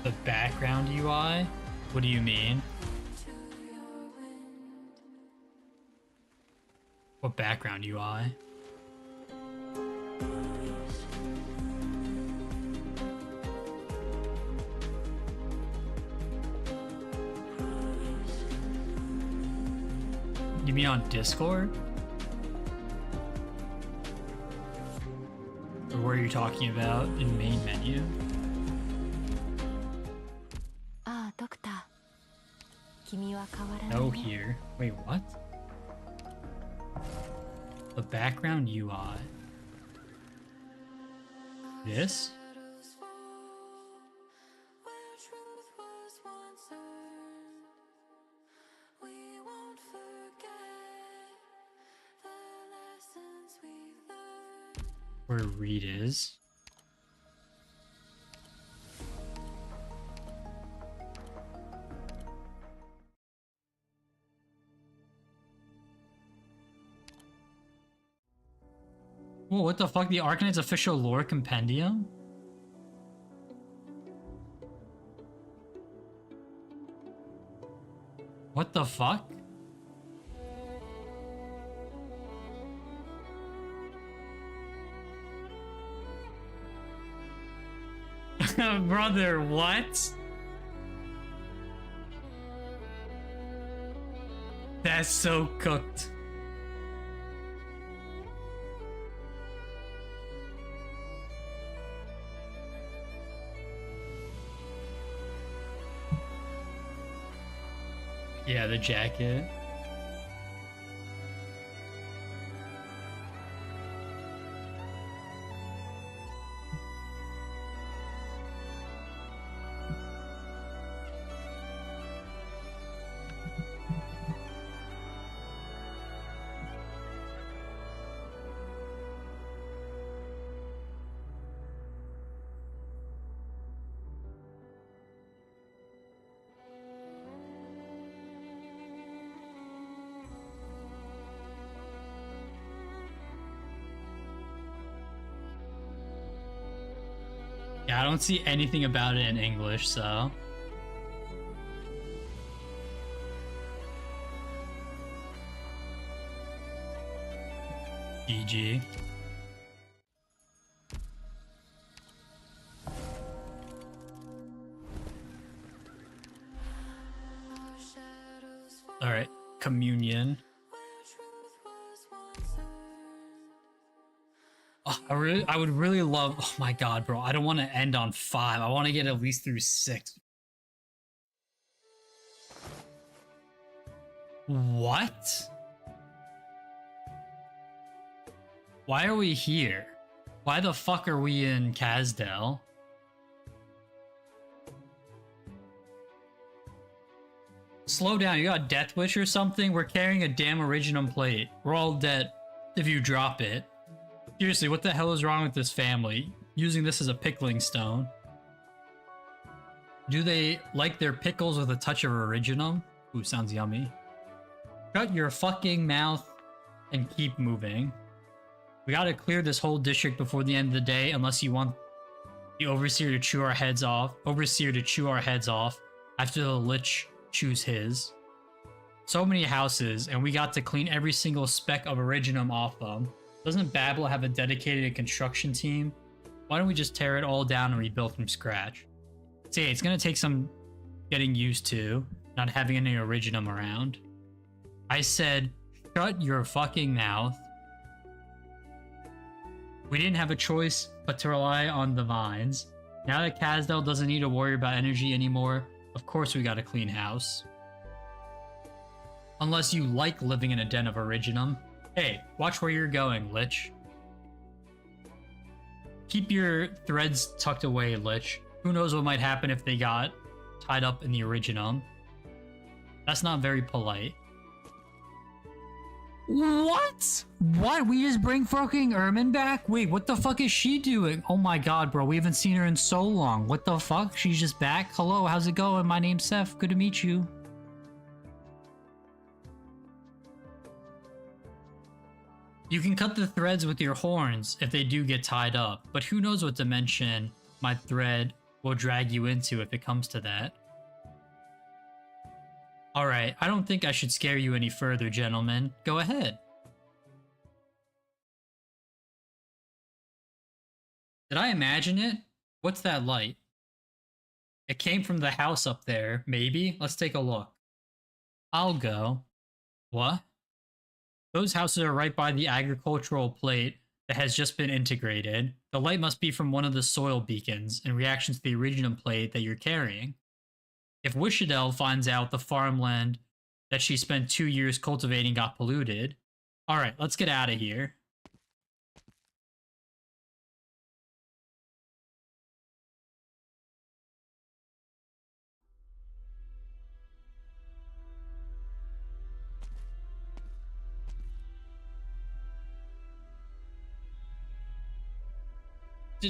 Speaker 1: The background UI? What do you mean? What background UI? You mean on Discord? Or what are you talking about in main menu? No here. Wait, what? The background UI. This? where Reed is. Whoa, what the fuck? The Arcanite's official lore compendium? What the fuck? Brother, what? That's so cooked. Yeah, the jacket. Yeah, I don't see anything about it in English, so. GG. Alright, communion. Oh, I would really love. Oh my god, bro! I don't want to end on 5. I want to get at least through 6. What? Why are we here? Why the fuck are we in Kazdel? Slow down, you got Death Wish or something? We're carrying a damn Originum plate. We're all dead if you drop it. Seriously, what the hell is wrong with this family? Using this as a pickling stone. Do they like their pickles with a touch of Originum? Ooh, sounds yummy. Shut your fucking mouth and keep moving. We gotta clear this whole district before the end of the day, unless you want the Overseer to chew our heads off. After the Lich chews his. So many houses, and we got to clean every single speck of Originum off them. Doesn't Babel have a dedicated construction team? Why don't we just tear it all down and rebuild from scratch? See, it's gonna take some getting used to not having any Originum around. I said, shut your fucking mouth. We didn't have a choice but to rely on the vines. Now that Kazdel doesn't need to worry about energy anymore, of course we got a clean house. Unless you like living in a den of Originum. Hey, watch where you're going, Lich. Keep your threads tucked away, Lich. Who knows what might happen if they got tied up in the Originum. That's not very polite. What? What? We just bring fucking Ermin back? Wait, what the fuck is she doing? Oh my god, bro. We haven't seen her in so long. What the fuck? She's just back? Hello, how's it going? My name's Seth. Good to meet you. You can cut the threads with your horns if they do get tied up, but who knows what dimension my thread will drag you into if it comes to that. Alright, I don't think I should scare you any further, gentlemen. Go ahead. Did I imagine it? What's that light? It came from the house up there, maybe? Let's take a look. I'll go. What? Those houses are right by the agricultural plate that has just been integrated. The light must be from one of the soil beacons in reaction to the Originum plate that you're carrying. If Wishadel finds out the farmland that she spent 2 years cultivating got polluted... Alright, let's get out of here.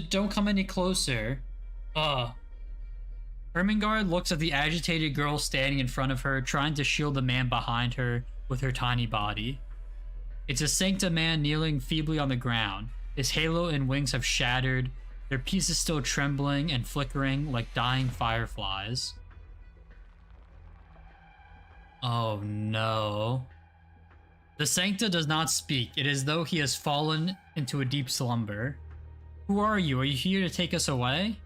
Speaker 1: Don't come any closer. Ermengarde looks at the agitated girl standing in front of her, trying to shield the man behind her with her tiny body. It's a Sancta man kneeling feebly on the ground. His halo and wings have shattered, their pieces still trembling and flickering like dying fireflies. Oh no. The Sancta does not speak. It is as though he has fallen into a deep slumber. Who are you? Are you here to take us away?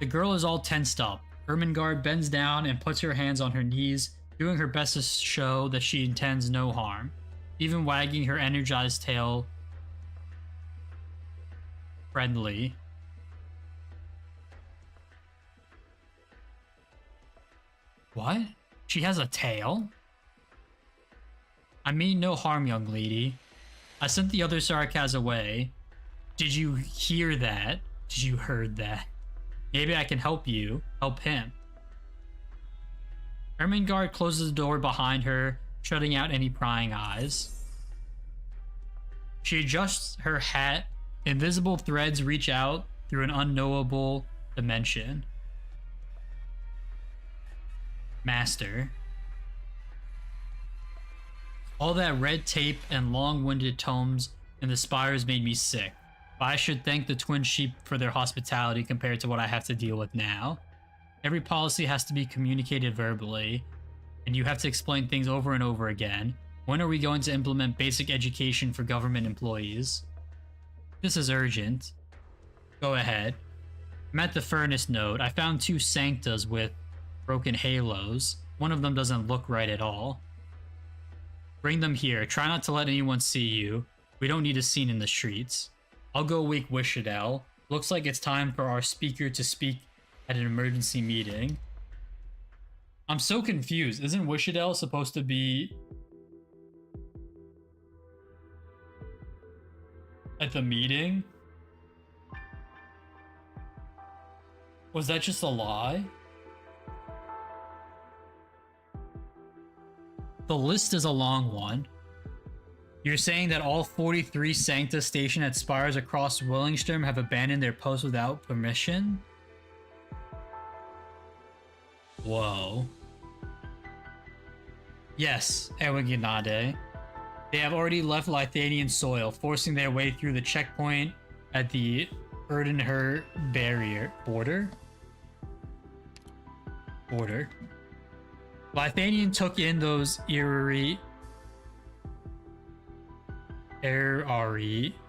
Speaker 1: The girl is all tensed up. Ermengarde bends down and puts her hands on her knees, doing her best to show that she intends no harm, even wagging her energized tail friendly. What? She has a tail? I mean no harm, young lady. I sent the other Sarkaz away. Did you hear that? Did you heard that? Maybe I can help you. Help him. Ermengarde closes the door behind her, shutting out any prying eyes. She adjusts her hat. Invisible threads reach out through an unknowable dimension. Master. All that red tape and long-winded tomes in the spires made me sick, but I should thank the twin sheep for their hospitality compared to what I have to deal with now. Every policy has to be communicated verbally, and you have to explain things over and over again. When are we going to implement basic education for government employees? This is urgent. Go ahead. I'm at the furnace node. I found 2 Sanctas with broken halos. One of them doesn't look right at all. Bring them here. Try not to let anyone see you. We don't need a scene in the streets. I'll go wake Wishadel. Looks like it's time for our speaker to speak at an emergency meeting. I'm so confused. Isn't Wishadel supposed to be at the meeting? Was that just a lie? The list is a long one. You're saying that all 43 Sancta stationed at spires across Willingstrom have abandoned their posts without permission? Whoa. Yes, Ewiginade. They have already left Lithanian soil, forcing their way through the checkpoint at the Erdenher barrier border. Lithanian took in those Ari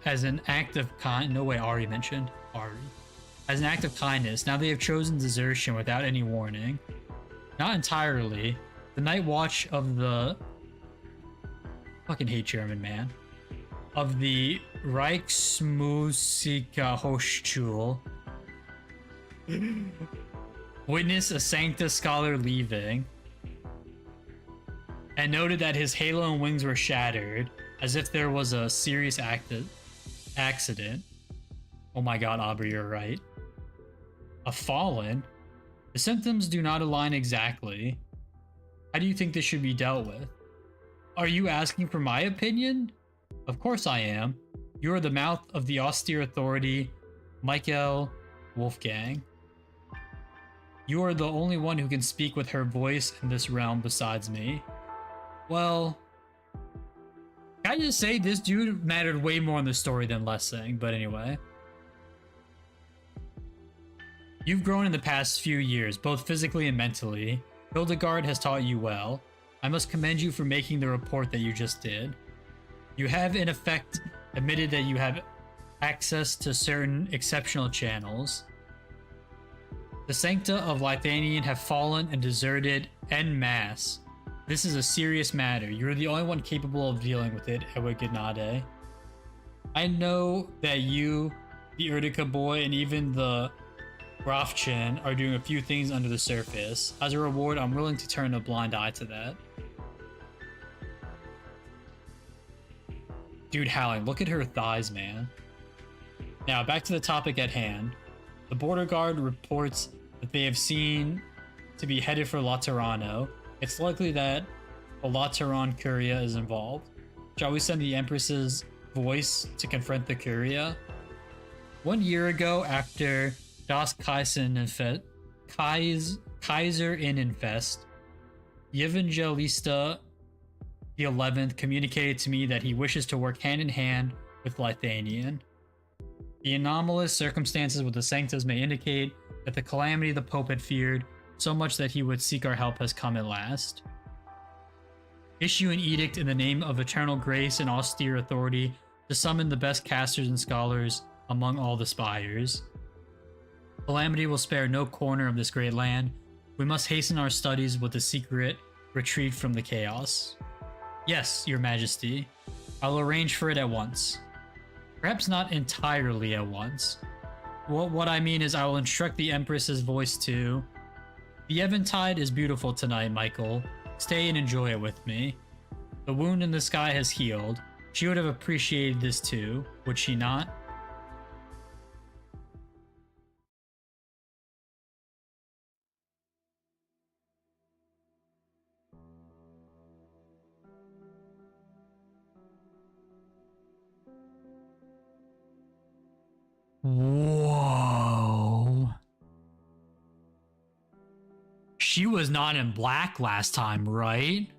Speaker 1: as an act of no way Ari mentioned Ari as an act of kindness. Now they have chosen desertion without any warning. Not entirely. The night watch of the fucking hate German man of the Reichsmusikerhochschule witnessed a Sancta scholar leaving and noted that his halo and wings were shattered, as if there was a serious accident. Oh my god, Aubrey, you're right. A fallen? The symptoms do not align exactly. How do you think this should be dealt with? Are you asking for my opinion? Of course I am. You are the mouth of the austere authority, Michael Wolfgang. You are the only one who can speak with her voice in this realm besides me. Well, can I just say this dude mattered way more in the story than Lessing, but anyway. You've grown in the past few years, both physically and mentally. Hildegard has taught you well. I must commend you for making the report that you just did. You have, in effect, admitted that you have access to certain exceptional channels. The Sancta of Lithanian have fallen and deserted en masse. This is a serious matter. You're the only one capable of dealing with it, Ewiginade. I know that you, the Erdica boy, and even the Grafchen are doing a few things under the surface. As a reward, I'm willing to turn a blind eye to that. Dude, Howling, look at her thighs, man. Now, back to the topic at hand. The border guard reports that they have seen to be headed for Laterano. It's likely that the Lateran Curia is involved. Shall we send the Empress's voice to confront the Curia? 1 year ago, after Das Kaiser Innenfest, Evangelista the 11th communicated to me that he wishes to work hand in hand with Lithanian. The anomalous circumstances with the Sanctas may indicate that the calamity the Pope had feared so much that he would seek our help has come at last. Issue an edict in the name of eternal grace and austere authority to summon the best casters and scholars among all the spires. Calamity will spare no corner of this great land. We must hasten our studies with the secret retreat from the chaos. Yes, your majesty. I'll arrange for it at once. Perhaps not entirely at once. What I mean is I will instruct the Empress's voice too. The Eventide is beautiful tonight, Michael. Stay and enjoy it with me. The wound in the sky has healed. She would have appreciated this too, would she not? Whoa. She was not in black last time, right?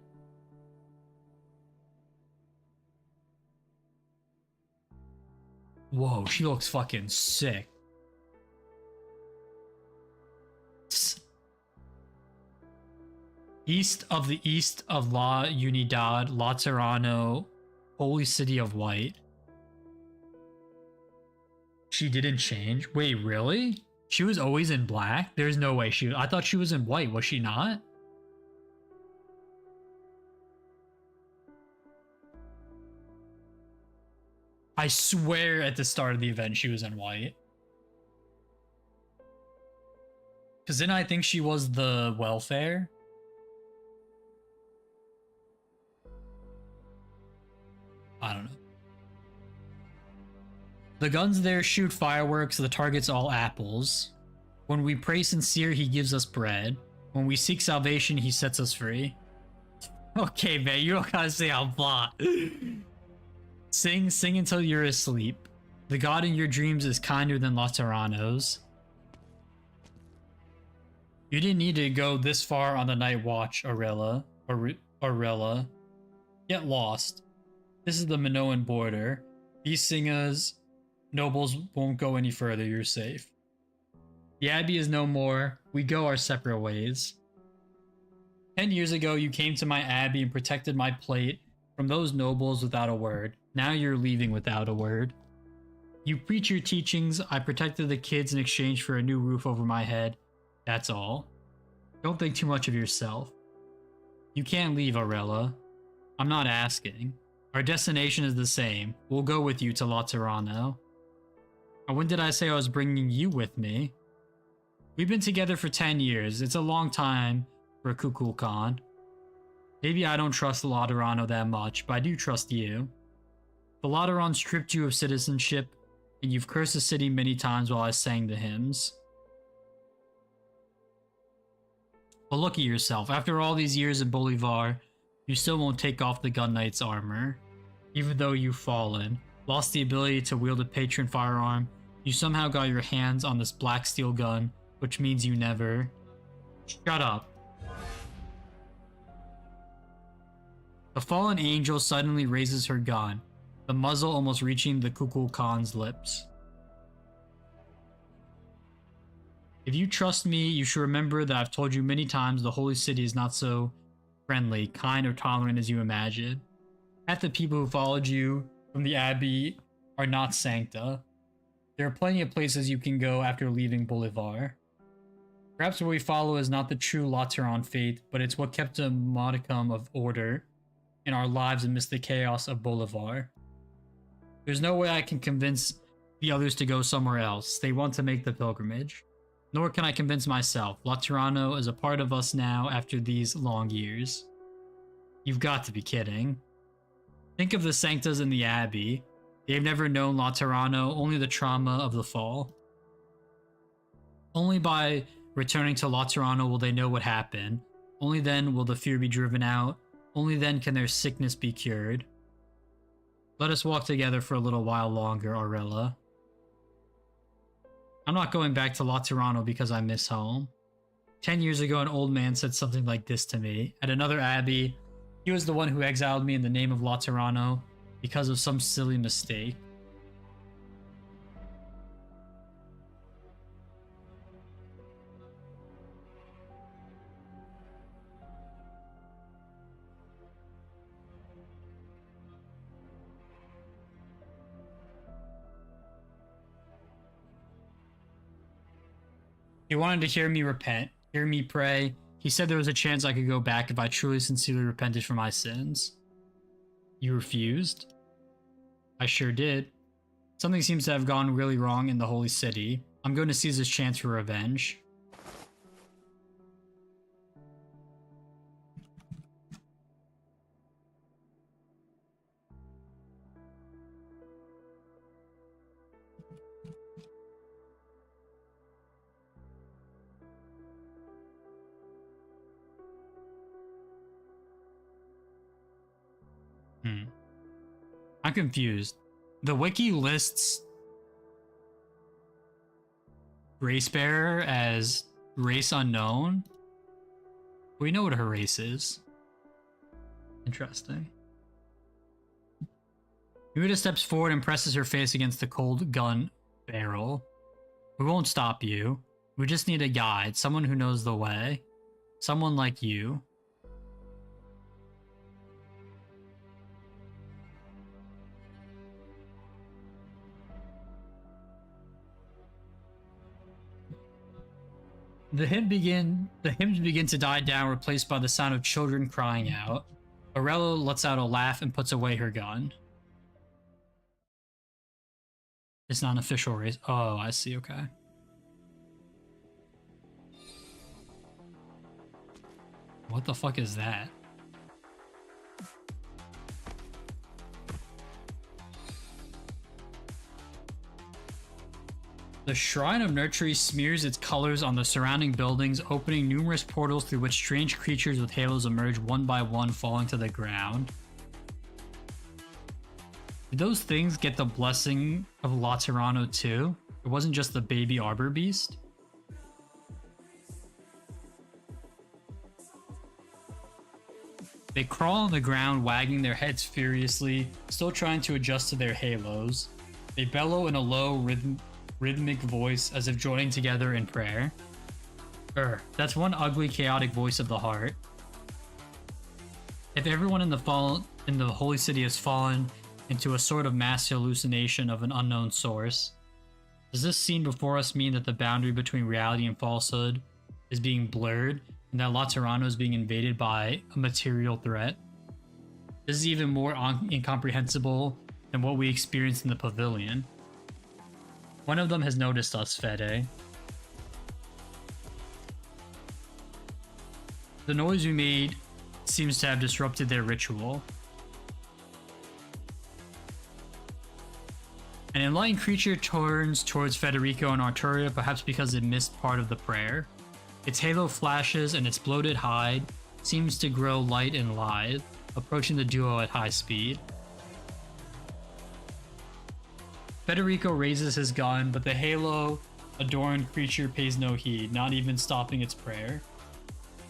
Speaker 1: Whoa, she looks fucking sick. East of La Unidad, Laterano, Holy City of White. She didn't change? Wait, really? She was always in black? There's no way I thought she was in white, was she not? I swear at the start of the event she was in white. Because then I think she was the welfare. I don't know. The guns there shoot fireworks, the target's all apples. When we pray sincere, he gives us bread. When we seek salvation, he sets us free. Okay, man, you don't gotta say I'm blah. Sing until you're asleep. The god in your dreams is kinder than Laterano's. You didn't need to go this far on the night watch, Aurela. Aurela. Get lost. This is the Minoan border. These singers, nobles won't go any further, you're safe. The Abbey is no more. We go our separate ways. 10 years ago, you came to my Abbey and protected my plate from those nobles without a word. Now you're leaving without a word. You preach your teachings. I protected the kids in exchange for a new roof over my head. That's all. Don't think too much of yourself. You can't leave, Aurela. I'm not asking. Our destination is the same. We'll go with you to Laterano. And when did I say I was bringing you with me? We've been together for 10 years. It's a long time for a Kukulkan. Maybe I don't trust Laterano that much, but I do trust you. The Lateran stripped you of citizenship, and you've cursed the city many times while I sang the hymns. But look at yourself. After all these years in Bolivar, you still won't take off the Gun Knight's armor. Even though you've fallen, lost the ability to wield a patron firearm, you somehow got your hands on this black steel gun, which means you never... Shut up. The fallen angel suddenly raises her gun, the muzzle almost reaching the Kukulkan's lips. If you trust me, you should remember that I've told you many times the Holy City is not so friendly, kind, or tolerant as you imagine. Half the people who followed you from the Abbey are not Sancta. There are plenty of places you can go after leaving Bolivar. Perhaps what we follow is not the true Lateran faith, but it's what kept a modicum of order in our lives amidst the chaos of Bolivar. There's no way I can convince the others to go somewhere else. They want to make the pilgrimage. Nor can I convince myself. Laterano is a part of us now after these long years. You've got to be kidding. Think of the Sanctas in the Abbey. They've never known Laterano, only the trauma of the fall. Only by returning to Laterano will they know what happened. Only then will the fear be driven out. Only then can their sickness be cured. Let us walk together for a little while longer, Aurela. I'm not going back to Laterano because I miss home. 10 years ago, an old man said something like this to me. At another abbey, he was the one who exiled me in the name of Laterano because of some silly mistake. He wanted to hear me repent, hear me pray. He said there was a chance I could go back if I truly sincerely repented for my sins. You refused? I sure did. Something seems to have gone really wrong in the Holy City. I'm going to seize this chance for revenge. I'm confused. The wiki lists Racebearer as race unknown. We know what her race is. Interesting. Yuta steps forward and presses her face against the cold gun barrel. We won't stop you. We just need a guide, someone who knows the way. Someone like you. The hymns begin to die down, replaced by the sound of children crying out. Aurelio lets out a laugh and puts away her gun. It's not an official race. Oh, I see, okay. What the fuck is that? The Shrine of Nurtury smears its colors on the surrounding buildings, opening numerous portals through which strange creatures with halos emerge one by one, falling to the ground. Did those things get the blessing of Laterano too? It wasn't just the baby Arbor Beast? They crawl on the ground, wagging their heads furiously, still trying to adjust to their halos. They bellow in a low, rhythmic voice as if joining together in prayer. That's one ugly, chaotic voice of the heart. If everyone in the Holy City has fallen into a sort of mass hallucination of an unknown source, does this scene before us mean that the boundary between reality and falsehood is being blurred, and that Laterano is being invaded by a material threat? This is even more incomprehensible than what we experienced in the pavilion. One of them has noticed us, Fede. The noise we made seems to have disrupted their ritual. An enlightened creature turns towards Federico and Arturia, perhaps because it missed part of the prayer. Its halo flashes and its bloated hide seems to grow light and lithe, approaching the duo at high speed. Federico raises his gun, but the halo-adorned creature pays no heed, not even stopping its prayer.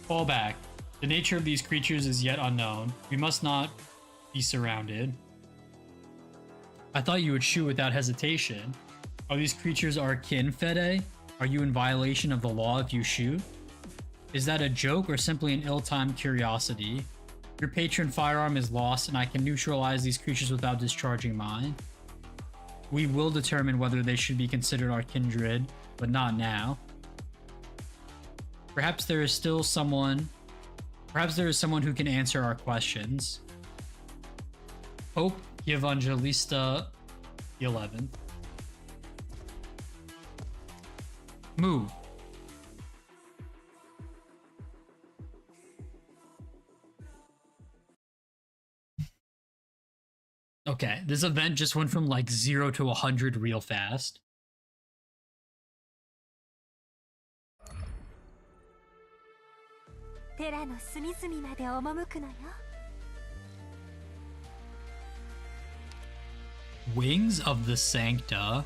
Speaker 1: Fall back. The nature of these creatures is yet unknown. We must not be surrounded. I thought you would shoot without hesitation. Are these creatures our kin, Fede? Are you in violation of the law if you shoot? Is that a joke or simply an ill-timed curiosity? Your patron firearm is lost and I can neutralize these creatures without discharging mine. We will determine whether they should be considered our kindred, but not now. Perhaps there is someone who can answer our questions. Pope Evangelista the 11th. Move. Okay, this event just went from like 0 to 100 real fast. Wings of the Sancta.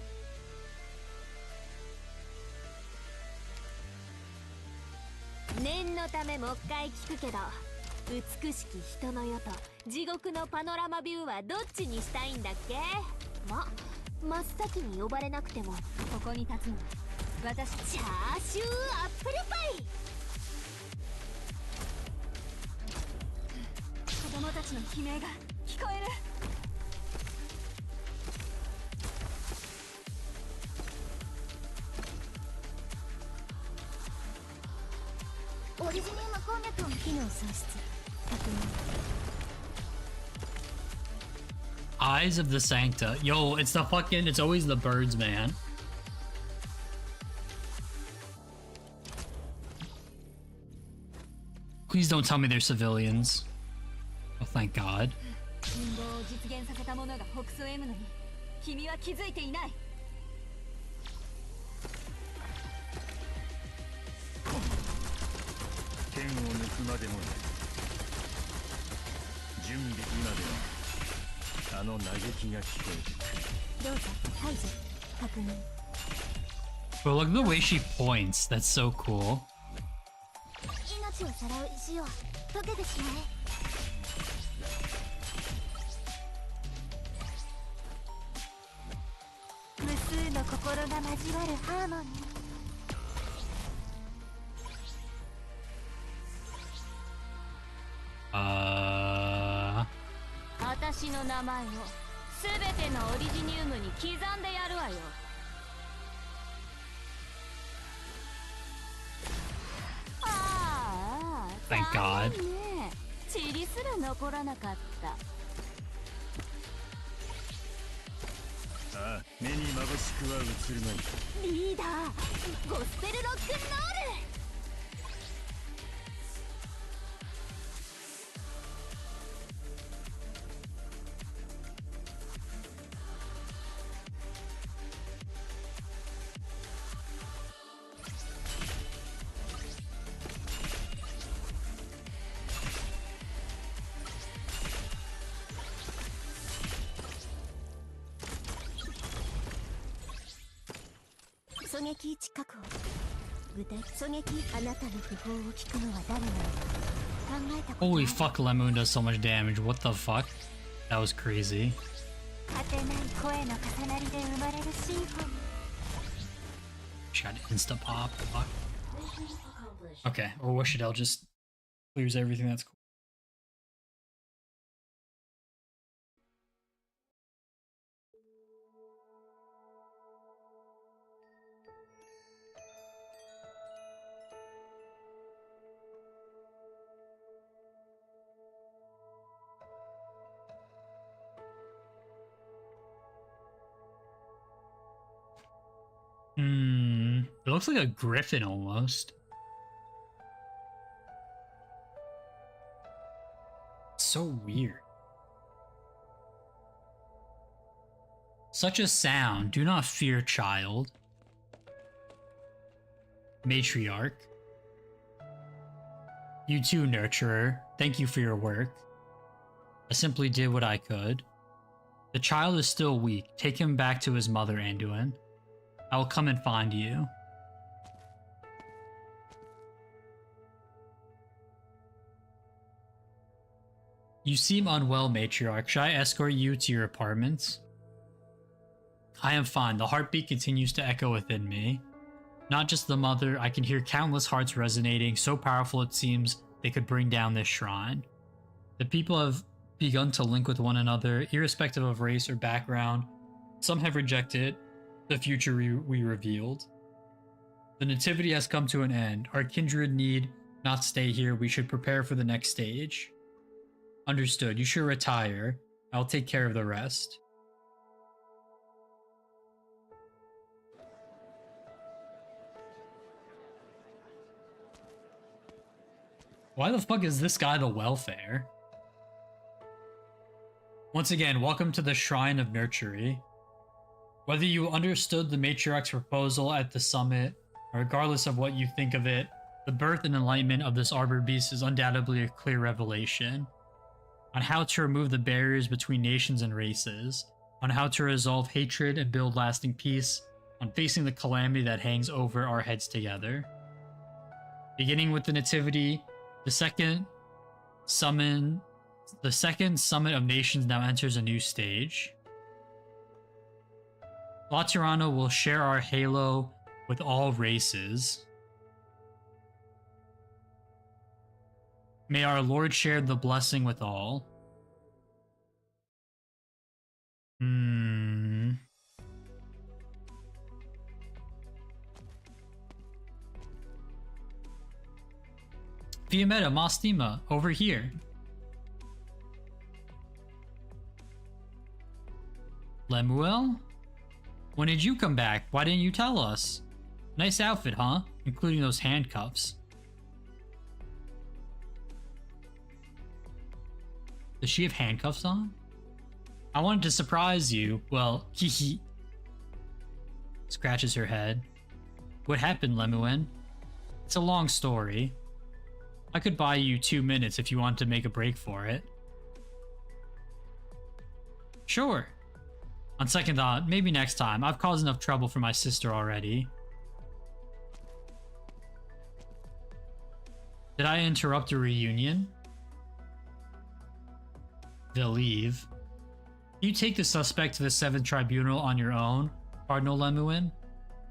Speaker 3: めもう一回聞くけど、美しき人の世と地獄のパノラマビューはどっちにしたいんだっけ？真っ先に呼ばれなくてもここに立つのは私。チャーシューアップルパイ。子供たちの悲鳴が聞こえる。オリジニウム攻略音機能喪失確認。
Speaker 1: Eyes of the Sancta. Yo, it's it's always the birds, man. Please don't tell me they're civilians. Oh, thank God.
Speaker 3: 陰謀を実現させた者が北総 M のに君は気づいていない。
Speaker 5: 剣を抜くまでもない。準備今ではあの嘆きが聞こえてくる。
Speaker 3: どうぞ排除確認。
Speaker 1: But look at the way she points. That's so cool.
Speaker 3: 命をさらう石を溶けてしまえ。無数の心が交わるハーモニー。 私の名前をすべてのオリジニウムに刻んでやるわよ。ああ、
Speaker 1: Thank God.
Speaker 3: 残念ね。塵すら残らなかった。
Speaker 5: ああ、目にまぶしくは映るまい。
Speaker 3: リーダー、ゴスペルロックンロール。 狙撃位置確保。具体狙撃あなたの訃報を聞くのは誰なのか考えたこと。
Speaker 1: Holy fuck, Lemon does so much damage. What the fuck? That was crazy.
Speaker 3: 果てない声の重なりで生まれるシンフォニー。
Speaker 1: She got insta pop. Fuck. Okay, or Washadel just clears everything. That's cool. It looks like a griffin almost. So weird. Such a sound. Do not fear, child. Matriarch. You too, nurturer. Thank you for your work. I simply did what I could. The child is still weak. Take him back to his mother, Anduin. I will come and find you. You seem unwell, Matriarch. Should I escort you to your apartments? I am fine. The heartbeat continues to echo within me. Not just the mother, I can hear countless hearts resonating, so powerful it seems they could bring down this shrine. The people have begun to link with one another, irrespective of race or background. Some have rejected the future we revealed. The nativity has come to an end. Our kindred need not stay here. We should prepare for the next stage. Understood. You should retire. I'll take care of the rest. Why the fuck is this guy the welfare? Once again, welcome to the Shrine of Nurtury. Whether you understood the Matriarch's proposal at the summit, or regardless of what you think of it, the birth and enlightenment of this Arbor Beast is undoubtedly a clear revelation on how to remove the barriers between nations and races, on how to resolve hatred and build lasting peace, on facing the calamity that hangs over our heads together. Beginning with the Nativity, The second summit of nations now enters a new stage. Laterano will share our halo with all races. May our Lord share the blessing with all. Fiametta, Mostima, over here. Lemuel? When did you come back? Why didn't you tell us? Nice outfit, huh? Including those handcuffs. Does she have handcuffs on? I wanted to surprise you. Well, hee. Scratches her head. What happened, Lemuel? It's a long story. I could buy you 2 minutes if you want to make a break for it. Sure. On second thought, maybe next time. I've caused enough trouble for my sister already. Did I interrupt a reunion? They'll leave. Do you take the suspect to the 7th Tribunal on your own, Cardinal Lemuel?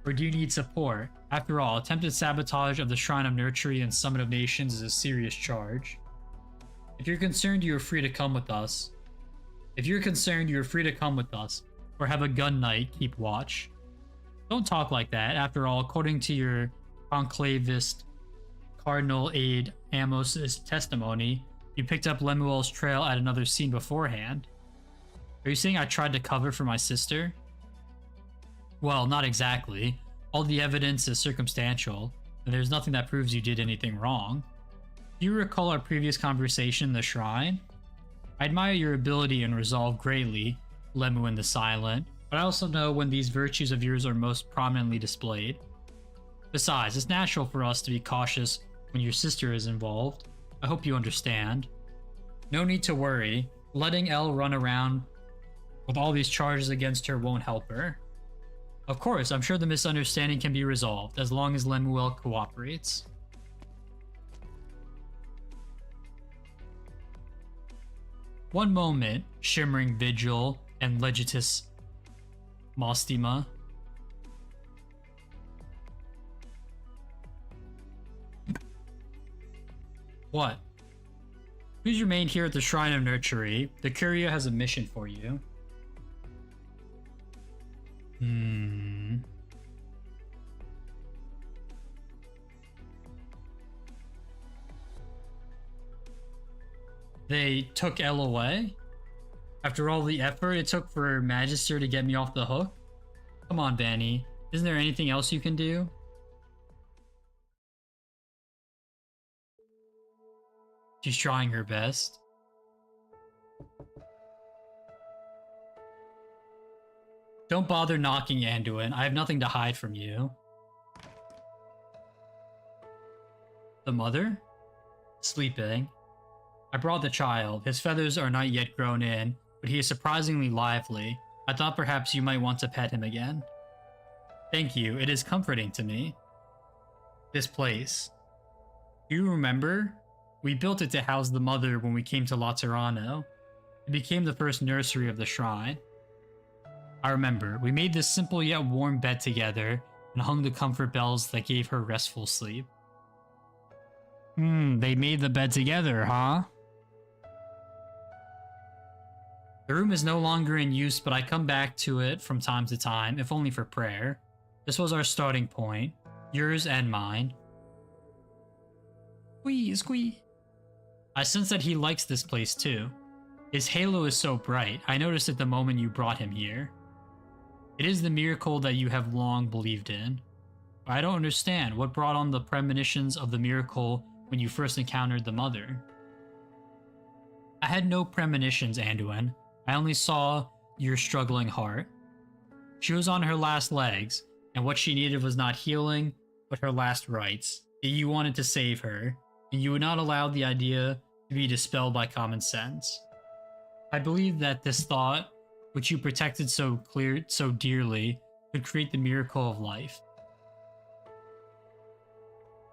Speaker 1: Or do you need support? After all, attempted sabotage of the Shrine of Nurtury and Summit of Nations is a serious charge. If you're concerned, you are free to come with us. Or have a gun night, keep watch. Don't talk like that. After all, according to your conclavist Cardinal Aide Amos' testimony, you picked up Lemuel's trail at another scene beforehand. Are you saying I tried to cover for my sister? Well, not exactly. All the evidence is circumstantial, and there's nothing that proves you did anything wrong. Do you recall our previous conversation in the shrine? I admire your ability and resolve greatly, Lemuel the Silent, but I also know when these virtues of yours are most prominently displayed. Besides, it's natural for us to be cautious when your sister is involved. I hope you understand. No need to worry. Letting Elle run around with all these charges against her won't help her. Of course, I'm sure the misunderstanding can be resolved as long as Lemuel cooperates. One moment, Shimmering Vigil and Legitus Mostima. What? Please remain here at the Shrine of Nurtury. The Curia has a mission for you. They took Elle away? After all the effort it took for Magister to get me off the hook? Come on, Vanny. Isn't there anything else you can do? She's trying her best. Don't bother knocking, Anduin. I have nothing to hide from you. The mother? Sleeping. I brought the child. His feathers are not yet grown in, but he is surprisingly lively. I thought perhaps you might want to pet him again. Thank you. It is comforting to me. This place. Do you remember? We built it to house the mother when we came to Laterano. It became the first nursery of the shrine. I remember. We made this simple yet warm bed together and hung the comfort bells that gave her restful sleep. They made the bed together, huh? The room is no longer in use, but I come back to it from time to time, if only for prayer. This was our starting point, yours and mine. Squee. I sense that he likes this place too. His halo is so bright, I noticed it the moment you brought him here. It is the miracle that you have long believed in. But I don't understand what brought on the premonitions of the miracle when you first encountered the mother. I had no premonitions, Anduin. I only saw your struggling heart. She was on her last legs, and what she needed was not healing, but her last rites. You wanted to save her, and you would not allow the idea to be dispelled by common sense. I believe that this thought, which you protected so dearly, could create the miracle of life.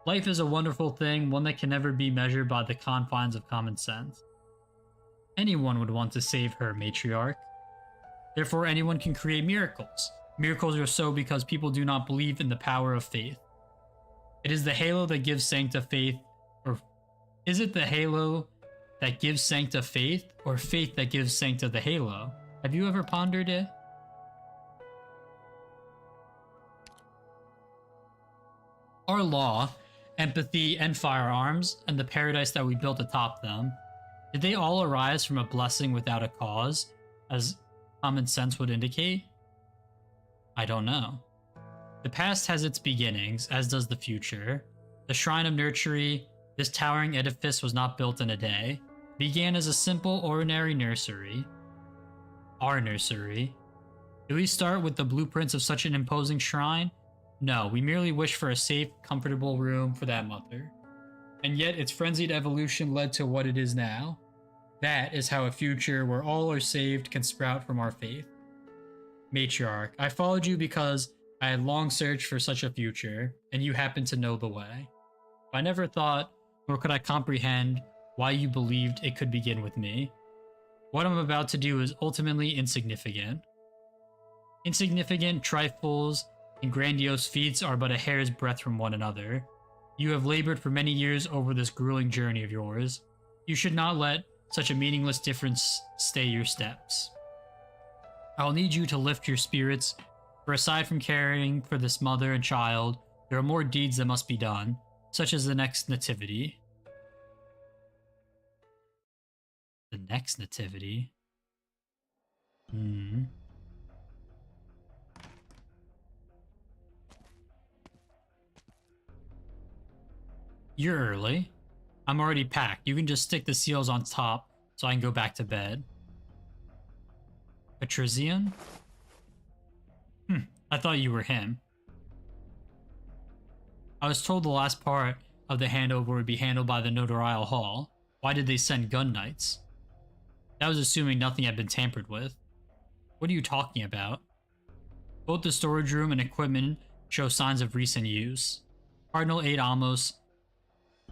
Speaker 1: Life is a wonderful thing, one that can never be measured by the confines of common sense. Anyone would want to save her, matriarch. Therefore, anyone can create miracles. Miracles are so because people do not believe in the power of faith. It is the halo that gives Sancta faith, or is it the halo that gives Sancta faith, or faith that gives Sancta the halo? Have you ever pondered it? Our law, empathy, and firearms, and the paradise that we built atop them, did they all arise from a blessing without a cause, as common sense would indicate? I don't know. The past has its beginnings, as does the future. The Shrine of Nurtury, this towering edifice, was not built in a day. It began as a simple, ordinary nursery. Our nursery. Do we start with the blueprints of such an imposing shrine? No, we merely wish for a safe, comfortable room for that mother. And yet its frenzied evolution led to what it is now. That is how a future where all are saved can sprout from our faith. Matriarch, I followed you because I had long searched for such a future, and you happened to know the way. I never thought, nor could I comprehend, why you believed it could begin with me. What I'm about to do is ultimately insignificant. Insignificant trifles and grandiose feats are but a hair's breadth from one another. You have labored for many years over this grueling journey of yours. You should not let such a meaningless difference stay your steps. I'll need you to lift your spirits, for aside from caring for this mother and child, there are more deeds that must be done, such as the next nativity. The next nativity? You're early. I'm already packed. You can just stick the seals on top so I can go back to bed. Patrician? I thought you were him. I was told the last part of the handover would be handled by the Notarial Hall. Why did they send gun knights? That was assuming nothing had been tampered with. What are you talking about? Both the storage room and equipment show signs of recent use. Cardinal 8 Amos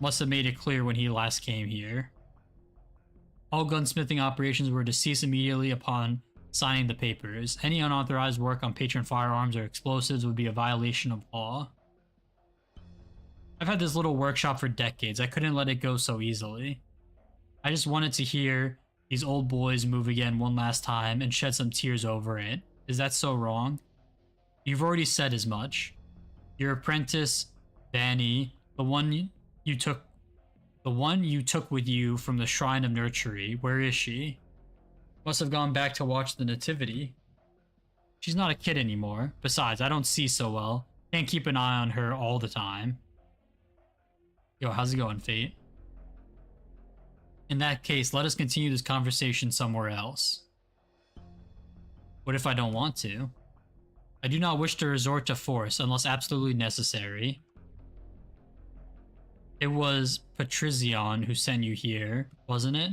Speaker 1: must have made it clear when he last came here. All gunsmithing operations were to cease immediately upon signing the papers. Any unauthorized work on patron firearms or explosives would be a violation of law. I've had this little workshop for decades. I couldn't let it go so easily. I just wanted to hear these old boys move again one last time and shed some tears over it. Is that so wrong? You've already said as much. Your apprentice, Vanny, the one you took with you from the Shrine of Nurtury, where is she? Must have gone back to watch the nativity. She's not a kid anymore. Besides, I don't see so well. Can't keep an eye on her all the time. Yo, how's it going, Fate? In that case, let us continue this conversation somewhere else. What if I don't want to? I do not wish to resort to force unless absolutely necessary. It was Patrician who sent you here, wasn't it?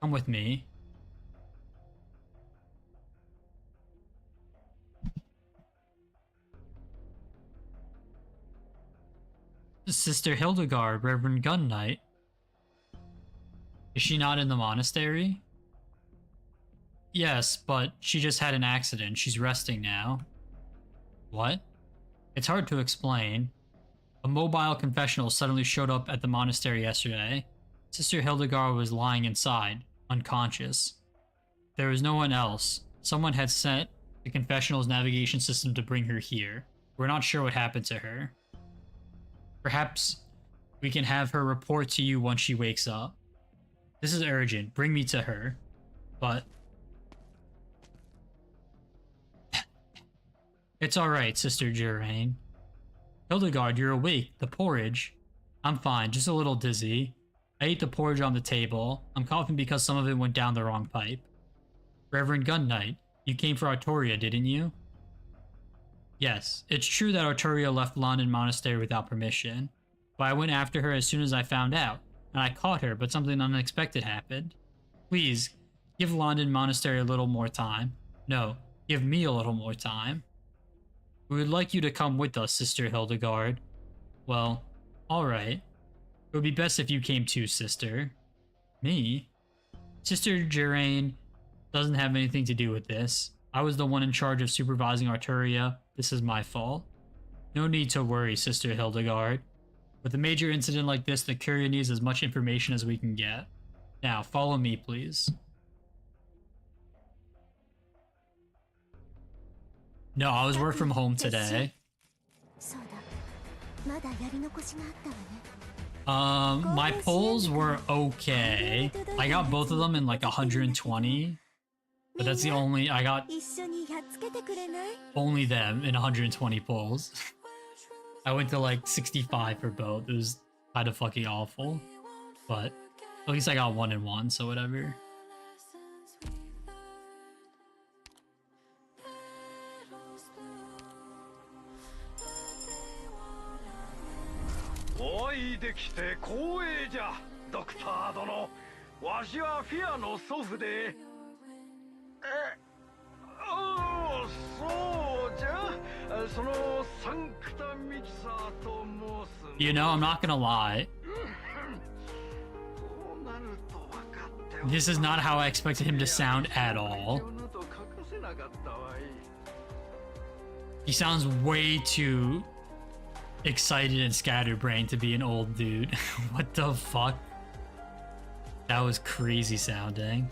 Speaker 1: Come with me. Sister Hildegard, Reverend Gun Knight. Is she not in the monastery? Yes, but she just had an accident. She's resting now. What? It's hard to explain. A mobile confessional suddenly showed up at the monastery yesterday. Sister Hildegard was lying inside, unconscious. There was no one else. Someone had set the confessional's navigation system to bring her here. We're not sure what happened to her. Perhaps we can have her report to you once she wakes up. This is urgent. Bring me to her. But it's alright, Sister Geraint. Hildegard, you're awake. The porridge. I'm fine, just a little dizzy. I ate the porridge on the table. I'm coughing because some of it went down the wrong pipe. Reverend Gun Knight, you came for Artoria, didn't you? Yes, it's true that Artoria left London Monastery without permission, but I went after her as soon as I found out, and I caught her, but something unexpected happened. Please, give London Monastery a little more time. No, give me a little more time. We would like you to come with us, Sister Hildegard. Well, Alright. It would be best if you came too, sister. Me? Sister Geraint doesn't have anything to do with this. I was the one in charge of supervising Arturia. This is my fault. No need to worry, Sister Hildegard. With a major incident like this, the Curia needs as much information as we can get. Now, follow me, please. No, I was work from home today.
Speaker 3: そうだまだやり残しがあったわね
Speaker 1: My polls were okay. I got both of them in like 120. But that's the only, I got
Speaker 3: 一緒にやっつけてくれない
Speaker 1: only them in 120 polls. I went to like 65 for both. It was kind of fucking awful. But at least I got 1 and 1, so whatever.
Speaker 5: Oi, できて光栄じゃ、ドクター殿。わしはフィアの祖父で。そうじゃ。そのサンクタミキサーと申す。
Speaker 1: You know, I'm not gonna lie. This is not how I expected him to sound at all. He sounds way too excited and scatterbrained to be an old dude. What the fuck? That was crazy sounding.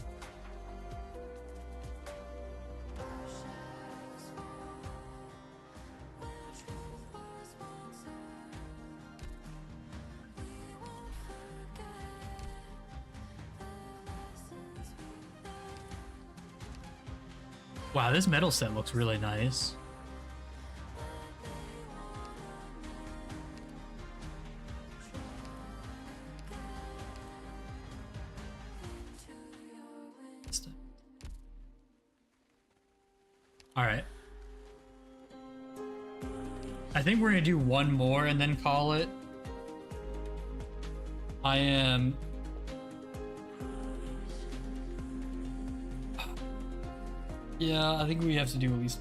Speaker 1: Wow, this metal set looks really nice. All right. I think we're gonna do one more and then call it. I am... Yeah, I think we have to do at least...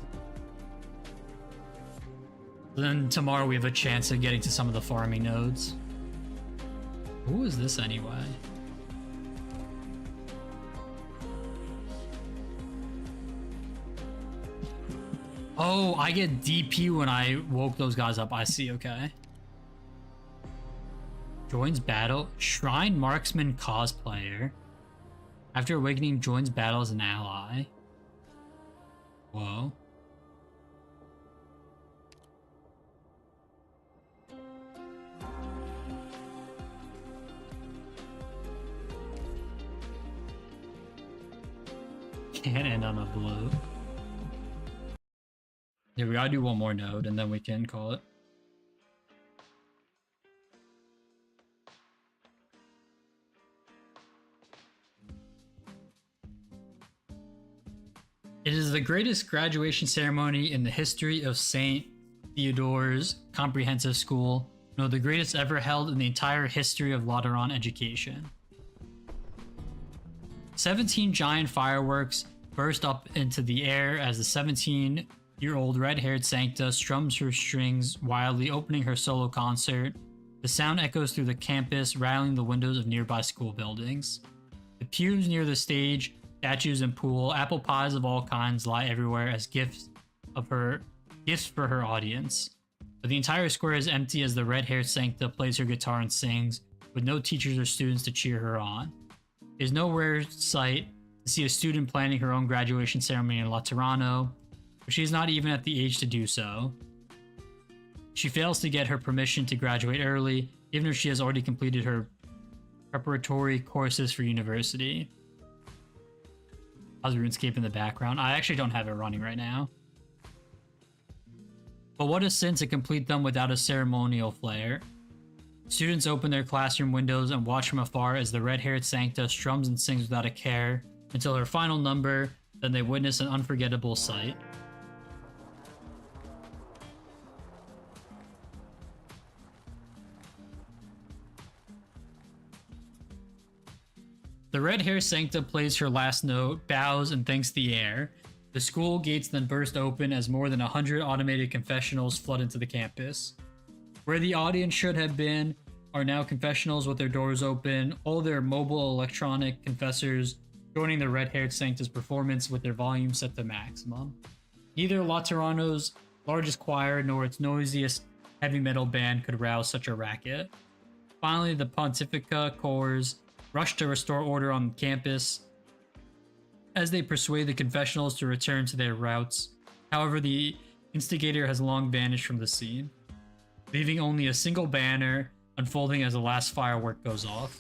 Speaker 1: Then tomorrow we have a chance of getting to some of the farming nodes. Who is this anyway? Oh, I get DP when I woke those guys up. I see, okay. Joins battle. Shrine Marksman cosplayer. After awakening, joins battle as an ally. Whoa. Can't end on a blue. Yeah, we gotta do one more node and then we can call it. It is the greatest graduation ceremony in the history of St. Theodore's Comprehensive School, no, the greatest ever held in the entire history of Lateran education. 17 giant fireworks burst up into the air as the 17-year-old red-haired Sancta strums her strings wildly, opening her solo concert. The sound echoes through the campus, rattling the windows of nearby school buildings. The pews near the stage, statues and pool, apple pies of all kinds lie everywhere as gifts for her audience. But the entire square is empty as the red-haired Sancta plays her guitar and sings, with no teachers or students to cheer her on. It is no rare sight to see a student planning her own graduation ceremony in Laterano, but she is not even at the age to do so. She fails to get her permission to graduate early, even if she has already completed her preparatory courses for university. How's RuneScape in the background? I actually don't have it running right now. But what a sin to complete them without a ceremonial flair. Students open their classroom windows and watch from afar as the red-haired Sancta strums and sings without a care until her final number, then they witness an unforgettable sight. The red-haired Sancta plays her last note, bows, and thanks the air. The school gates then burst open as more than 100 automated confessionals flood into the campus. Where the audience should have been, are now confessionals with their doors open, all their mobile electronic confessors joining the red-haired Sanctus performance with their volume set to maximum. Neither Laterano's largest choir nor its noisiest heavy metal band could rouse such a racket. Finally, the Pontifica corps rushed to restore order on campus as they persuade the confessionals to return to their routes. However, the instigator has long vanished from the scene, leaving only a single banner unfolding as the last firework goes off.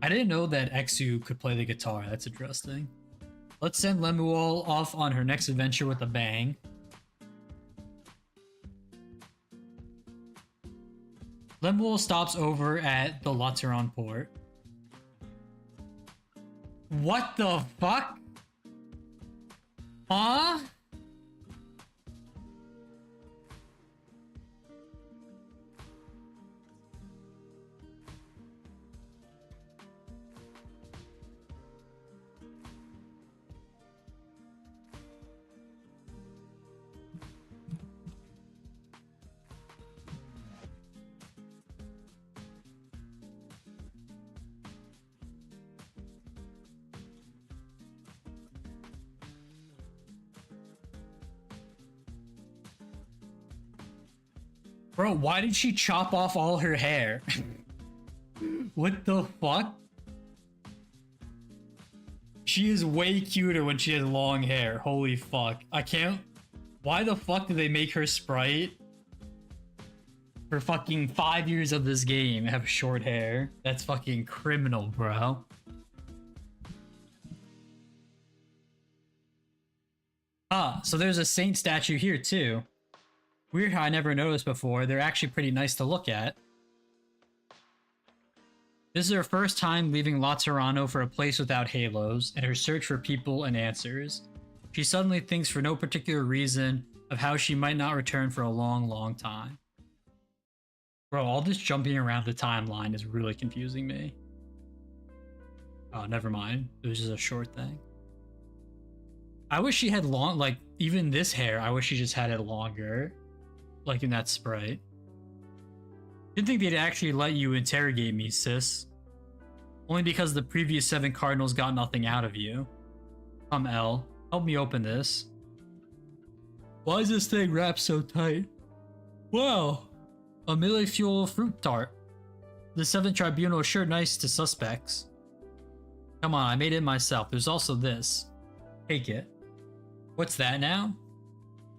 Speaker 1: I didn't know that Exu could play the guitar. That's interesting. Let's send Lemuel off on her next adventure with a bang. Lemuel stops over at the Lateran port. What the fuck? Huh? Bro, why did she chop off all her hair? What the fuck? She is way cuter when she has long hair. Holy fuck. I can't... Why the fuck did they make her sprite for fucking 5 years of this game have short hair? That's fucking criminal, bro. Ah, so there's a saint statue here too. Weird how I never noticed before. They're actually pretty nice to look at. This is her first time leaving Laterano for a place without halos, and her search for people and answers. She suddenly thinks for no particular reason of how she might not return for a long, long time. Bro, all this jumping around the timeline is really confusing me. Oh, never mind. It was just a short thing. I wish she had long, like, even this hair, I wish she just had it longer. Like in that sprite. Didn't think they'd actually let you interrogate me, sis. Only because the previous 7 cardinals got nothing out of you. L, help me open this. Why is this thing wrapped so tight? Wow, a Millifuel fruit tart. The 7th tribunal is sure nice to suspects. Come on, I made it myself. There's also this. Take it. What's that now?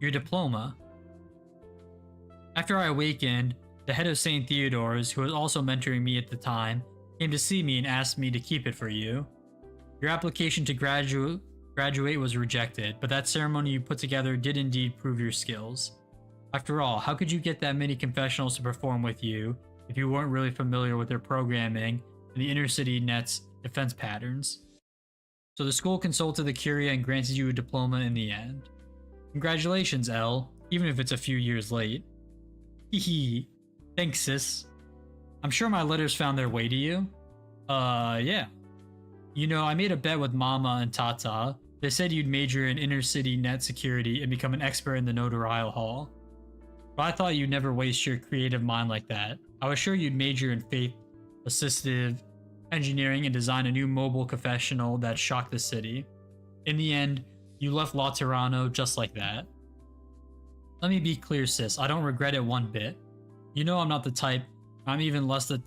Speaker 1: Your diploma. After I awakened, the head of St. Theodore's, who was also mentoring me at the time, came to see me and asked me to keep it for you. Your application to graduate was rejected, but that ceremony you put together did indeed prove your skills. After all, how could you get that many confessionals to perform with you if you weren't really familiar with their programming and the inner city net's defense patterns? So the school consulted the Curia and granted you a diploma in the end. Congratulations, L, even if it's a few years late. Hehe. Thanks, sis. I'm sure my letters found their way to you. Yeah. You know, I made a bet with Mama and Tata. They said you'd major in inner city net security and become an expert in the notarial hall. But I thought you'd never waste your creative mind like that. I was sure you'd major in faith, assistive, engineering, and design a new mobile confessional that shocked the city. In the end, you left Laterano just like that. Let me be clear, sis. I don't regret it one bit. You know I'm not the type. I'm even less the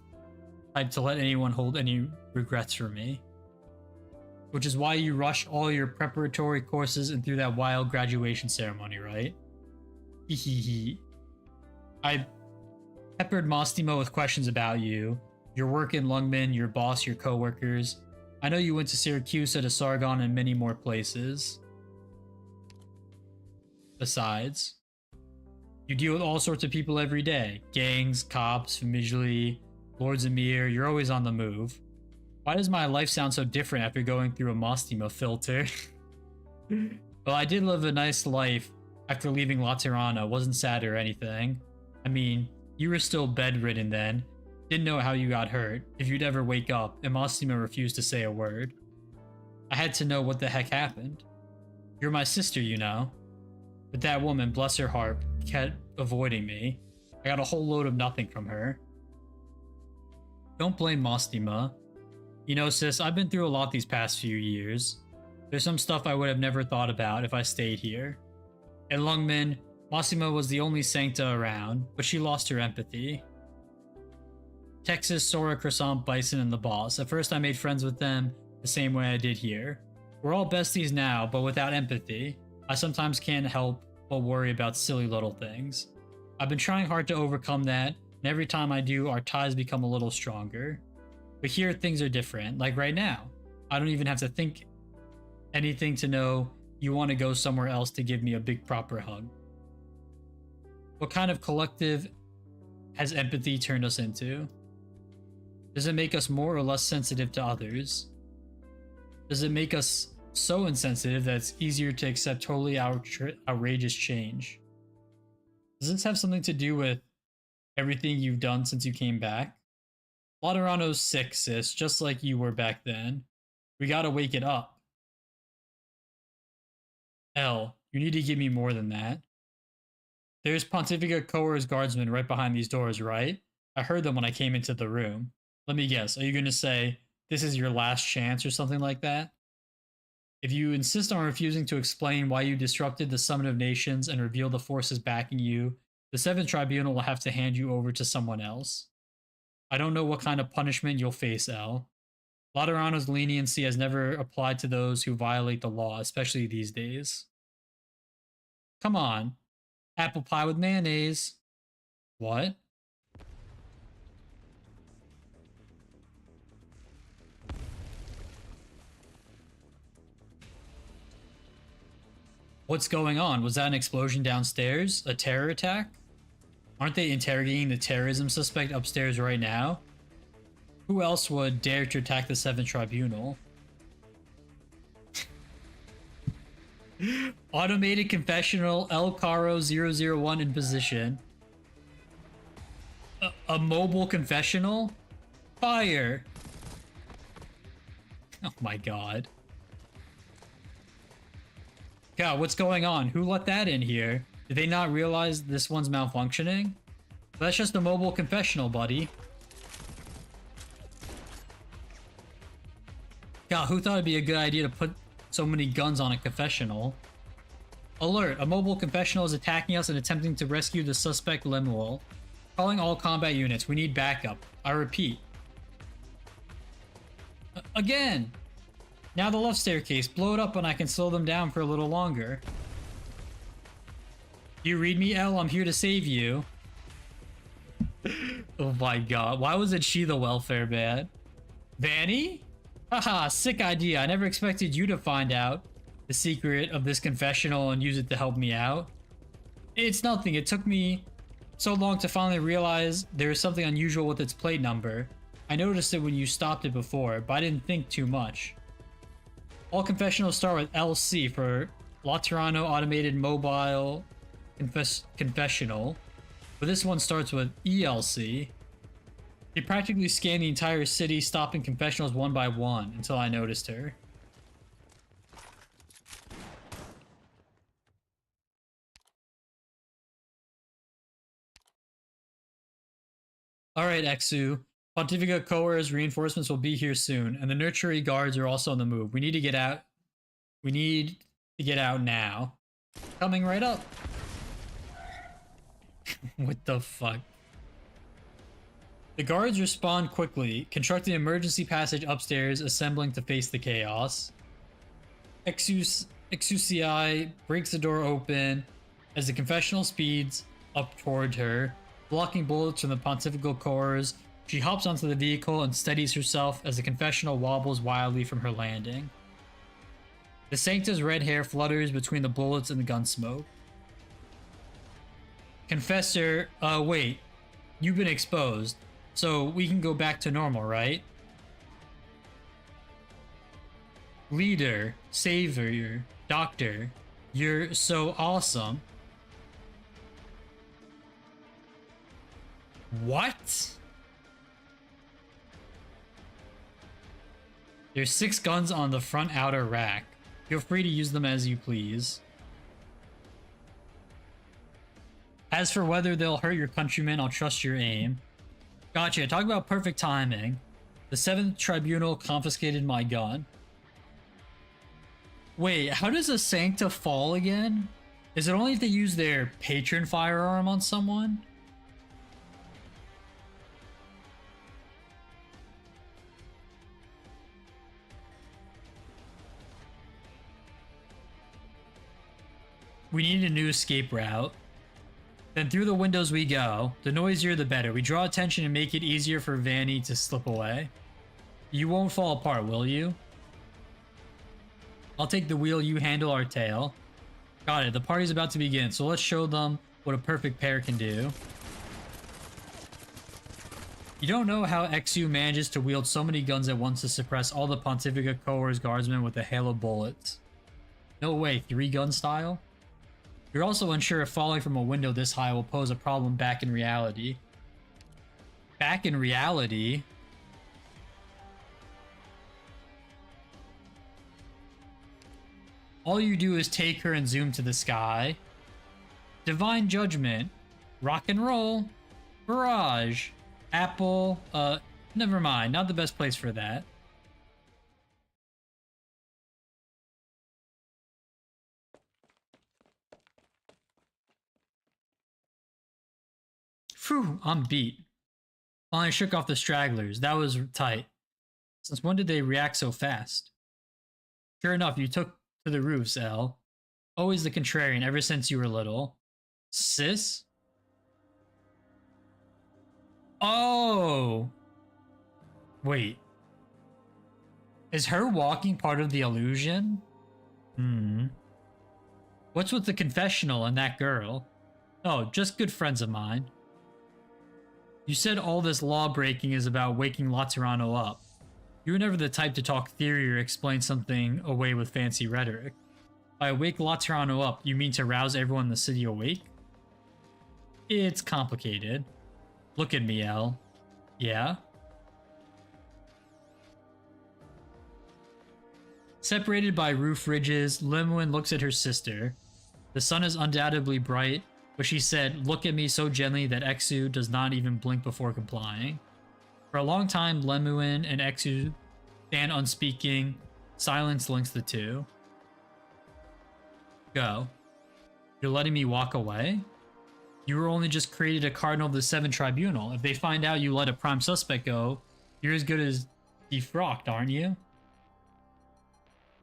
Speaker 1: type to let anyone hold any regrets for me. Which is why you rushed all your preparatory courses and through that wild graduation ceremony, right? Hehehe. I peppered Mostimo with questions about you, your work in Lungmen, your boss, your coworkers. I know you went to Syracuse, to Sargon, and many more places. Besides, you deal with all sorts of people every day. Gangs, cops, Famigli, Lords Emir, you're always on the move. Why does my life sound so different after going through a Mostimo filter? Well, I did live a nice life after leaving Laterana. Wasn't sad or anything. I mean, you were still bedridden then. Didn't know how you got hurt, if you'd ever wake up, and Mostimo refused to say a word. I had to know what the heck happened. You're my sister, you know. But that woman, bless her heart, kept avoiding me. I got a whole load of nothing from her. Don't blame Mostima. You know, sis, I've been through a lot these past few years. There's some stuff I would have never thought about if I stayed here. At Lungmen, Mostima was the only Sancta around, but she lost her empathy. Texas, Sora, Croissant, Bison, and the boss. At first I made friends with them the same way I did here. We're all besties now, but without empathy. I sometimes can't help but worry about silly little things. I've been trying hard to overcome that, and every time I do, our ties become a little stronger. But here, things are different, like right now. I don't even have to think anything to know you want to go somewhere else to give me a big proper hug. What kind of collective has empathy turned us into? Does it make us more or less sensitive to others? Does it make us so insensitive that it's easier to accept totally outrageous change? Does this have something to do with everything you've done since you came back? Laterano's sick, sis, just like you were back then. We gotta wake it up. L, you need to give me more than that. There's Pontifica Coer's guardsmen right behind these doors, right? I heard them when I came into the room. Let me guess, are you gonna say, this is your last chance or something like that? If you insist on refusing to explain why you disrupted the Summit of Nations and reveal the forces backing you, the Seventh Tribunal will have to hand you over to someone else. I don't know what kind of punishment you'll face, L. Laterano's leniency has never applied to those who violate the law, especially these days. Come on. Apple pie with mayonnaise. What? What's going on? Was that an explosion downstairs? A terror attack? Aren't they interrogating the terrorism suspect upstairs right now? Who else would dare to attack the Seventh Tribunal? Automated confessional El Caro 001 in position. A mobile confessional? Fire! Oh my god. God, what's going on? Who let that in here? Did they not realize this one's malfunctioning? That's just a mobile confessional, buddy. God, who thought it'd be a good idea to put so many guns on a confessional? Alert! A mobile confessional is attacking us and attempting to rescue the suspect Lemuel. Calling all combat units. We need backup. I repeat. Again! Now the left staircase. Blow it up and I can slow them down for a little longer. You read me, L? I'm here to save you. Oh my god. Why wasn't she the welfare man? Vanny? Haha, sick idea. I never expected you to find out the secret of this confessional and use it to help me out. It's nothing. It took me so long to finally realize there was something unusual with its plate number. I noticed it when you stopped it before, but I didn't think too much. All confessionals start with LC for Laterano Automated Mobile Confessional, but this one starts with ELC. He practically scanned the entire city, stopping confessionals one by one until I noticed her. Alright, Exu. Pontifica Coer's reinforcements will be here soon, and the Nurtury guards are also on the move. We need to get out. We need to get out now. Coming right up. What the fuck? The guards respond quickly, constructing an emergency passage upstairs, assembling to face the chaos. Exucii breaks the door open as the confessional speeds up toward her, blocking bullets from the Pontifical Coers. She hops onto the vehicle and steadies herself as the confessional wobbles wildly from her landing. The Sancta's red hair flutters between the bullets and the gun smoke. Confessor, wait. You've been exposed, so we can go back to normal, right? Leader, savior, doctor, you're so awesome. What? There's 6 guns on the front outer rack. Feel free to use them as you please. As for whether they'll hurt your countrymen, I'll trust your aim. Gotcha, talk about perfect timing. The 7th Tribunal confiscated my gun. Wait, how does a Sancta fall again? Is it only if they use their patron firearm on someone? We need a new escape route. Then through the windows we go. The noisier the better. We draw attention and make it easier for Vanny to slip away. You won't fall apart, will you? I'll take the wheel, you handle our tail. Got it, the party's about to begin, so let's show them what a perfect pair can do. You don't know how XU manages to wield so many guns at once to suppress all the Pontifica Cohor's guardsmen with a hail of bullets. No way, 3-gun style? You're also unsure if falling from a window this high will pose a problem back in reality. Back in reality? All you do is take her and zoom to the sky. Divine Judgment. Rock and roll. Barrage. Apple. Never mind. Not the best place for that. Phew, I'm beat. Finally shook off the stragglers. That was tight. Since when did they react so fast? Sure enough, you took to the roofs, El. Always the contrarian ever since you were little. Sis? Oh! Wait. Is her walking part of the illusion? What's with the confessional and that girl? Oh, just good friends of mine. You said all this law breaking is about waking Laterano up. You were never the type to talk theory or explain something away with fancy rhetoric. By wake Laterano up, you mean to rouse everyone in the city awake? It's complicated. Look at me, El. Yeah? Separated by roof ridges, Lemuel looks at her sister. The sun is undoubtedly bright, but she said, "Look at me," so gently that Exu does not even blink before complying. For a long time, Lemuel and Exu stand unspeaking. Silence links the two. Go. You're letting me walk away? You were only just created a Cardinal of the 7 Tribunal. If they find out you let a prime suspect go, you're as good as defrocked, aren't you?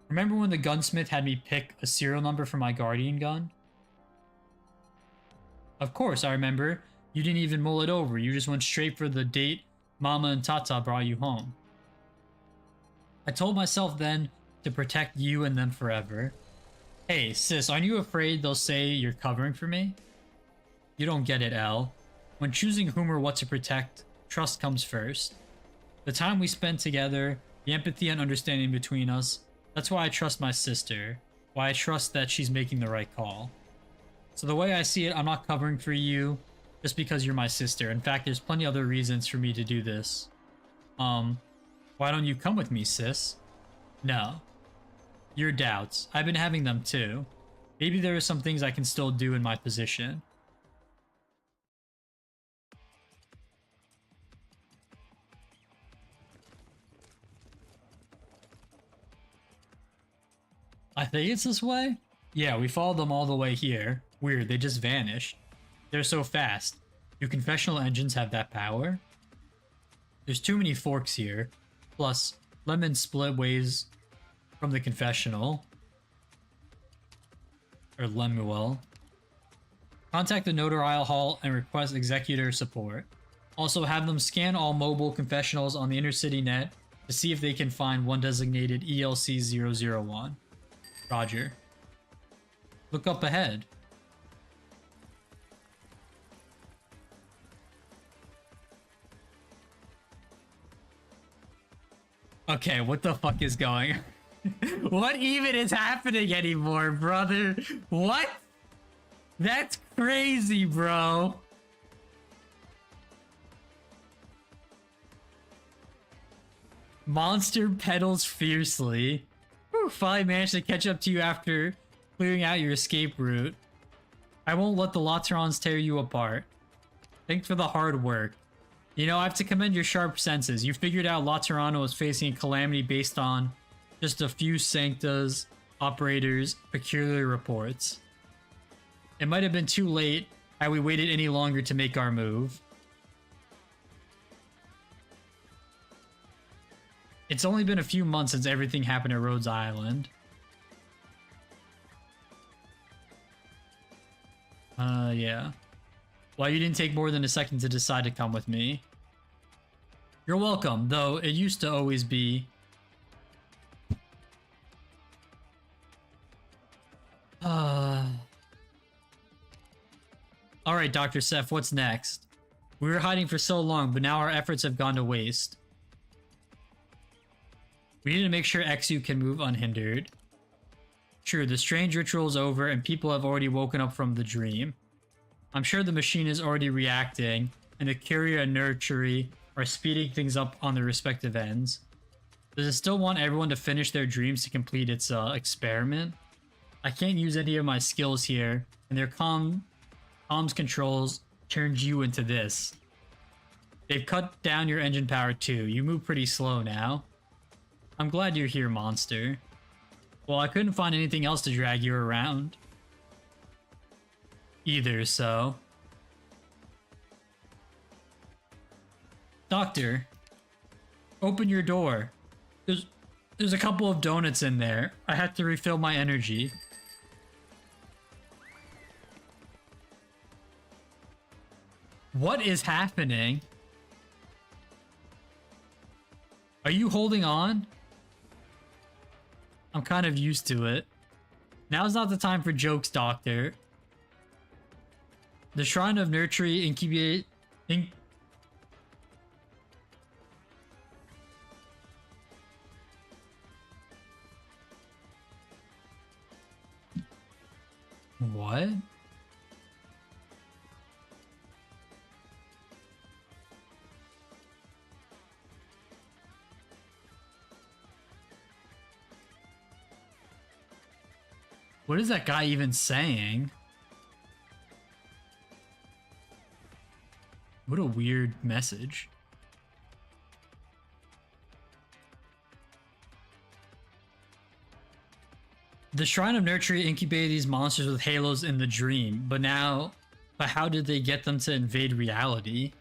Speaker 1: Remember when the gunsmith had me pick a serial number for my Guardian gun? Of course, I remember. You didn't even mull it over. You just went straight for the date Mama and Tata brought you home. I told myself then to protect you and them forever. Hey, sis, aren't you afraid they'll say you're covering for me? You don't get it, El. When choosing whom or what to protect, trust comes first. The time we spent together, the empathy and understanding between us, that's why I trust my sister. Why I trust that she's making the right call. So the way I see it, I'm not covering for you just because you're my sister. In fact, there's plenty other reasons for me to do this. Why don't you come with me, sis? No. Your doubts. I've been having them too. Maybe there are some things I can still do in my position. I think it's this way? Yeah, we followed them all the way here. Weird, they just vanished. They're so fast. Do confessional engines have that power? There's too many forks here. Plus, Lemon split ways from the confessional. Or Lemuel. Contact the Notarial Hall and request executor support. Also have them scan all mobile confessionals on the intercity net to see if they can find one designated ELC-001. Roger. Look up ahead. Okay, what the fuck is going on? What even is happening anymore, brother? What? That's crazy, bro. Monster pedals fiercely. Whew, finally managed to catch up to you after clearing out your escape route. I won't let the Laterons tear you apart. Thanks for the hard work. You know, I have to commend your sharp senses. You figured out Laterano was facing a calamity based on just a few Sancta's operators' peculiar reports. It might have been too late had we waited any longer to make our move. It's only been a few months since everything happened at Rhodes Island. Yeah. Well, you didn't take more than a second to decide to come with me. You're welcome, though it used to always be. Alright, Dr. Seth, what's next? We were hiding for so long, but now our efforts have gone to waste. We need to make sure Exu can move unhindered. True, the strange ritual is over and people have already woken up from the dream. I'm sure the machine is already reacting, and the Curia and Nurtury are speeding things up on their respective ends. Does it still want everyone to finish their dreams to complete its experiment? I can't use any of my skills here, and their comms controls turned you into this. They've cut down your engine power too. You move pretty slow now. I'm glad you're here, monster. Well, I couldn't find anything else to drag you around either, so... Doctor, open your door. There's a couple of donuts in there. I have to refill my energy. What is happening? Are you holding on? I'm kind of used to it. Now's not the time for jokes, Doctor. The Shrine of Nurtury incubate... What? What is that guy even saying? What a weird message. The Shrine of Nurtury incubated these monsters with halos in the dream, but how did they get them to invade reality?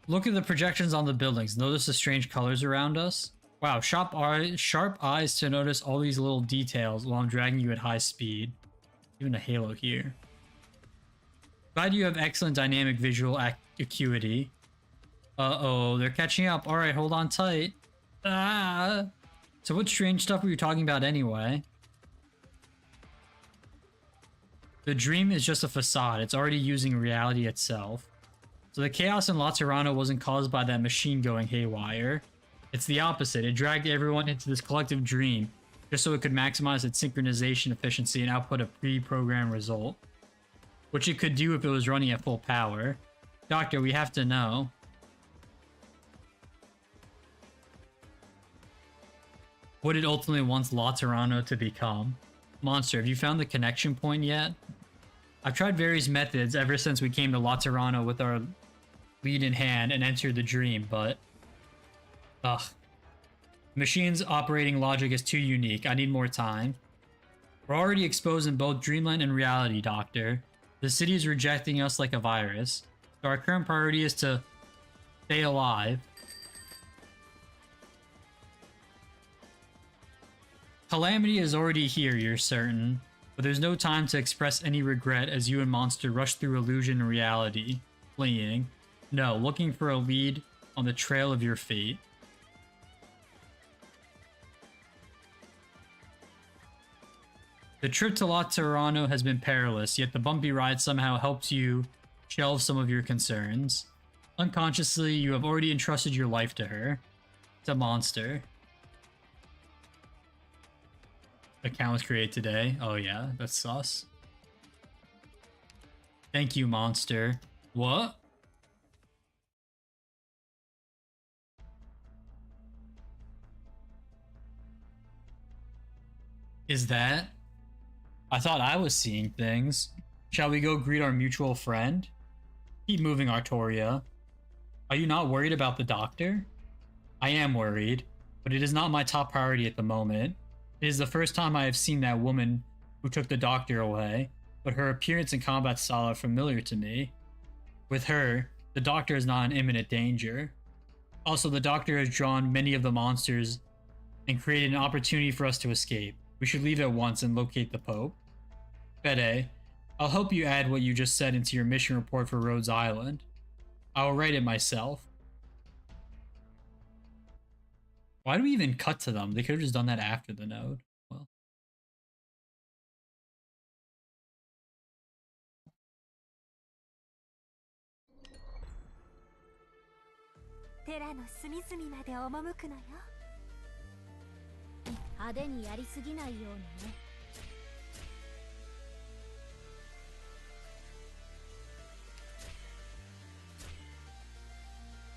Speaker 1: Look at the projections on the buildings. Notice the strange colors around us? Wow, sharp eyes to notice all these little details while I'm dragging you at high speed. Even a halo here. Glad you have excellent dynamic visual acuity. Uh-oh, they're catching up. Alright, hold on tight. Ah! So what strange stuff were you talking about anyway? The dream is just a facade. It's already using reality itself. So the chaos in Laterano wasn't caused by that machine going haywire. It's the opposite. It dragged everyone into this collective dream just so it could maximize its synchronization efficiency and output a pre-programmed result. Which it could do if it was running at full power. Doctor, we have to know. What it ultimately wants Laterano to become. Monster, have you found the connection point yet? I've tried various methods ever since we came to Laterano with our lead in hand and entered the dream, but... Ugh. The machine's operating logic is too unique. I need more time. We're already exposed in both dreamland and reality, Doctor. The city is rejecting us like a virus. So our current priority is to stay alive. Calamity is already here, you're certain. But there's no time to express any regret as you and Monster rush through illusion and reality. Fleeing. No, looking for a lead on the trail of your fate. The trip to Laterano has been perilous, yet the bumpy ride somehow helps you shelve some of your concerns. Unconsciously, you have already entrusted your life to her. It's a monster. Account was created today. Oh yeah, that's sus. Thank you, monster. What? Is that? I thought I was seeing things. Shall we go greet our mutual friend? Keep moving, Artoria. Are you not worried about the doctor? I am worried, but it is not my top priority at the moment. It is the first time I have seen that woman who took the doctor away, but her appearance and combat style are familiar to me. With her, the doctor is not in imminent danger. Also, the doctor has drawn many of the monsters and created an opportunity for us to escape. We should leave at once and locate the Pope. Fede, I'll help you add what you just said into your mission report for Rhodes Island. I will write it myself. Why do we even cut to them? They could have just done that after the node. Well.
Speaker 3: 寺の隅々まで赴くのよ。派手にやりすぎないようにね。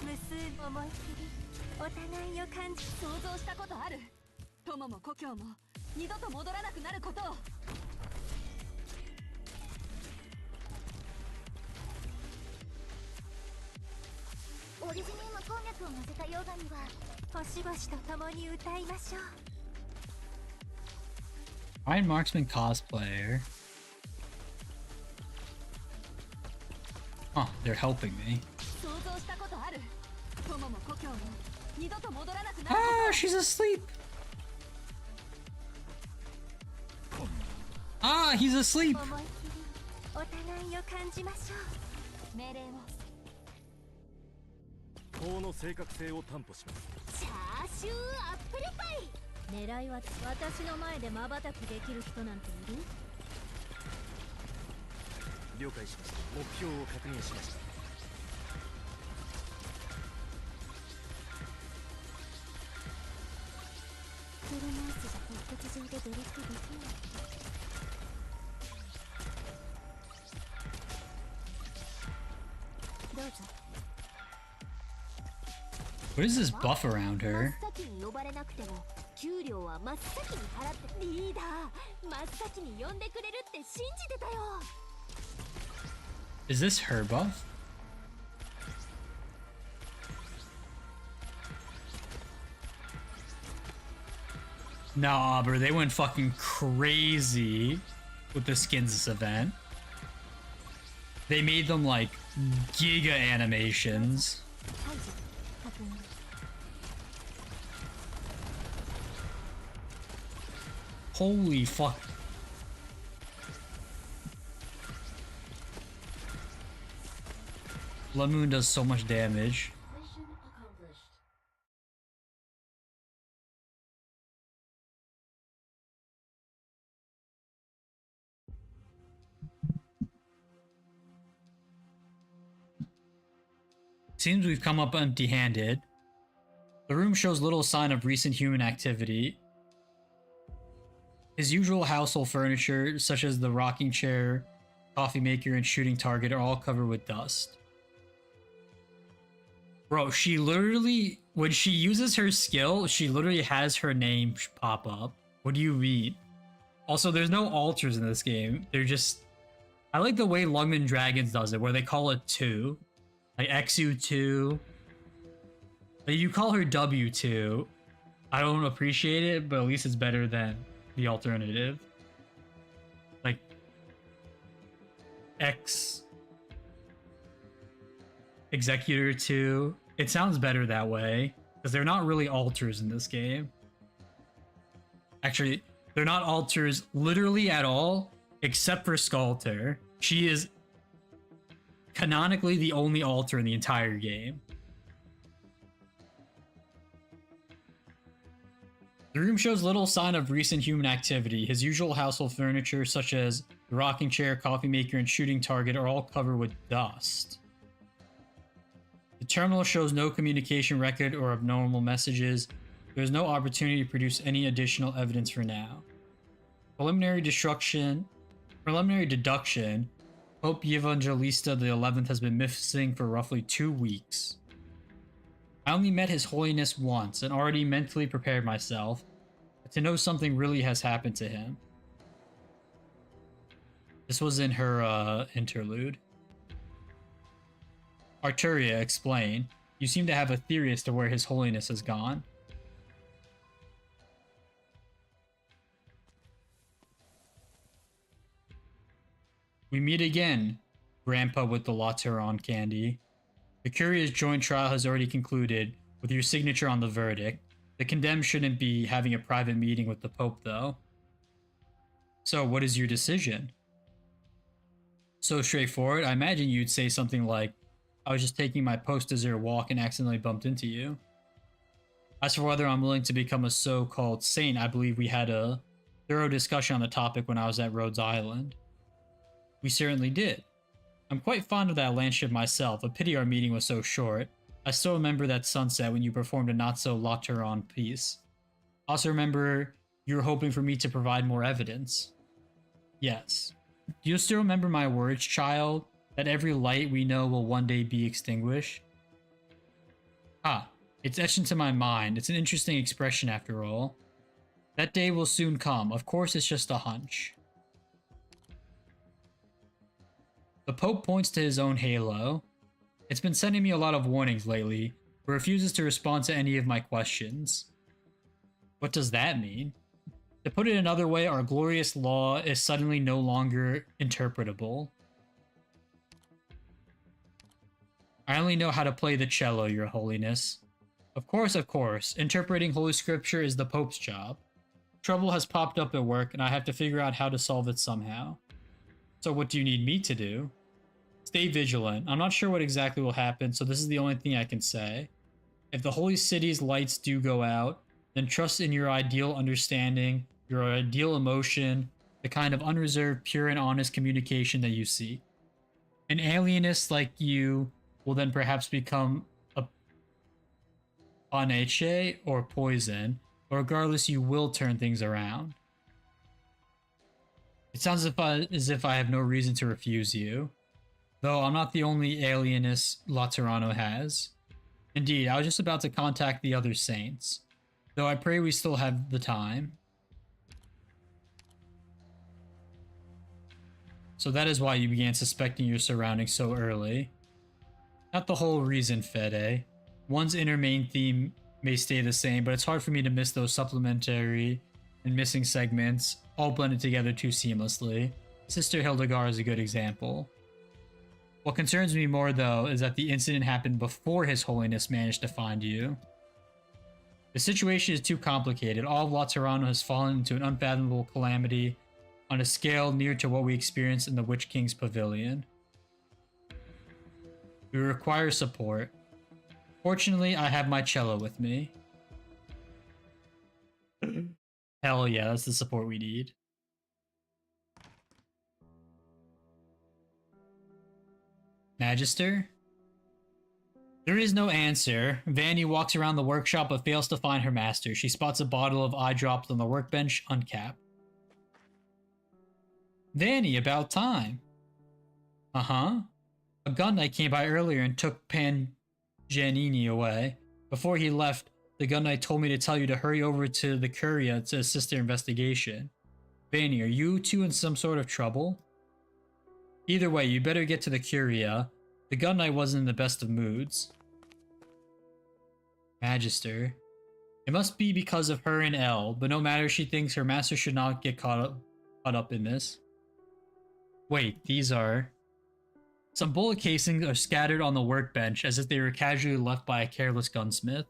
Speaker 3: 無数思いっきりお互いを感じ、想像したことある。友も故郷も二度と戻らなくなることを。オリジニウム鉱脈を乗せたヨガには星々と共に歌いましょう。
Speaker 1: Ryan Marksman cosplayer. Huh, they're helping me. Ah, she's asleep. Ah, he's asleep.
Speaker 3: お互いを感じましょう。命令を。
Speaker 6: 法の正確性を担保します。
Speaker 3: チャーシューアップルパイ。狙いは私の前で瞬きできる人なんている？
Speaker 6: 了解しました。目標を確認しました。
Speaker 3: 車椅子じゃ骨折上でドリフトできない。どうぞ。
Speaker 1: What is this buff around her?
Speaker 3: 真っ先に呼ばれなくても給料は真っ先に払ってリーダー真っ先に呼んでくれるって信じてたよ。
Speaker 1: Is this her buff? Nah, bro, they went fucking crazy with the skins this event. They made them like giga animations. Holy fuck. Lemoon does so much damage. Seems we've come up empty-handed. The room shows little sign of recent human activity. His usual household furniture, such as the rocking chair, coffee maker, and shooting target, are all covered with dust. Bro, she literally, when she uses her skill, she literally has her name pop up. What do you mean? Also, there's no altars in this game. They're just... I like the way Lungmen Dragons does it, where they call it 2. Like XU2. Like you call her W2. I don't appreciate it, but at least it's better than the alternative. Like X Executor 2. It sounds better that way because they're not really altars in this game. Actually, they're not altars literally at all, except for Sculptor. She is canonically the only altar in the entire game. The room shows little sign of recent human activity. His usual household furniture, such as the rocking chair, coffee maker, and shooting target, are all covered with dust. The terminal shows no communication record or abnormal messages. There is no opportunity to produce any additional evidence for now. Preliminary deduction, Pope Evangelista the 11th has been missing for roughly 2 weeks. I only met His Holiness once and already mentally prepared myself. to know something really has happened to him. This was in her interlude. Arturia, explain. You seem to have a theory as to where His Holiness has gone. We meet again, Grandpa with the Lateran candy. The Curia's joint trial has already concluded, with your signature on the verdict. The condemned shouldn't be having a private meeting with the Pope, though. So, what is your decision? So straightforward, I imagine you'd say something like, I was just taking my post-dessert walk and accidentally bumped into you. As for whether I'm willing to become a so-called saint, I believe we had a thorough discussion on the topic when I was at Rhodes Island. We certainly did. I'm quite fond of that landship myself, a pity our meeting was so short. I still remember that sunset when you performed a not-so-Lateran piece. I also remember you were hoping for me to provide more evidence. Yes. Do you still remember my words, child? That every light we know will one day be extinguished? Ah, it's etched into my mind. It's an interesting expression after all. That day will soon come. Of course, it's just a hunch. The Pope points to his own halo. It's been sending me a lot of warnings lately, but refuses to respond to any of my questions. What does that mean? To put it another way, our glorious law is suddenly no longer interpretable. I only know how to play the cello, Your Holiness. Of course, interpreting Holy Scripture is the Pope's job. Trouble has popped up at work, and I have to figure out how to solve it somehow. So what do you need me to do? Stay vigilant. I'm not sure what exactly will happen, so this is the only thing I can say. If the Holy City's lights do go out, then trust in your ideal understanding, your ideal emotion, the kind of unreserved, pure and honest communication that you seek. An alienist like you will then perhaps become a paneche or poison, but regardless, you will turn things around. It sounds as if I have no reason to refuse you. Though I'm not the only alienist Laterano has. Indeed, I was just about to contact the other saints. Though I pray we still have the time. So that is why you began suspecting your surroundings so early. Not the whole reason, Fede. One's inner main theme may stay the same, but it's hard for me to miss those supplementary and missing segments, all blended together too seamlessly. Sister Hildegard is a good example. What concerns me more, though, is that the incident happened before His Holiness managed to find you. The situation is too complicated. All of Laterano has fallen into an unfathomable calamity on a scale near to what we experienced in the Witch King's Pavilion. We require support. Fortunately, I have my cello with me. Hell yeah, that's the support we need. Magister? There is no answer. Vanny walks around the workshop but fails to find her master. She spots a bottle of eye drops on the workbench, uncapped. Vanny, about time. Uh-huh. A gun knight came by earlier and took Pangianini away. Before he left, the gun knight told me to tell you to hurry over to the Curia to assist their investigation. Vanny, are you two in some sort of trouble? Either way, you better get to the Curia. The gun knight wasn't in the best of moods. Magister. It must be because of her and Elle, but no matter, she thinks her master should not get caught up in this. Wait, these are... Some bullet casings are scattered on the workbench as if they were casually left by a careless gunsmith.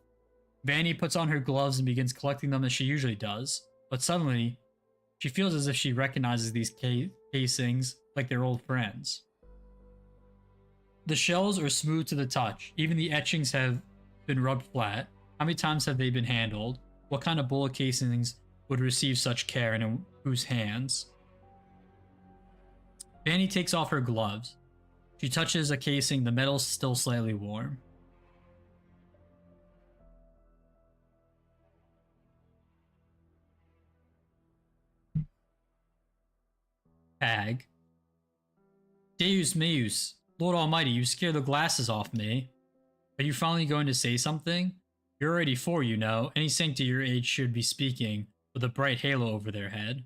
Speaker 1: Vanny puts on her gloves and begins collecting them as she usually does, but suddenly, she feels as if she recognizes these casings like they're old friends. The shells are smooth to the touch. Even the etchings have been rubbed flat. How many times have they been handled? What kind of bullet casings would receive such care and in whose hands? Vanny takes off her gloves. She touches a casing, the metal's still slightly warm. Tag. Deus meus. Lord Almighty, you scare the glasses off me. Are you finally going to say something? You're already 4, you know. Any saint to your age should be speaking, with a bright halo over their head.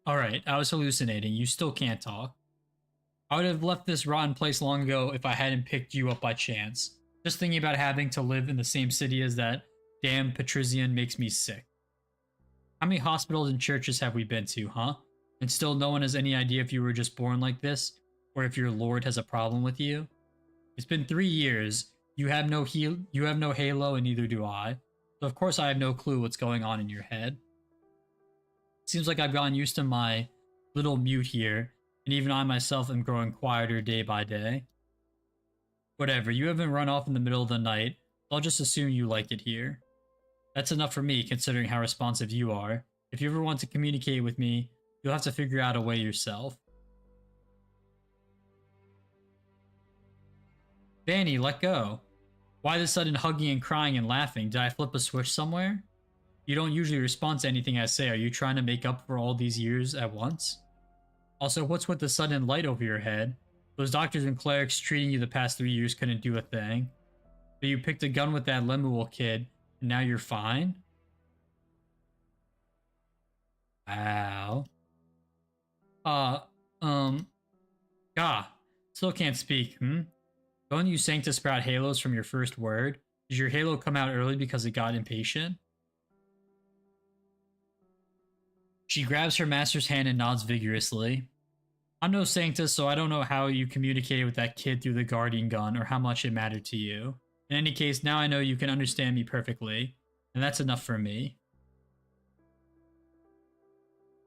Speaker 1: Alright, I was hallucinating. You still can't talk. I would have left this rotten place long ago if I hadn't picked you up by chance. Just thinking about having to live in the same city as that damn Patrician makes me sick. How many hospitals and churches have we been to, huh? And still no one has any idea if you were just born like this, or if your lord has a problem with you? It's been 3 years. You have no halo, and neither do I. So of course I have no clue what's going on in your head. Seems like I've gotten used to my little mute here, and even I myself am growing quieter day by day. Whatever, you haven't run off in the middle of the night, so I'll just assume you like it here. That's enough for me, considering how responsive you are. If you ever want to communicate with me, you'll have to figure out a way yourself. Vanny, let go. Why the sudden hugging and crying and laughing? Did I flip a switch somewhere? You don't usually respond to anything I say. Are you trying to make up for all these years at once? Also, what's with the sudden light over your head? Those doctors and clerics treating you the past 3 years couldn't do a thing. But you picked a gun with that Lemuel kid, and now you're fine? Wow. Gah. Still can't speak, Don't you Sanctus sprout halos from your first word? Did your halo come out early because it got impatient? She grabs her master's hand and nods vigorously. I'm no Sanctus, so I don't know how you communicated with that kid through the Guardian gun or how much it mattered to you. In any case, now I know you can understand me perfectly, and that's enough for me.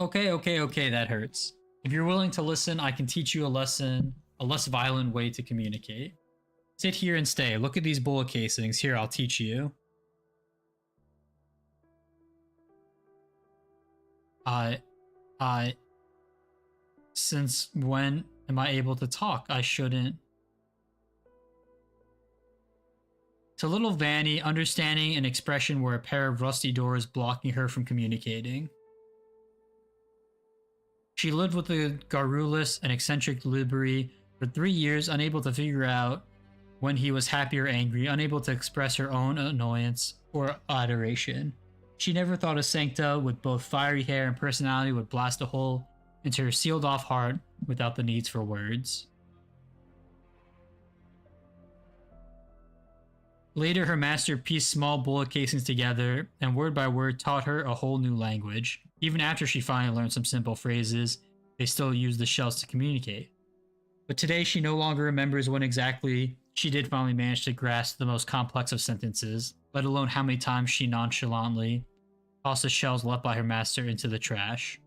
Speaker 1: Okay, that hurts. If you're willing to listen, I can teach you a lesson, a less violent way to communicate. Sit here and stay. Look at these bullet casings. Here, I'll teach you. Since when am I able to talk? I shouldn't. To little Vanny, understanding and expression were a pair of rusty doors blocking her from communicating. She lived with a garrulous and eccentric Libri for 3 years, unable to figure out when he was happy or angry, unable to express her own annoyance or adoration. She never thought a Sancta with both fiery hair and personality would blast a hole into her sealed-off heart without the needs for words. Later, her master pieced small bullet casings together and word by word taught her a whole new language. Even after she finally learned some simple phrases, they still used the shells to communicate. But today she no longer remembers when exactly she did finally manage to grasp the most complex of sentences, let alone how many times she nonchalantly tossed the shells left by her master into the trash.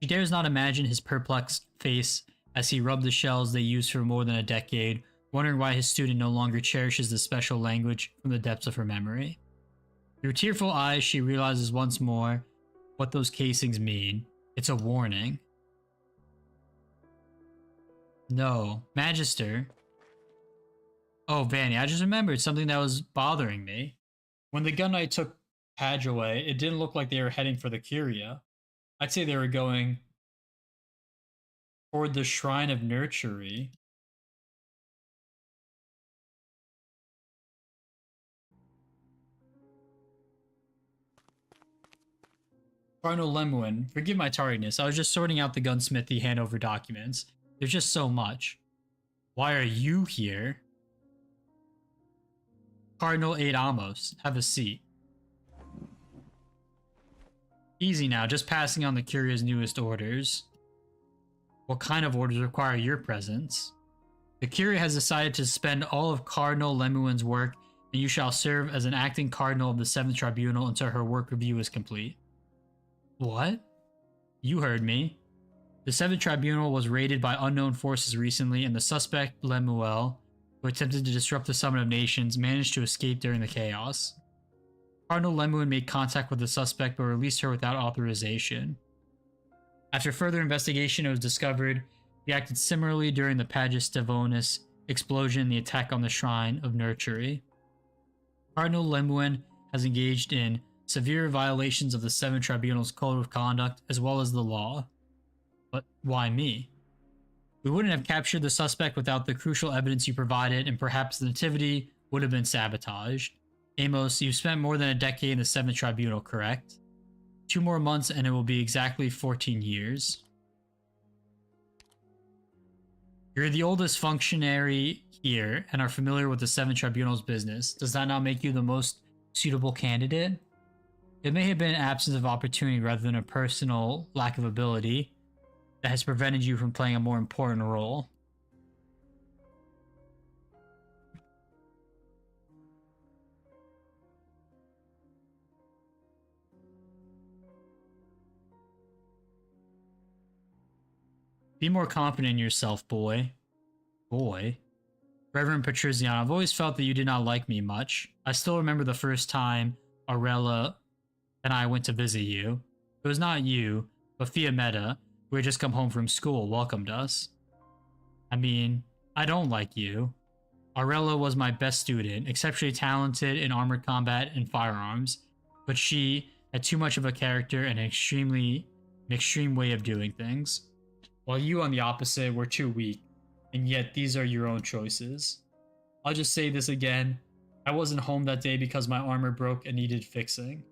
Speaker 1: She dares not imagine his perplexed face as he rubbed the shells they used for more than a decade, wondering why his student no longer cherishes the special language from the depths of her memory. Through tearful eyes, she realizes once more what those casings mean. It's a warning. No. Magister. Oh, Vanny, I just remembered something that was bothering me. When the gun knight took Padge away, it didn't look like they were heading for the Curia. I'd say they were going toward the Shrine of Nurtury. Cardinal Lemuel, forgive my tardiness. I was just sorting out the gunsmithy handover documents. There's just so much. Why are you here? Cardinal Aid Amos, have a seat. Easy now, just passing on the Curia's newest orders. What kind of orders require your presence? The Curia has decided to suspend all of Cardinal Lemuel's work, and you shall serve as an acting cardinal of the 7th Tribunal until her work review is complete. What? You heard me. The 7th Tribunal was raided by unknown forces recently, and the suspect, Lemuel, who attempted to disrupt the Summit of Nations, managed to escape during the chaos. Cardinal Lemuel made contact with the suspect but released her without authorization. After further investigation, it was discovered he acted similarly during the Pagus Devonis explosion and the attack on the Shrine of Nurtury. Cardinal Lemuel has engaged in severe violations of the 7th Tribunal's Code of Conduct as well as the law. But why me? We wouldn't have captured the suspect without the crucial evidence you provided, and perhaps the Nativity would have been sabotaged. Amos, you spent more than a decade in the 7th Tribunal, correct? 2 more months and it will be exactly 14 years. You're the oldest functionary here and are familiar with the 7th Tribunal's business. Does that not make you the most suitable candidate? It may have been an absence of opportunity rather than a personal lack of ability that has prevented you from playing a more important role. Be more confident in yourself, boy. Boy. Reverend Patrizian, I've always felt that you did not like me much. I still remember the first time Aurella and I went to visit you. It was not you, but Fiametta, who had just come home from school, welcomed us. I mean, I don't like you. Aurella was my best student, exceptionally talented in armored combat and firearms, but she had too much of a character and an extreme way of doing things. While you, on the opposite, were too weak, and yet these are your own choices. I'll just say this again. I wasn't home that day because my armor broke and needed fixing.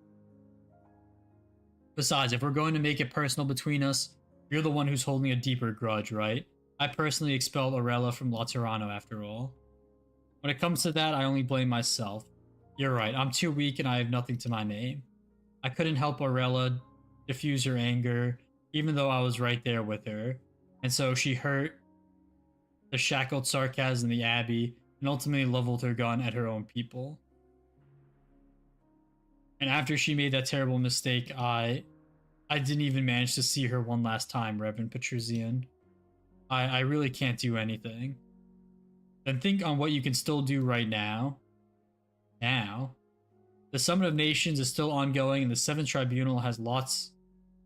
Speaker 1: Besides, if we're going to make it personal between us, you're the one who's holding a deeper grudge, right? I personally expelled Aurella from Laterano after all. When it comes to that, I only blame myself. You're right, I'm too weak and I have nothing to my name. I couldn't help Aurella diffuse her anger, even though I was right there with her. And so she hurt the shackled sarcasm in the Abbey and ultimately leveled her gun at her own people. And after she made that terrible mistake, I didn't even manage to see her one last time, Reverend Patrizian. I really can't do anything. Then think on what you can still do right now. Now. The Summit of Nations is still ongoing and the 7th Tribunal has lots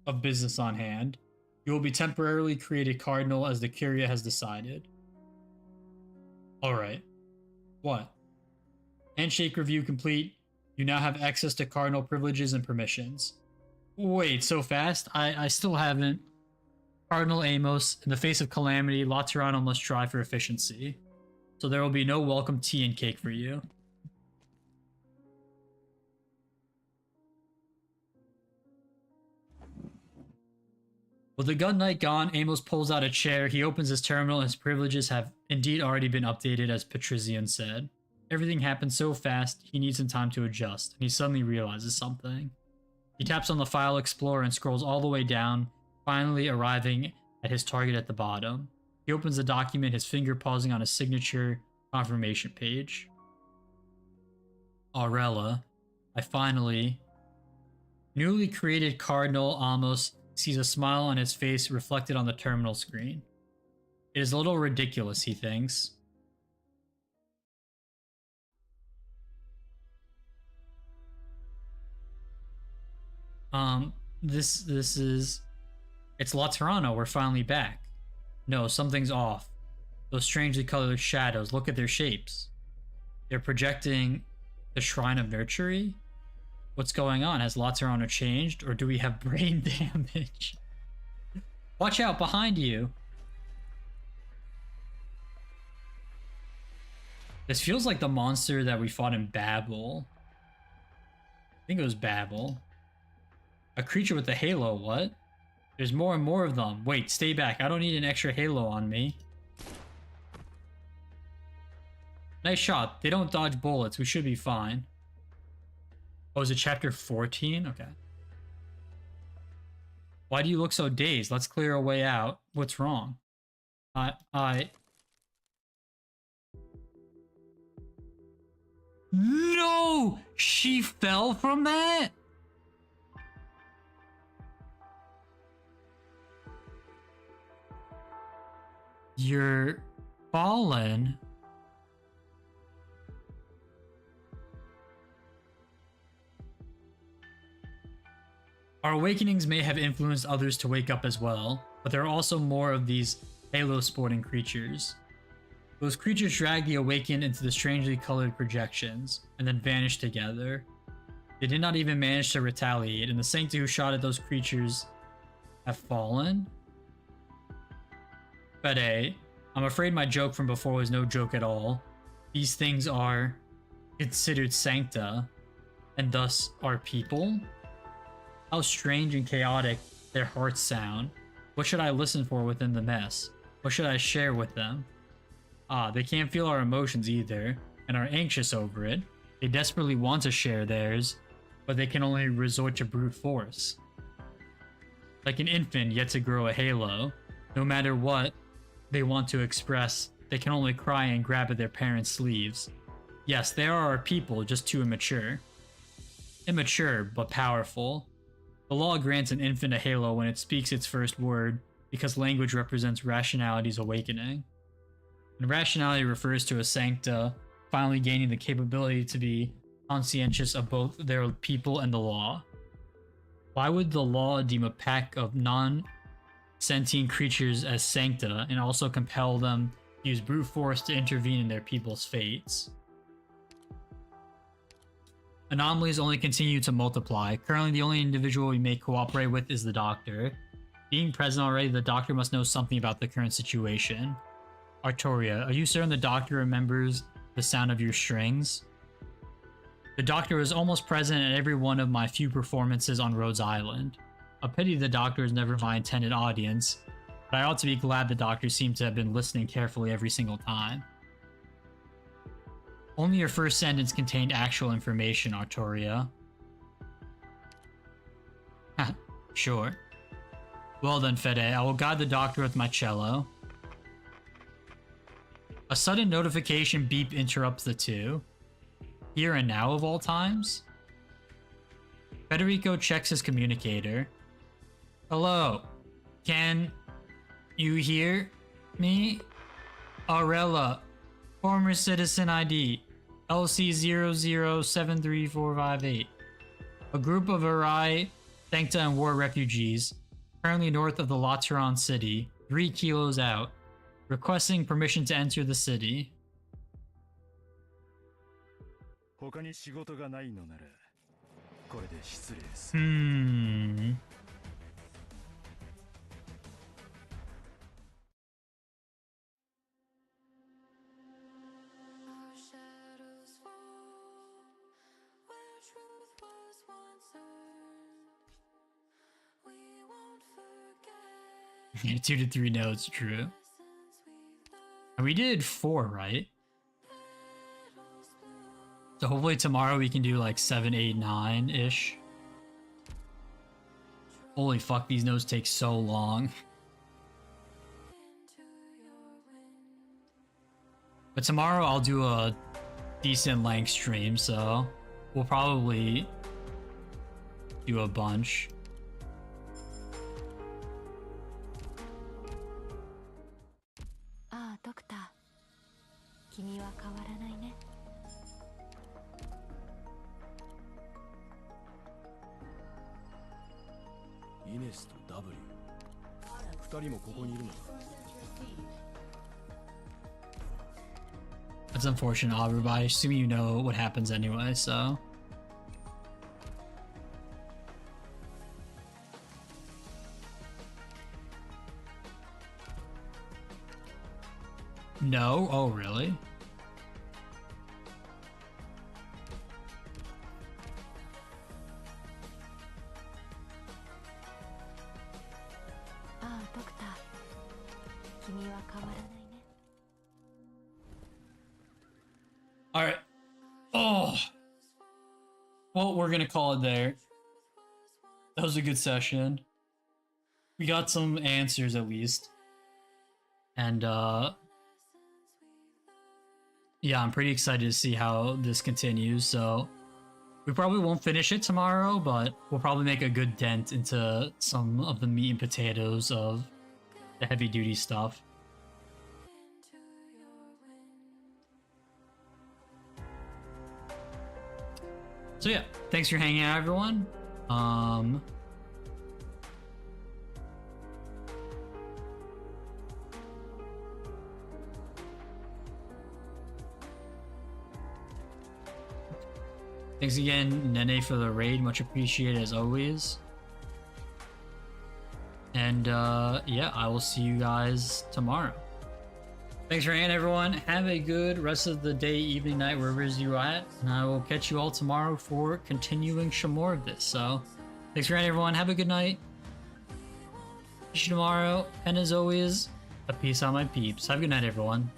Speaker 1: of business on hand. You will be temporarily created Cardinal as the Curia has decided. Alright. What? Handshake review complete. You now have access to Cardinal privileges and permissions. Wait, so fast? I still haven't. Cardinal Amos, in the face of calamity, Laterano must try for efficiency. So there will be no welcome tea and cake for you. With the gun night gone, Amos pulls out a chair. He opens his terminal and his privileges have indeed already been updated, as Patrizian said. Everything happened so fast, he needs some time to adjust, and he suddenly realizes something. He taps on the File Explorer and scrolls all the way down, finally arriving at his target at the bottom. He opens the document, his finger pausing on a signature confirmation page. Aurella, I finally... Newly created Cardinal Amos sees a smile on his face reflected on the terminal screen. It is a little ridiculous, he thinks. This is... It's Laterano, we're finally back. No, something's off. Those strangely colored shadows, look at their shapes. They're projecting the Shrine of Nurtury? What's going on? Has Laterano changed, or do we have brain damage? Watch out, behind you! This feels like the monster that we fought in Babel. I think it was Babel. A creature with a halo, what? There's more and more of them. Wait, stay back. I don't need an extra halo on me. Nice shot. They don't dodge bullets. We should be fine. Oh, is it chapter 14? Okay. Why do you look so dazed? Let's clear a way out. What's wrong? No! She fell from that? You're fallen. Our awakenings may have influenced others to wake up as well, but there are also more of these halo-sporting creatures. Those creatures drag the awakened into the strangely colored projections, and then vanish together. They did not even manage to retaliate, and the Sancta who shot at those creatures have fallen? Fede, I'm afraid my joke from before was no joke at all. These things are considered sancta, and thus are people? How strange and chaotic their hearts sound. What should I listen for within the mess? What should I share with them? Ah, they can't feel our emotions either, and are anxious over it. They desperately want to share theirs, but they can only resort to brute force. Like an infant yet to grow a halo, no matter what they want to express, they can only cry and grab at their parents' sleeves. Yes, they are our people, just too immature. Immature, but powerful. The law grants an infant a halo when it speaks its first word, because language represents rationality's awakening. And rationality refers to a sancta finally gaining the capability to be conscientious of both their people and the law. Why would the law deem a pack of non-sentient creatures as sancta and also compel them to use brute force to intervene in their people's fates? Anomalies only continue to multiply. Currently, the only individual we may cooperate with is the doctor. Being present already, the doctor must know something about the current situation. Artoria, are you certain the doctor remembers the sound of your strings? The doctor was almost present at every one of my few performances on Rhodes Island. A pity the doctor is never my intended audience, but I ought to be glad the doctor seemed to have been listening carefully every single time. Only your first sentence contained actual information, Artoria. Sure. Well then, Fede, I will guide the doctor with my cello. A sudden notification beep interrupts the two. Here and now of all times? Federico checks his communicator. Hello. Can you hear me? Aurella. Former citizen ID. LC0073458. A group of Arai, Sancta and War refugees, currently north of the Lateran city, 3 kilos out, requesting permission to enter the city.
Speaker 6: 他に仕事がないのならこれで失礼です。
Speaker 4: Our shadows fall where truth was once earned. We won't forget
Speaker 1: 2 to 3 notes, true.
Speaker 4: lessons we've learned.
Speaker 1: And we did 4, right?
Speaker 4: Petals bloom
Speaker 1: So hopefully tomorrow we can do like 7, 8, 9-ish. Holy fuck, these notes take so long.
Speaker 4: into your wind.
Speaker 1: But tomorrow I'll do a decent length stream, so we'll probably do a bunch.
Speaker 3: Ah, Doctor. 君は変わらないね。
Speaker 6: イネスと W 二人もここにいるのか。
Speaker 1: That's unfortunate, Aubrey, but I assume you know what happens anyway, so. No? Oh, really?
Speaker 3: Ah, Doctor. 君は変わらないね。
Speaker 1: Alright. Oh! Well, we're gonna call it there. That was a good session. We got some answers at least. And, yeah, I'm pretty excited to see how this continues, so we probably won't finish it tomorrow, but we'll probably make a good dent into some of the meat and potatoes of the heavy duty stuff.
Speaker 4: Into your wind.
Speaker 1: So yeah, thanks for hanging out, everyone. Thanks again, Nene, for the raid. Much appreciated as always. And yeah, I will see you guys tomorrow. Thanks for hanging, everyone. Have a good rest of the day, evening, night, wherever it is you're at. And I will catch you all tomorrow for continuing some more of this. So, thanks for hanging, everyone. Have a good night. See you tomorrow. And as always, a peace out, my peeps. Have a good night, everyone.